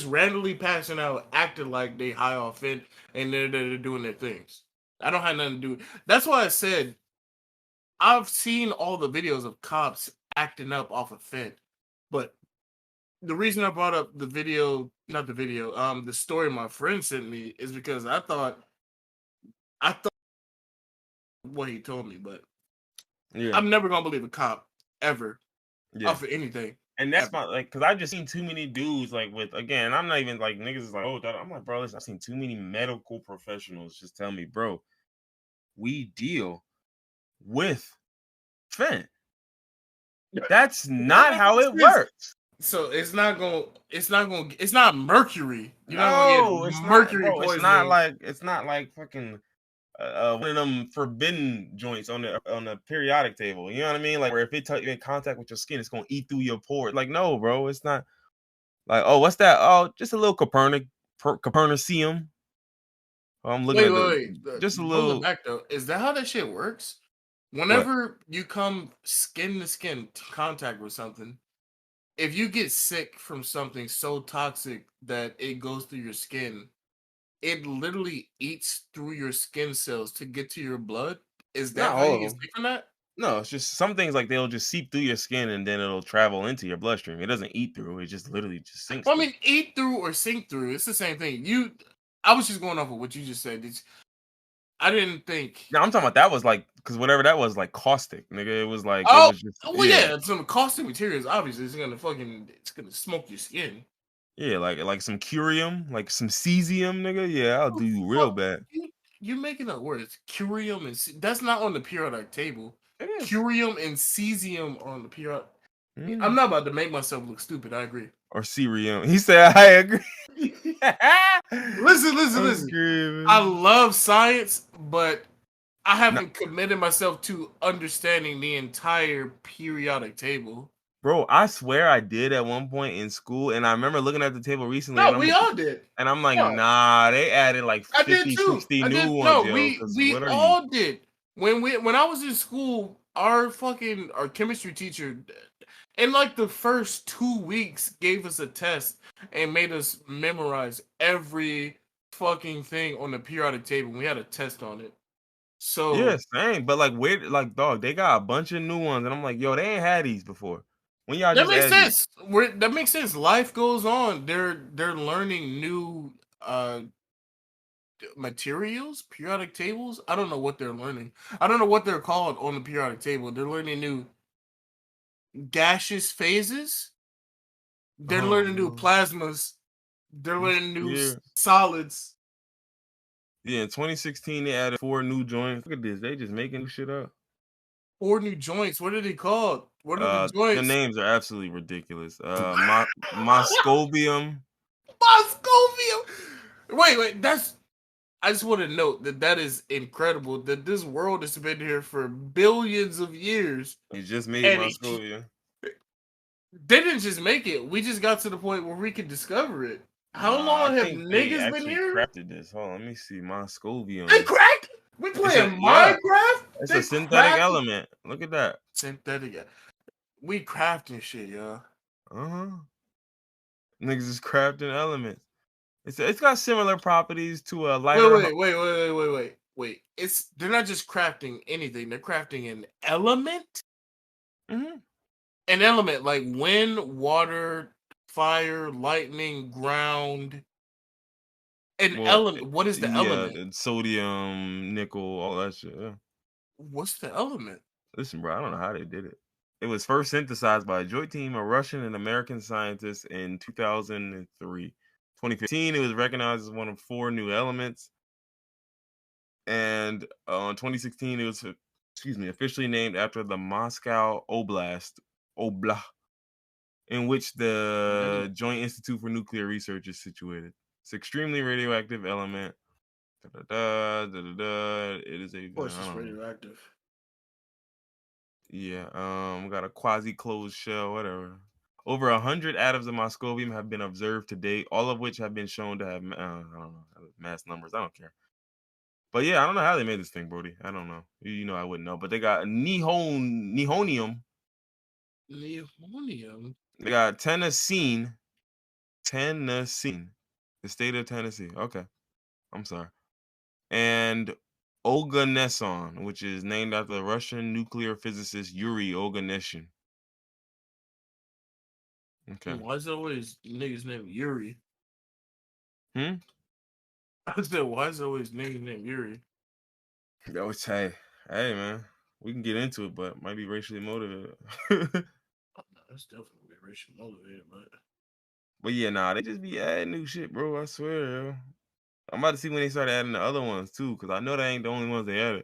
S2: randomly passing out, acting like they high off it, and they're doing their things. I don't have nothing to do. That's why I said I've seen all the videos of cops acting up off of Fed, but the reason I brought up the video, not the video, the story my friend sent me is because I thought what he told me, but
S1: Yeah,
S2: I'm never gonna believe a cop ever
S1: yeah.
S2: off of anything.
S1: And that's
S2: Ever.
S1: my like, cause I've just seen too many dudes like with again. I'm not even like niggas is like, oh, I'm like, bro, listen, I've seen too many medical professionals just tell me, bro, we deal with fent. That's not how it works.
S2: So it's not mercury. You're not gonna get
S1: No, it's not,
S2: mercury
S1: bro.
S2: poisoning.
S1: It's not like fucking one of them forbidden joints on the periodic table. You know what I mean? Like where if you're in contact with your skin, it's gonna eat through your pores. Like no, bro, it's not. Like oh, what's that? Oh, just a little Copernicum. I'm looking
S2: Wait,
S1: at
S2: wait,
S1: the
S2: wait.
S1: just a
S2: Roll it
S1: little
S2: back though. Is that how that shit works?
S1: what?
S2: Whenever you come skin to skin contact with something, if you get sick from something so toxic that it goes through your skin, it literally eats through your skin cells to get to your blood. Is
S1: Not
S2: that how
S1: all
S2: you
S1: of
S2: get
S1: them.
S2: sick from that?
S1: No, it's just some things like they'll just seep through your skin and then it'll travel into your bloodstream. It doesn't eat through. It just literally just sinks
S2: Well, I
S1: through.
S2: mean, eat through or sink through. It's the same thing. I was just going off of what you just said. I didn't think.
S1: Now I'm talking about that was like because whatever that was like caustic, nigga. It was like it
S2: Oh,
S1: was just
S2: well,
S1: yeah.
S2: yeah. Some caustic materials. Obviously, it's gonna smoke your skin.
S1: Yeah, like some curium, like some cesium, nigga. Yeah, I'll
S2: Oh,
S1: do you real
S2: fuck,
S1: bad.
S2: you making up words. Curium and that's not on the periodic table.
S1: It is.
S2: Curium and cesium are on the periodic. I'm
S1: Mm.
S2: not about to make myself look stupid. I agree.
S1: Or cerium. He said I agree.
S2: Listen, listen,
S1: I'm
S2: listen. I
S1: screaming.
S2: love science, but I
S1: No,
S2: haven't committed myself to understanding the entire periodic table.
S1: Bro, I swear I did at one point in school, and I remember looking at the table recently,
S2: No, we all did.
S1: and I'm like,
S2: No.
S1: nah, they added like
S2: I did
S1: 50,
S2: too.
S1: 60
S2: I
S1: new
S2: did.
S1: ones,
S2: No,
S1: yo. Because
S2: we
S1: what are you?
S2: all did. When I was in school, our chemistry teacher, in like the first 2 weeks, gave us a test and made us memorize every fucking thing on the periodic table. We had a test on it. So
S1: Yeah, same. But like, where, like, dog, they got a bunch of new ones, and I'm like, yo, they ain't had these before. When y'all
S2: that
S1: just
S2: makes
S1: add these?
S2: sense. That makes sense. Life goes on. They're learning new materials, periodic tables. I don't know what they're learning. I don't know what they're called on the periodic table. They're learning new gaseous phases. They're
S1: Oh,
S2: learning new
S1: no.
S2: plasmas. They're
S1: This
S2: learning new
S1: year,
S2: solids.
S1: yeah, in 2016 they added 4 new joints. Look at this, they just making new shit up.
S2: 4 new joints. What are they called? What are the joints?
S1: The names are absolutely ridiculous. Moscovium.
S2: Moscovium. Wait. I just want to note that is incredible. That this world has been here for billions of years.
S1: It just made
S2: And
S1: Moscovium.
S2: they didn't just make it. We just got to the point where we could discover it. How
S1: Nah, I
S2: long have
S1: think they
S2: niggas been
S1: actually
S2: here?
S1: crafted this. Hold on, let me see. Moscovium.
S2: They cracked. We playing Minecraft.
S1: It's
S2: They
S1: a synthetic
S2: crafted
S1: element. Look at that.
S2: synthetic. We crafting shit, y'all.
S1: Uh-huh. Niggas is crafting elements. It's got similar properties to a lighter.
S2: Wait. They're not just crafting anything. They're crafting an element.
S1: Mm-hmm.
S2: An element like wind, water, fire, lightning, ground. An element. What is the element?
S1: Sodium, nickel, all that shit. Yeah.
S2: What's the element?
S1: Listen, bro, I don't know how they did it. It was first synthesized by a joint team of Russian and American scientists in 2003. 2015, it was recognized as one of 4 new elements. And in 2016, it was officially named after the Moscow Oblast, in which the Joint Institute for Nuclear Research is situated. It's an extremely radioactive element. It is a.
S2: Of course, it's radioactive.
S1: Yeah, got a quasi-closed shell, whatever. Over 100 atoms of moscovium have been observed to date, all of which have been shown to have, I don't know, mass numbers. I don't care. But yeah, I don't know how they made this thing, Brody. I don't know. You know I wouldn't know. But they got nihonium.
S2: Nihonium?
S1: They got Tennessee. The state of Tennessee. Okay. I'm sorry. And Oganesson, which is named after the Russian nuclear physicist Yuri Oganeshin. Okay.
S2: Why is it always niggas named Yuri?
S1: Hmm?
S2: I said, why is it always niggas named Yuri?
S1: Yo, it's hey, man, we can get into it, but it might be racially motivated.
S2: That's definitely racially motivated,
S1: But yeah, nah, they just be adding new shit, bro. I swear, yo. I'm about to see when they start adding the other ones too, because I know they ain't the only ones they added.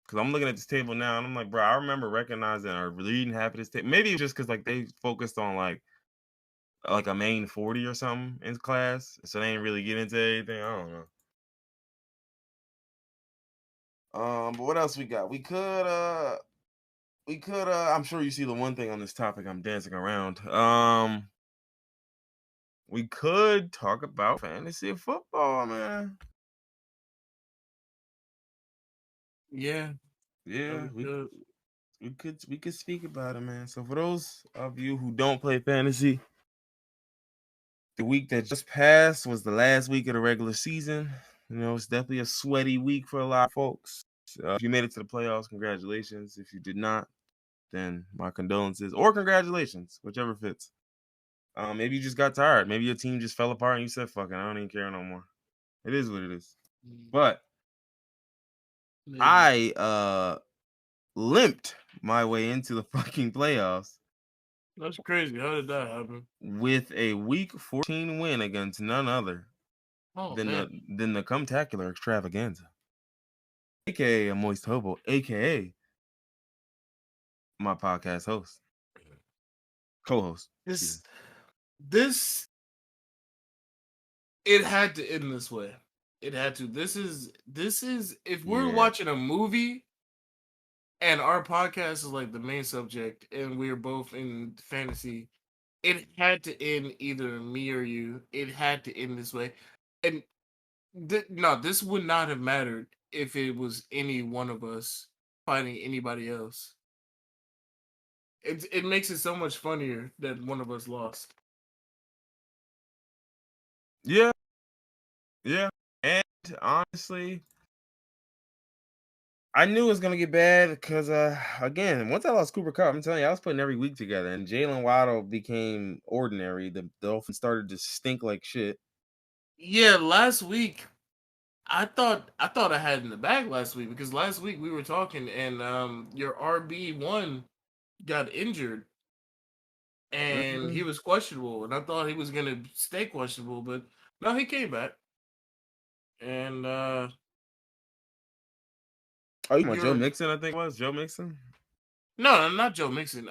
S1: Because I'm looking at this table now, and I'm like, bro, I remember recognizing or reading half of this table. Maybe it's just because like they focused on like a main 40 or something in class, so they ain't really get into anything. I don't know. But what else we got? We could I'm sure you see the one thing on this topic I'm dancing around. We could talk about fantasy football, man.
S2: Yeah.
S1: Yeah, we could speak about it, man. So for those of you who don't play fantasy, the week that just passed was the last week of the regular season. You know, it's definitely a sweaty week for a lot of folks. If you made it to the playoffs, congratulations. If you did not, then my condolences or congratulations, whichever fits. Maybe you just got tired. Maybe your team just fell apart and you said, fuck it, I don't even care no more. It is what it is. But
S2: Maybe.
S1: I limped my way into the fucking playoffs.
S2: That's crazy. How did that happen?
S1: With a week 14 win against none other than the Cumtacular Extravaganza. AKA a Moist Hobo, AKA my podcast host. Co-host.
S2: This it had to end this way. It had to. This is if we're watching a movie and our podcast is like the main subject, and we're both in fantasy, it had to end either me or you. It had to end this way, and no, this would not have mattered if it was any one of us fighting anybody else. It makes it so much funnier that one of us lost.
S1: Yeah, yeah. And honestly, I knew it was gonna get bad because again, once I lost Cooper Kupp, I'm telling you, I was putting every week together, and Jalen Waddle became ordinary. The Dolphins started to stink like shit.
S2: Yeah, last week I thought I had it in the bag last week because last week we were talking and your RB1 got injured and he was questionable, and I thought he was gonna stay questionable, but no, he came back. And
S1: Oh, you want Joe
S2: you're
S1: Mixon? I think it was Joe Mixon.
S2: no, not Joe Mixon.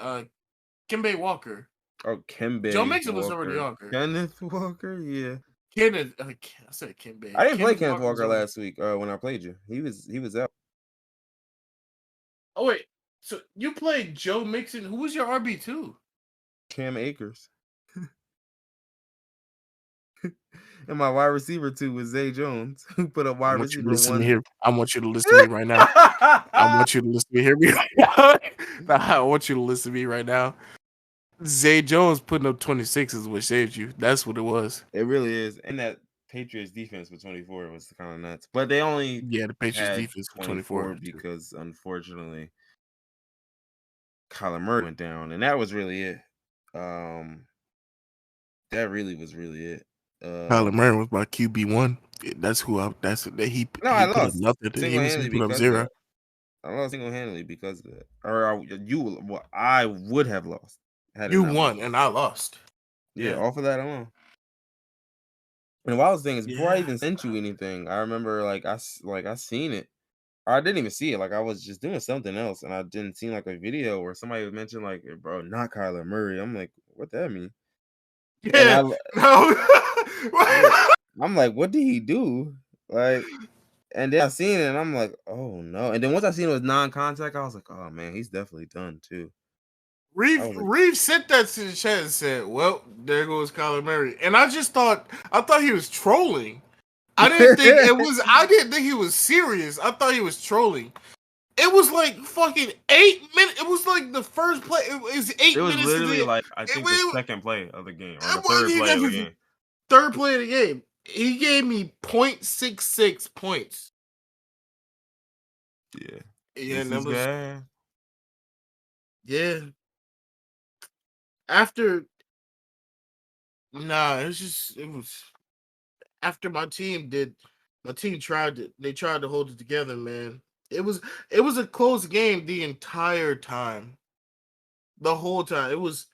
S2: Kimbe Walker.
S1: Oh,
S2: Joe
S1: Kimbe
S2: Mixon was already
S1: Walker,
S2: Walker.
S1: Kenneth Walker. Yeah,
S2: Kenneth, I said Kimbe.
S1: I didn't play
S2: Kenneth
S1: Kenneth Walker
S2: already.
S1: last week. When I played you, he was out.
S2: Oh wait, so you played Joe Mixon? Who was your RB2?
S1: Cam Akers. And my wide receiver 2 was Zay Jones, who put up
S2: I
S1: wide
S2: want you to
S1: receiver
S2: listen to
S1: 1.
S2: here. I want you to listen to me right now. I want you to listen to hear me right now. I want you to listen to me right now. Zay Jones putting up 26 is what saved you. That's what it was.
S1: It really is. And that Patriots defense with 24 was kind of nuts. But they only
S2: The Patriots
S1: had
S2: defense for
S1: 24 because, unfortunately, Kyler Murray went down. And that was really it. That really was really it.
S2: Kyler Murray was my QB1. That's who I. That's that he.
S1: No,
S2: He
S1: I
S2: put up
S1: lost
S2: nothing.
S1: single-handedly
S2: He put up
S1: because of
S2: 0.
S1: that. I lost single-handedly because of that. Or I would have lost. Had
S2: You won and I lost.
S1: Yeah, off of that alone. And the wildest thing is, before I
S2: Yeah.
S1: even sent you anything, I remember I seen it. Or I didn't even see it. Like, I was just doing something else, and I didn't see like a video where somebody would mention like, "Bro, not Kyler Murray." I'm like, what that mean? And
S2: Yeah. No.
S1: I'm like, what did he do? Like, and then I seen it, and I'm like, oh no. And then once I seen it was non-contact, I was like, oh man, he's definitely done too.
S2: Reeve sent that to the chat and said, "Well, there goes Kyler Murray," and I thought he was trolling. I didn't think he was serious. I thought he was trolling. It was like fucking 8 minutes. It was like the first play. It was 8 minutes.
S1: It was literally like I think the second play of the game or the third play of the game.
S2: Third play of the game. He gave me 0.66 points.
S1: Yeah.
S2: Yeah, and that was
S1: bad.
S2: Yeah. After it was after my team tried to hold it together, man. It was a close game the entire time. The whole time. It was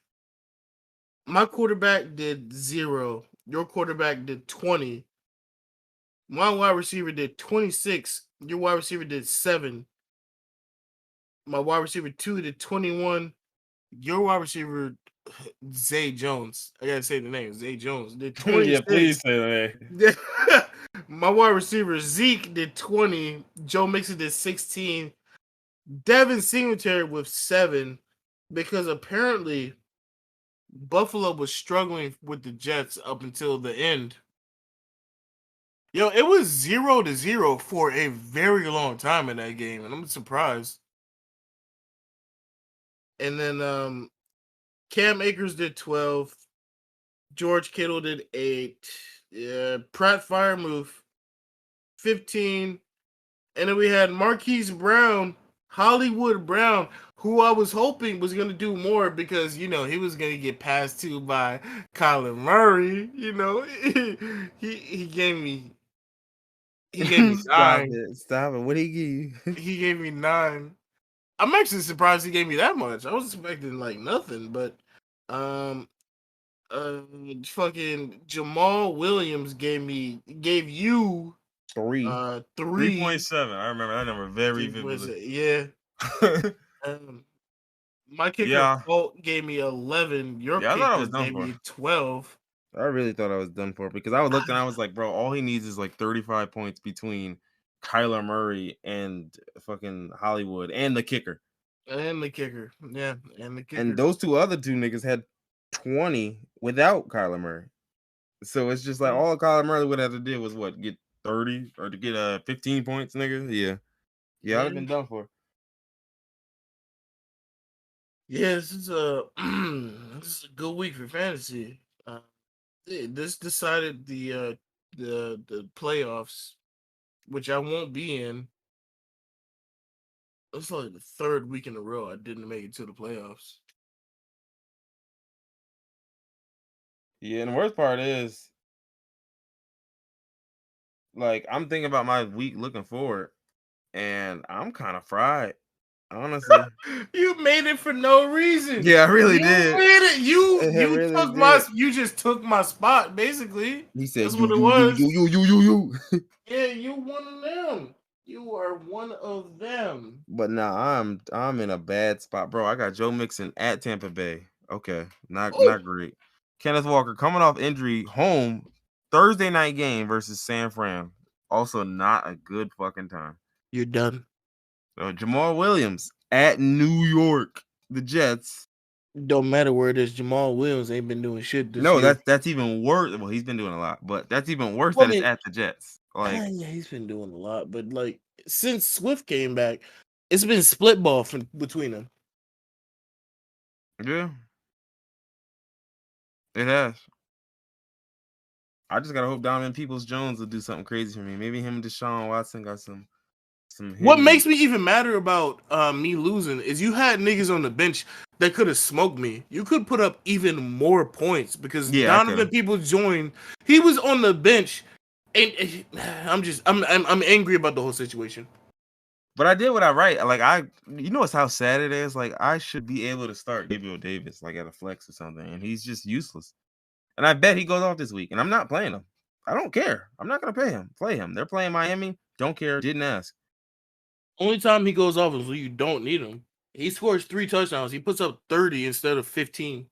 S2: my quarterback did 0. Your quarterback did 20. My wide receiver did 26. Your wide receiver did 7. My wide receiver 2 did 21. Your wide receiver Zay Jones. I gotta say the name. Zay Jones did 26.
S1: Yeah, please say
S2: that. My wide receiver Zeke did 20. Joe Mixon did 16. Devin Singletary with 7 because apparently Buffalo was struggling with the Jets up until the end. Yo, it was 0-0 for a very long time in that game, and I'm surprised. And then Cam Akers did 12. George Kittle did 8. Yeah, Pratt Firemouth 15. And then we had Marquise Brown, Hollywood Brown, who I was hoping was going to do more because, he was going to get passed to by Kyler Murray. He gave me 9.
S1: Stop it. What did he give you?
S2: He gave me 9. I'm actually surprised he gave me that much. I was expecting like nothing, but fucking Jamal Williams gave you
S1: 3. 3.7. I remember that number very vividly.
S2: Yeah. My kicker Colt gave me 11. Your kicker gave me 12.
S1: I really thought I was done for because I looked and I was like, bro, all he needs is like 35 points between Kyler Murray and fucking Hollywood and the kicker.
S2: And the kicker. Yeah, and the kicker.
S1: And those other two niggas had 20 without Kyler Murray. So it's just like all Kyler Murray would have to do was what, get 30 or to get 15 points, nigga. Yeah, I'd have been done for.
S2: Yeah, this is a this is a good week for fantasy. This decided the playoffs, which I won't be in. It's like the third week in a row I didn't make it to the playoffs.
S1: Yeah, and the worst part is, like, I'm thinking about my week looking forward, and I'm kind of fried, honestly.
S2: You made it for no reason.
S1: Yeah, I really
S2: You
S1: did.
S2: made it. You
S1: really
S2: took
S1: did.
S2: you just took my spot, basically.
S1: He said,
S2: That's what it was.
S1: You.
S2: Yeah, you one of them. You are one of them.
S1: But now I'm in a bad spot, bro. I got Joe Mixon at Tampa Bay. Okay, not great. Kenneth Walker coming off injury, home Thursday night game versus San Fran. Also not a good fucking time.
S2: You're done.
S1: So Jamal Williams at New York, the Jets.
S2: Don't matter where it is. Jamal Williams ain't been doing shit this year.
S1: No, that's even worse. Well, he's been doing a lot, but that's even worse that it's at the Jets. Like,
S2: yeah, he's been doing a lot, but like since Swift came back, it's been split ball between them.
S1: Yeah, it has. I just gotta hope Donovan Peoples-Jones will do something crazy for me. Maybe him and Deshaun Watson got some.
S2: What makes me even madder about me losing is you had niggas on the bench that could have smoked me. You could put up even more points because Donovan Peoples-Jones, he was on the bench, and I'm angry about the whole situation.
S1: But I did what I right. Like you know how sad it is. Like I should be able to start Gabriel Davis like at a flex or something, and he's just useless. And I bet he goes off this week, and I'm not playing him. I don't care. I'm not gonna play him. They're playing Miami. Don't care. Didn't ask.
S2: Only time he goes off is when you don't need him. He scores 3 touchdowns. He puts up 30 instead of 15.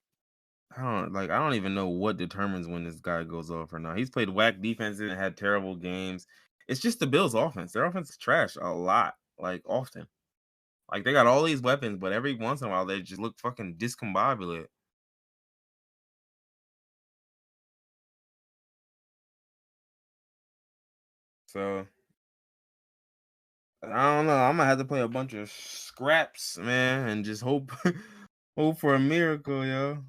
S1: I don't even know what determines when this guy goes off or not. He's played whack defenses and had terrible games. It's just the Bills' offense. Their offense is trash a lot, like often. Like they got all these weapons, but every once in a while they just look fucking discombobulated. So I don't know. I'm gonna have to play a bunch of scraps, man, and just hope for a miracle, yo.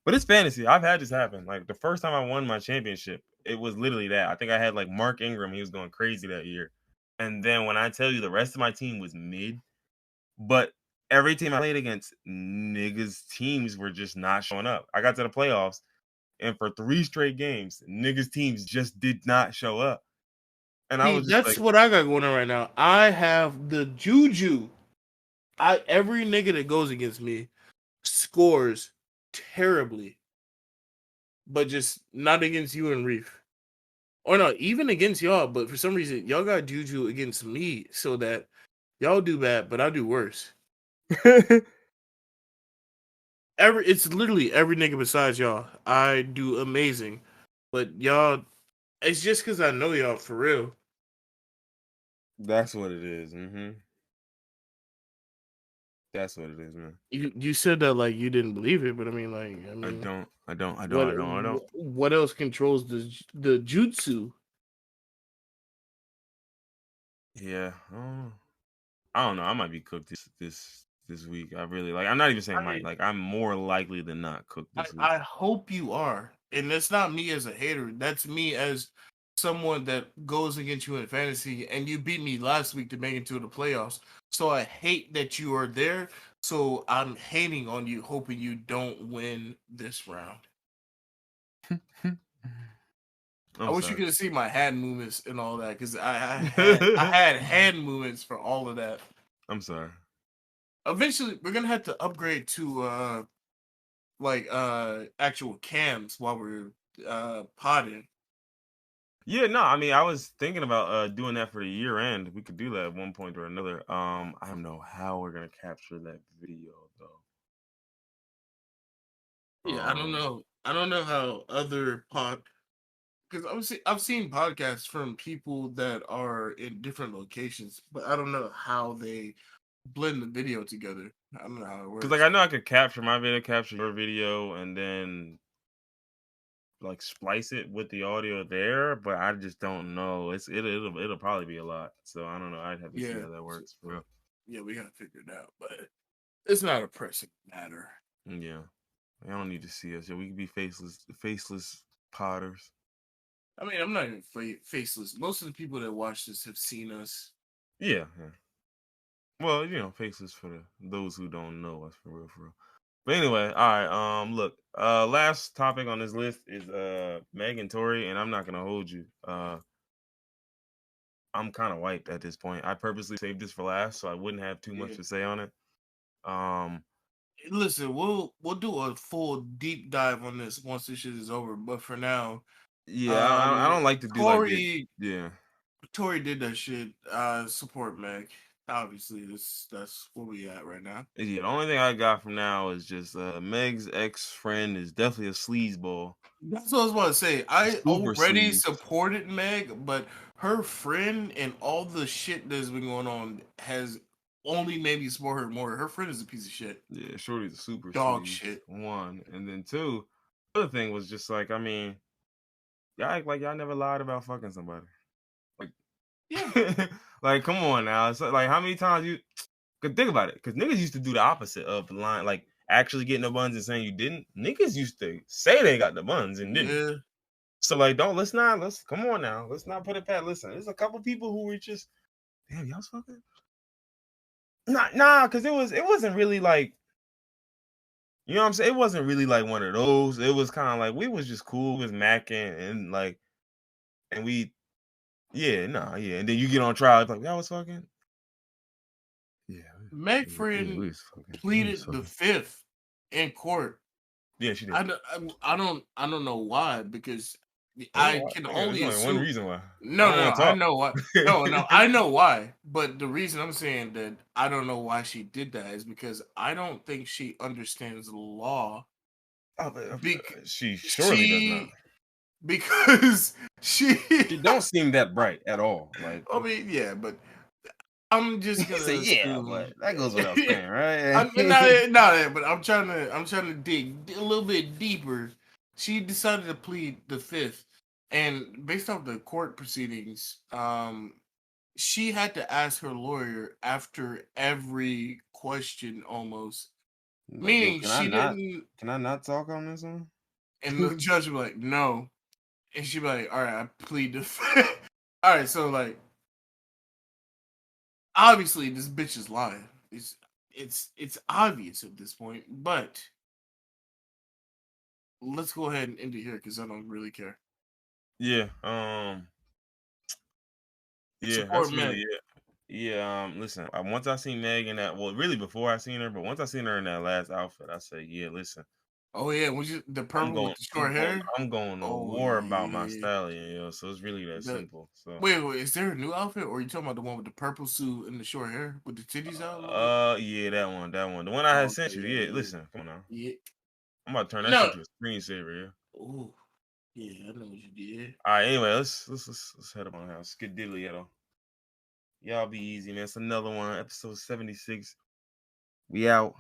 S1: But it's fantasy. I've had this happen. Like the first time I won my championship, it was literally that. I think I had like Mark Ingram. He was going crazy that year. And then when I tell you the rest of my team was mid, but every team I played against, niggas teams were just not showing up. I got to the playoffs, and for 3 straight games, niggas teams just did not show up. And I was just
S2: that's what I got going on right now. I have the juju. Every nigga that goes against me scores terribly, but just not against you and Reef, or not even against y'all. But for some reason, y'all got juju against me, so that y'all do bad, but I do worse. It's literally every nigga besides y'all. I do amazing, but y'all, it's just because I know y'all for real.
S1: That's what it is. Mm-hmm. That's what it is, man.
S2: You said that like you didn't believe it, but I mean,
S1: I don't.
S2: What else controls the jutsu?
S1: Yeah, I don't know. I might be cooked this week. I really like. I'm not even saying might. Like I'm more likely than not cooked this week.
S2: I hope you are, and that's not me as a hater. That's me as someone that goes against you in fantasy, and you beat me last week to make it to the playoffs. So I hate that you are there. So I'm hating on you, hoping you don't win this round. I wish you could have seen my hand movements and all that, because I had hand movements for all of that.
S1: I'm sorry.
S2: Eventually, we're gonna have to upgrade to actual cams while we're potting.
S1: Yeah, no, I mean, I was thinking about doing that for the year end. We could do that at one point or another. I don't know how we're gonna capture that video though.
S2: Yeah, I don't know. I don't know how other Because I've seen podcasts from people that are in different locations, but I don't know how they blend the video together. I don't know how it
S1: Because like
S2: works.
S1: I know I could capture my video, capture your video, and then like splice it with the audio there, but I just don't know. It'll probably be a lot. So I don't know. I'd have to see
S2: Yeah,
S1: how that works for real.
S2: yeah, we gotta figure it out, but it's not a pressing matter.
S1: Yeah. I don't need to see us. Yeah, we can be faceless potters.
S2: I mean, I'm not even faceless. Most of the people that watch this have seen us.
S1: Yeah, yeah. Well, faceless for those who don't know us for real, for real. But anyway, all right. Look, last topic on this list is Meg and Tori, and I'm not gonna hold you. I'm kind of wiped at this point. I purposely saved this for last, so I wouldn't have too much
S2: Yeah.
S1: to say on it. Um,
S2: Listen, we'll do a full deep dive on this once this shit is over. But for now,
S1: yeah, I
S2: um,
S1: don't like to do like it.
S2: Tori
S1: Yeah,
S2: Tori did that shit. Support Meg. Obviously, that's where we at right now.
S1: yeah. The only thing I got from now is just Meg's ex friend is definitely a sleazeball.
S2: That's what I was about to say. I
S1: Super
S2: already
S1: sleaze.
S2: supported Meg, but her friend and all the shit that's been going on has only made me support her more. Her friend is a piece of shit.
S1: Yeah, Shorty's a super
S2: Dog
S1: sleaze.
S2: shit.
S1: One, and then two. The other thing was just like, I mean, y'all act like y'all never lied about fucking somebody. Like,
S2: Yeah.
S1: like, come on now. It's like, how many times you could think about it? Because niggas used to do the opposite of lying, like actually getting the buns and saying you didn't. Niggas used to say they got the buns and didn't.
S2: Yeah.
S1: So like, let's come on now. Let's not put it past. Listen, there's a couple people who were just, damn, y'all was fucking. Nah, because it wasn't really like, you know what I'm saying? It wasn't really like one of those. It was kind of like we was just cool, we was macking and like, and we, yeah, nah, yeah. And then you get on trial, it's like y'all was fucking. Yeah,
S2: Meg
S1: yeah,
S2: friend
S1: we was fucking. We was
S2: pleaded the
S1: fucking.
S2: fifth in court.
S1: Yeah, she did.
S2: I don't know why, because
S1: Well,
S2: I can
S1: there's
S2: only
S1: only one
S2: assume.
S1: reason why. I
S2: No,
S1: don't
S2: no,
S1: want to
S2: I
S1: talk.
S2: know why. No, I know why. But the reason I'm saying that I don't know why she did that is because I don't think she understands the law.
S1: Oh, but,
S2: Bec-
S1: she surely does not.
S2: she because she.
S1: She don't seem that bright at all. Like
S2: I mean, yeah, but I'm
S1: you
S2: just
S1: say,
S2: gonna
S1: yeah,
S2: assume.
S1: but that goes without saying, right?
S2: I'm not, but I'm trying to dig a little bit deeper. She decided to plead the fifth, and based off the court proceedings, she had to ask her lawyer after every question, almost.
S1: Like, yo,
S2: Meaning she didn't,
S1: can I not talk on this one?
S2: and the judge would be like, "No," and she'd be like, "All right, I plead the fifth." All right, so like, obviously this bitch is lying. It's obvious at this point, but let's go ahead and end it here because I don't really care.
S1: Yeah, yeah,
S2: Support
S1: that's really
S2: Meg.
S1: it. Yeah, listen, once I seen Meg in that, well, really before I seen her, but once I seen her in that last outfit, I said, yeah, listen,
S2: Oh yeah, was you the purple with the short hair?
S1: I'm going to
S2: Oh
S1: war about my
S2: yeah.
S1: stallion, So it's really that
S2: The
S1: simple. So,
S2: wait, is there a new outfit, or are you talking about the one with the purple suit and the short hair with the titties out a little bit?
S1: yeah, that one, the one I
S2: Oh,
S1: had
S2: okay,
S1: sent you.
S2: yeah,
S1: Yeah,
S2: yeah,
S1: listen, come on now,
S2: yeah.
S1: I'm about to turn that
S2: No.
S1: shit to a screensaver. Yeah.
S2: Oh, yeah, I know what you did.
S1: All right. Anyway, let's head up on the house. Get diddly, y'all be easy, man. It's another one, episode 76. We out.